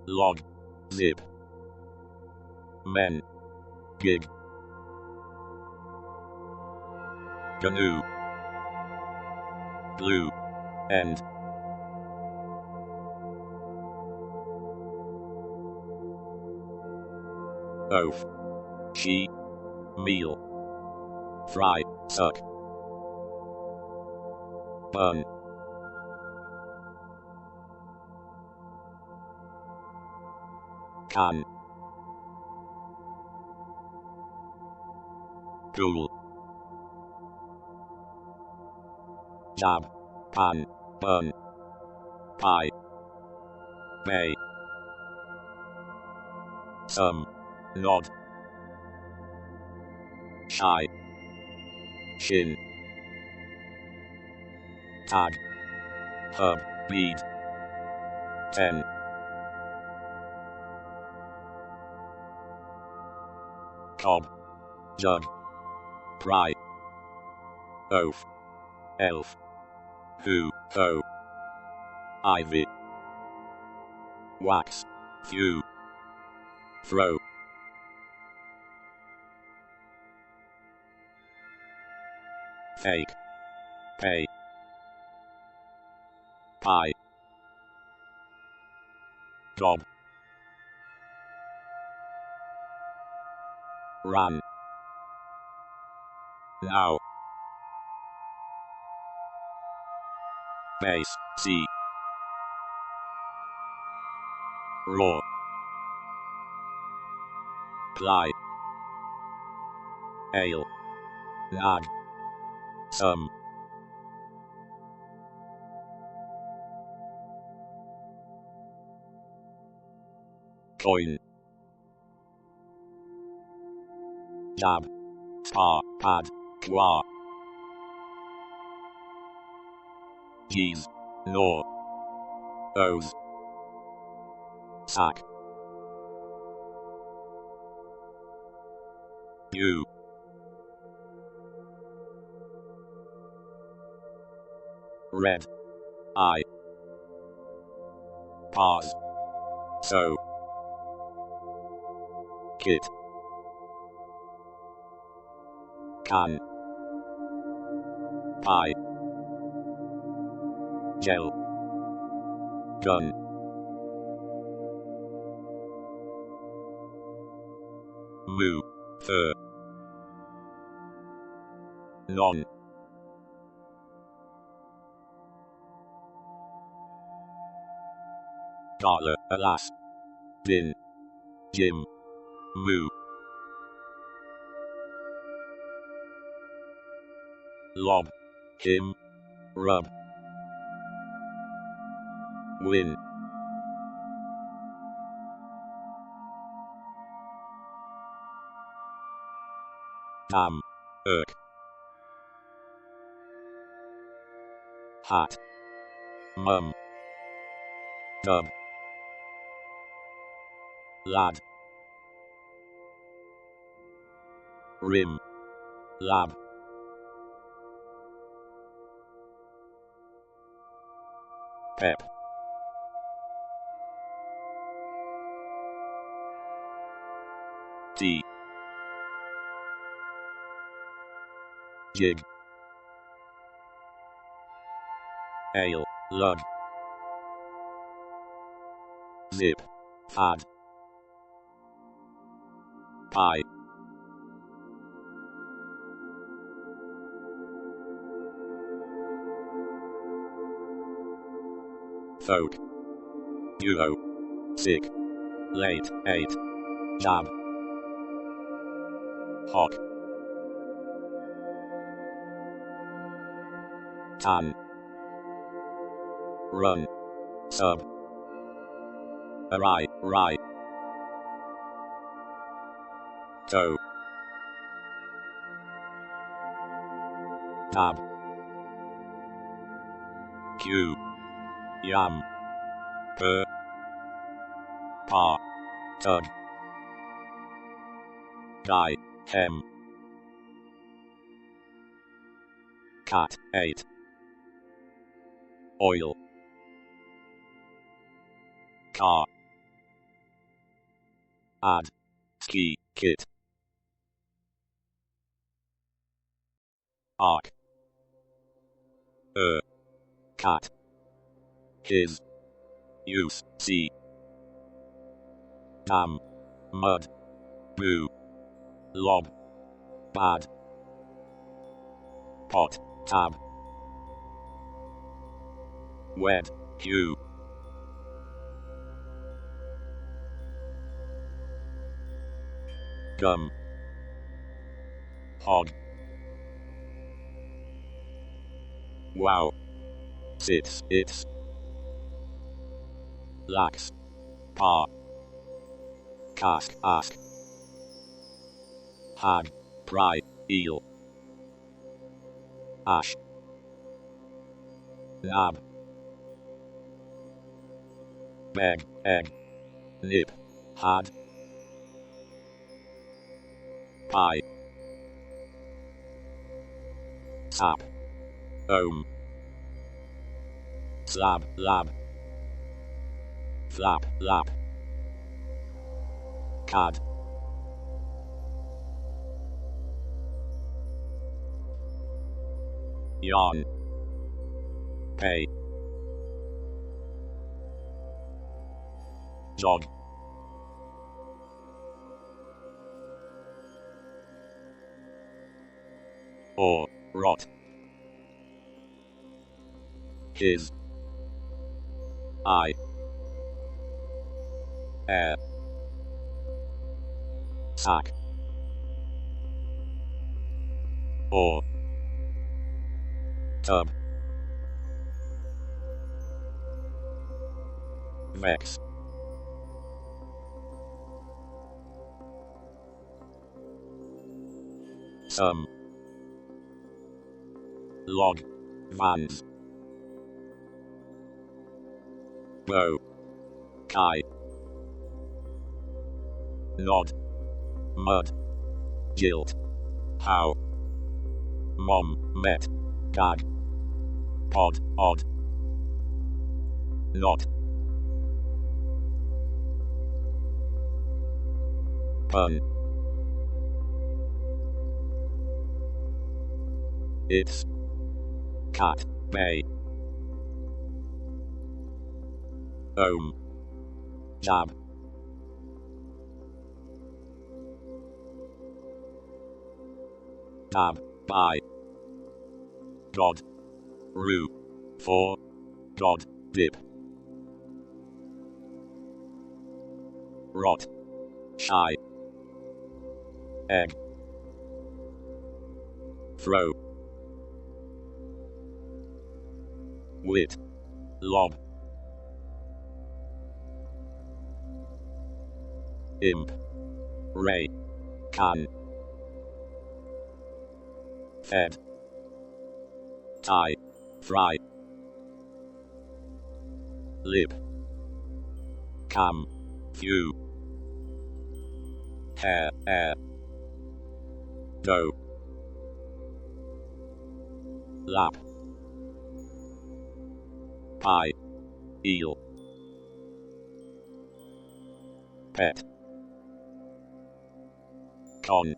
log, zip, men, gig, canoe, blue, end, oaf, she, meal, fry, suck, burn, can, cool, jab, pan, burn, pie, bay, some, nod, shy, shin, tag, herb, bead, 10, cob, jug, pry, oaf, elf, who, ho, ivy, wax, few, throw, fake, pay, pie, gob, ran, now, base, C, raw, ply, ale, nag, some, coin, jab, spa, pad, qua, G's, nor, O's, sack, you, red, I, pause, so, kit, can, pie, gel, gun, moo, fur, non, dollar, alas, bin, Jim, moo, lob, him, rub, win, dam, irk, hat, mum, dub, lad, rim, lab, pep, d, jig, ale, lug, zip, fad, pie, folk, duo, sick, late, 8, jab, hawk, tan, run, sub, awry, rye, toe, tab, q, yam, per, pa, tug, die, hem, cat, 8, oil, car, add, ski, kit, arc, cat, his, use, see, dam, mud, boo, lob, bad, pot, tab, wed, hue, gum, hog, wow, sits, its, lax, pa, cask, ask, hag, pry, eel, ash, nab, beg, egg, nip, had, pie, sap, ohm, slab, lab, flap, lap, cad, yarn, pay, jog, or, rot, his, I, air, sack, or, tub, vex, some, log, vans, bow, kai, nod, mud, jilt, how, mom, met, gag, pod, odd, not, pun, it's, cat, bay, ohm, jab, dab, by, god, ru, for, god, dip, rot, shy, egg, throw, wit, lob, imp, ray, can, fed, tie, fry, lip, cam, few, hair, air, dough, lap, pie, eel, pet, con,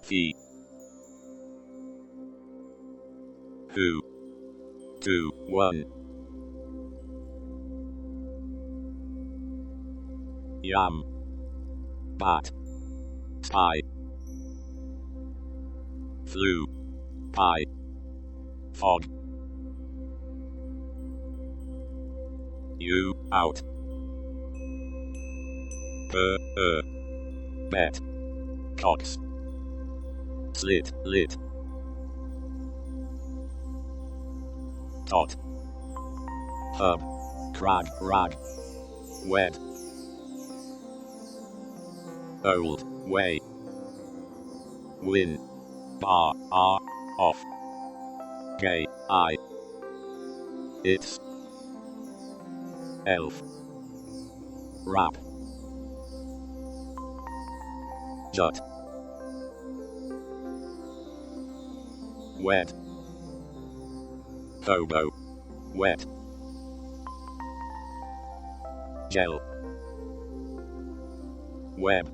fee, who, 2, 1, yam, bat, spy, flu, pie, fog, you, out, bet, cox, slit, lit, tot, hub, crag, rag, wed, old, way, win, bar, off, gay, I, it's, elf, rap, jut, wed, hobo, wet, gel, web,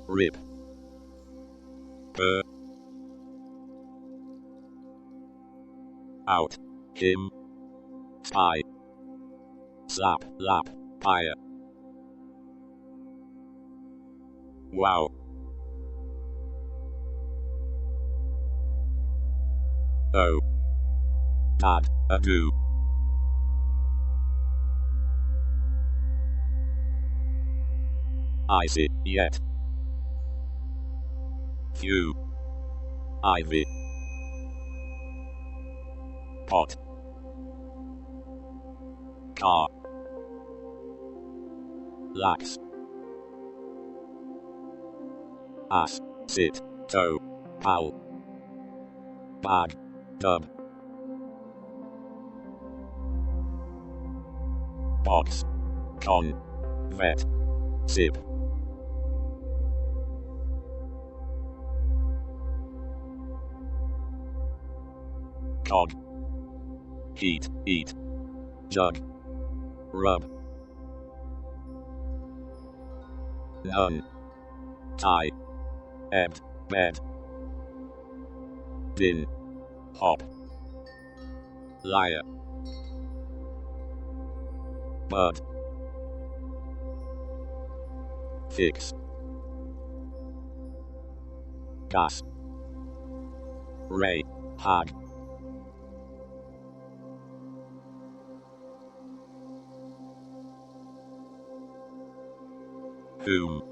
rip, out, him, spy, slap, lap, pyre, wow, oh, dad, ado, icy, yet, few, ivy, pot, car, lax, ass, sit, toe, pal, bag, dub, box, con, vet, zip, cog, heat, eat, jug, rub, none, tie, ebbed, bed, din, hop, liar, bud, fix, gas, ray, hag, whom,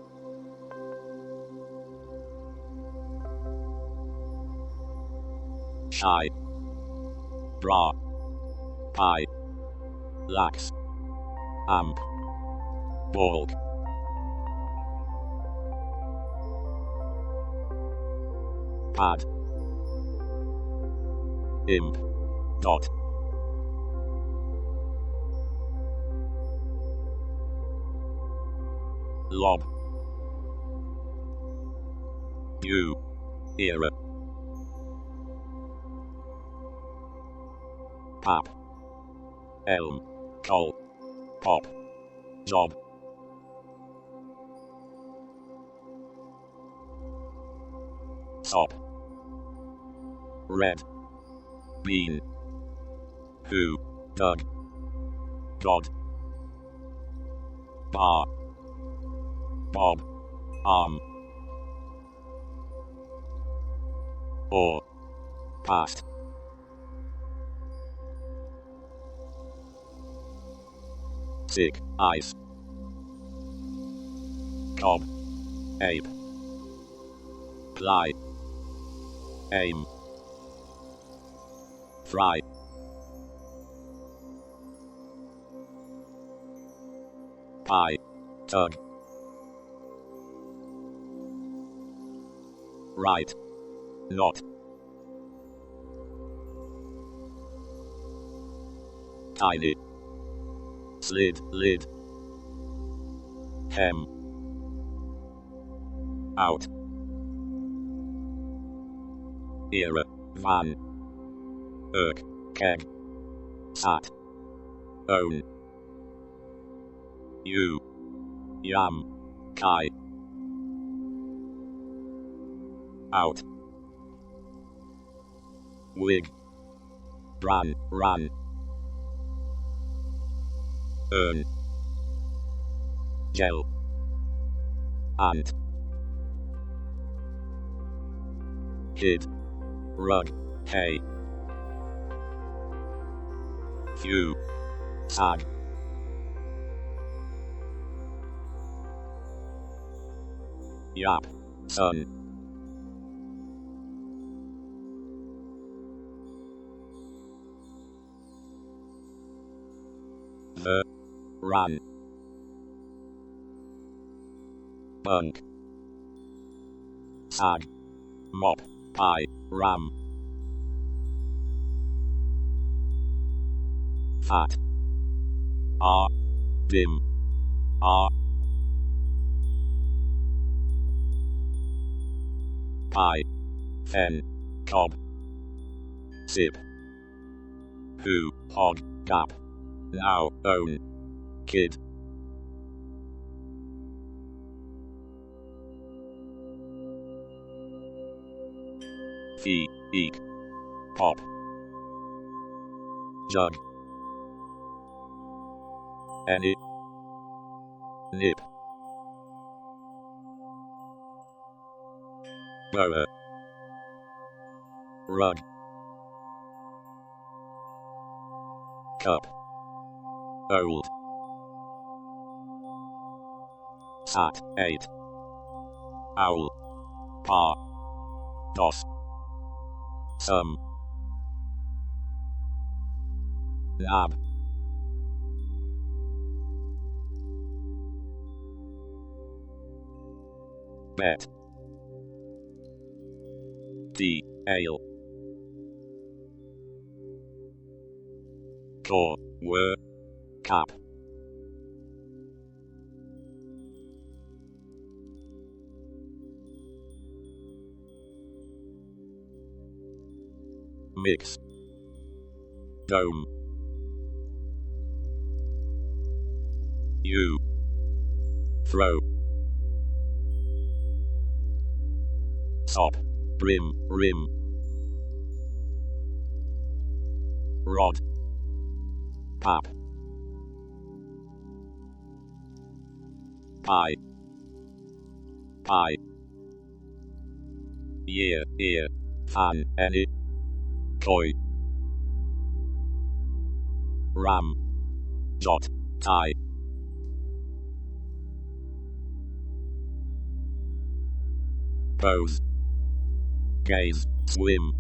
shy, bra, pie, lax, amp, balk, pad, imp, dot, lob, you, era, pap, elm, col, pop, job, sop, red, bean, who, dug, God, bar, bob, arm, or, past, sick, ice, cob, ape, ply, aim, fry, pie, tug, right, not, tiny, slid, lid, hem, out, era, van, keg, sat, own, you, yam, kai, out, wig, bran, ran, earn, gel, ant, kid, rug, hay, few, tag, yap, sun, the, ran, bunk, sag, mop, pie, ram, fat, dim, pie, fen, cob, sip, who, hog, gap, now, own, kid, fee, eek, pop, jug, any, nip, boa, rug, cup, old, sat, 8, owl, pa, dos, some, lab, bet, tea, ale, core, were, cap, mix, dome, you, throw, top, brim, rim, rod, pap, pie, year, ear, fan, any, toy, ram, jot, tie, pose, gaze, swim,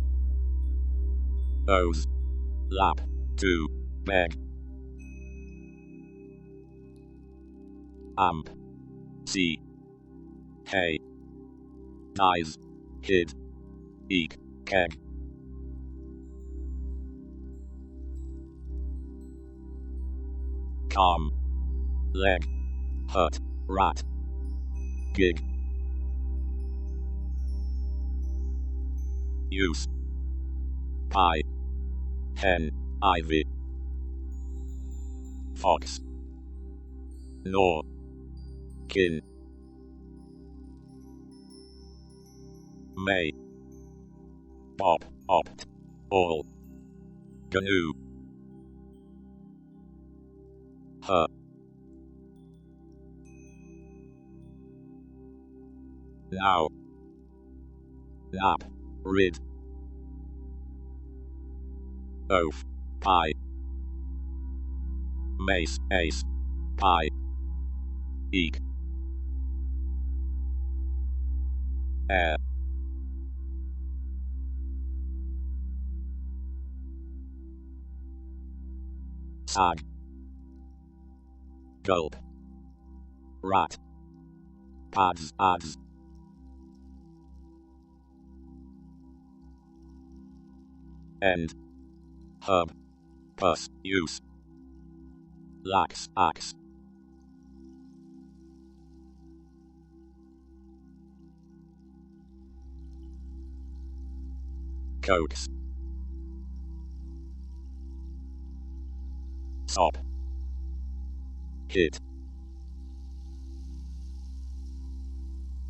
ose, lap, to, beg, amp, see, hay, dies, kid, eek, keg, calm, leg, hut, rat, gig, use, pie, hen, ivy, fox, law, kin, may, pop, opt, all, canoe, Now. Lap. Rid. Oaf. Pie. Mace. Ace. Pie. Eek. Air. Sag. Gulp. Rat. Pads. Ads. End. Hub. Pus. Use. Lax. Axe. Coax. Sop. Kit.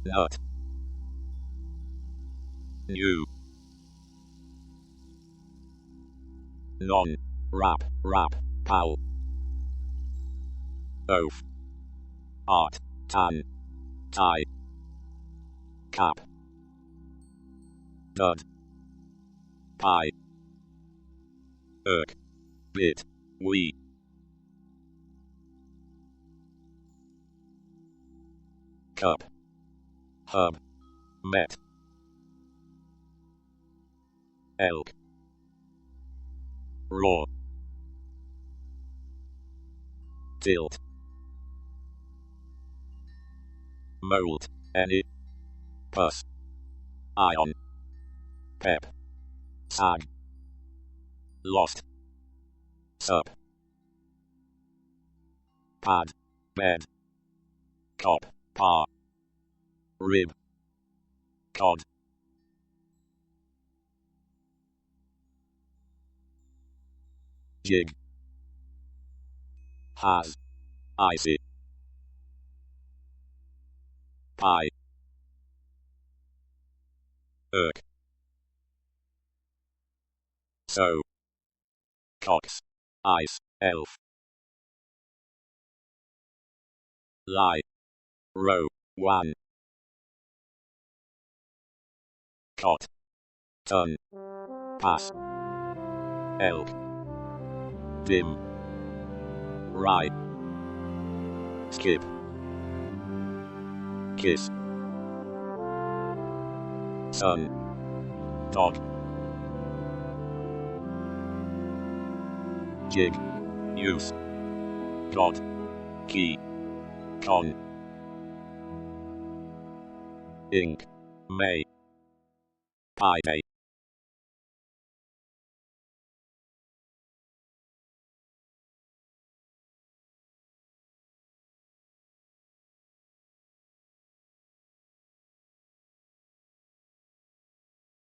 Nut. New. Non. Rap. Rap. Pal. Oaf. Art. Tan. Tie. Cap. Dud. Pie. Irk. Bit. We. Cup. Hub. Met. Elk. Raw. Tilt. Mold. Any. Pus. Ion. Pep. Sag. Lost. Sup. Pad. Bed. Cop. Pa. Rib. Cod. Jig. Has. Icy. Pie. Irk. So. Cox. Ice. Elf. Lie. Row. One. Cot. Ton. Pass. Elk. Dim. Rye. Skip. Kiss. Sun. Dog. Jig. Use. God. Key. Con. Ink. May. Piday.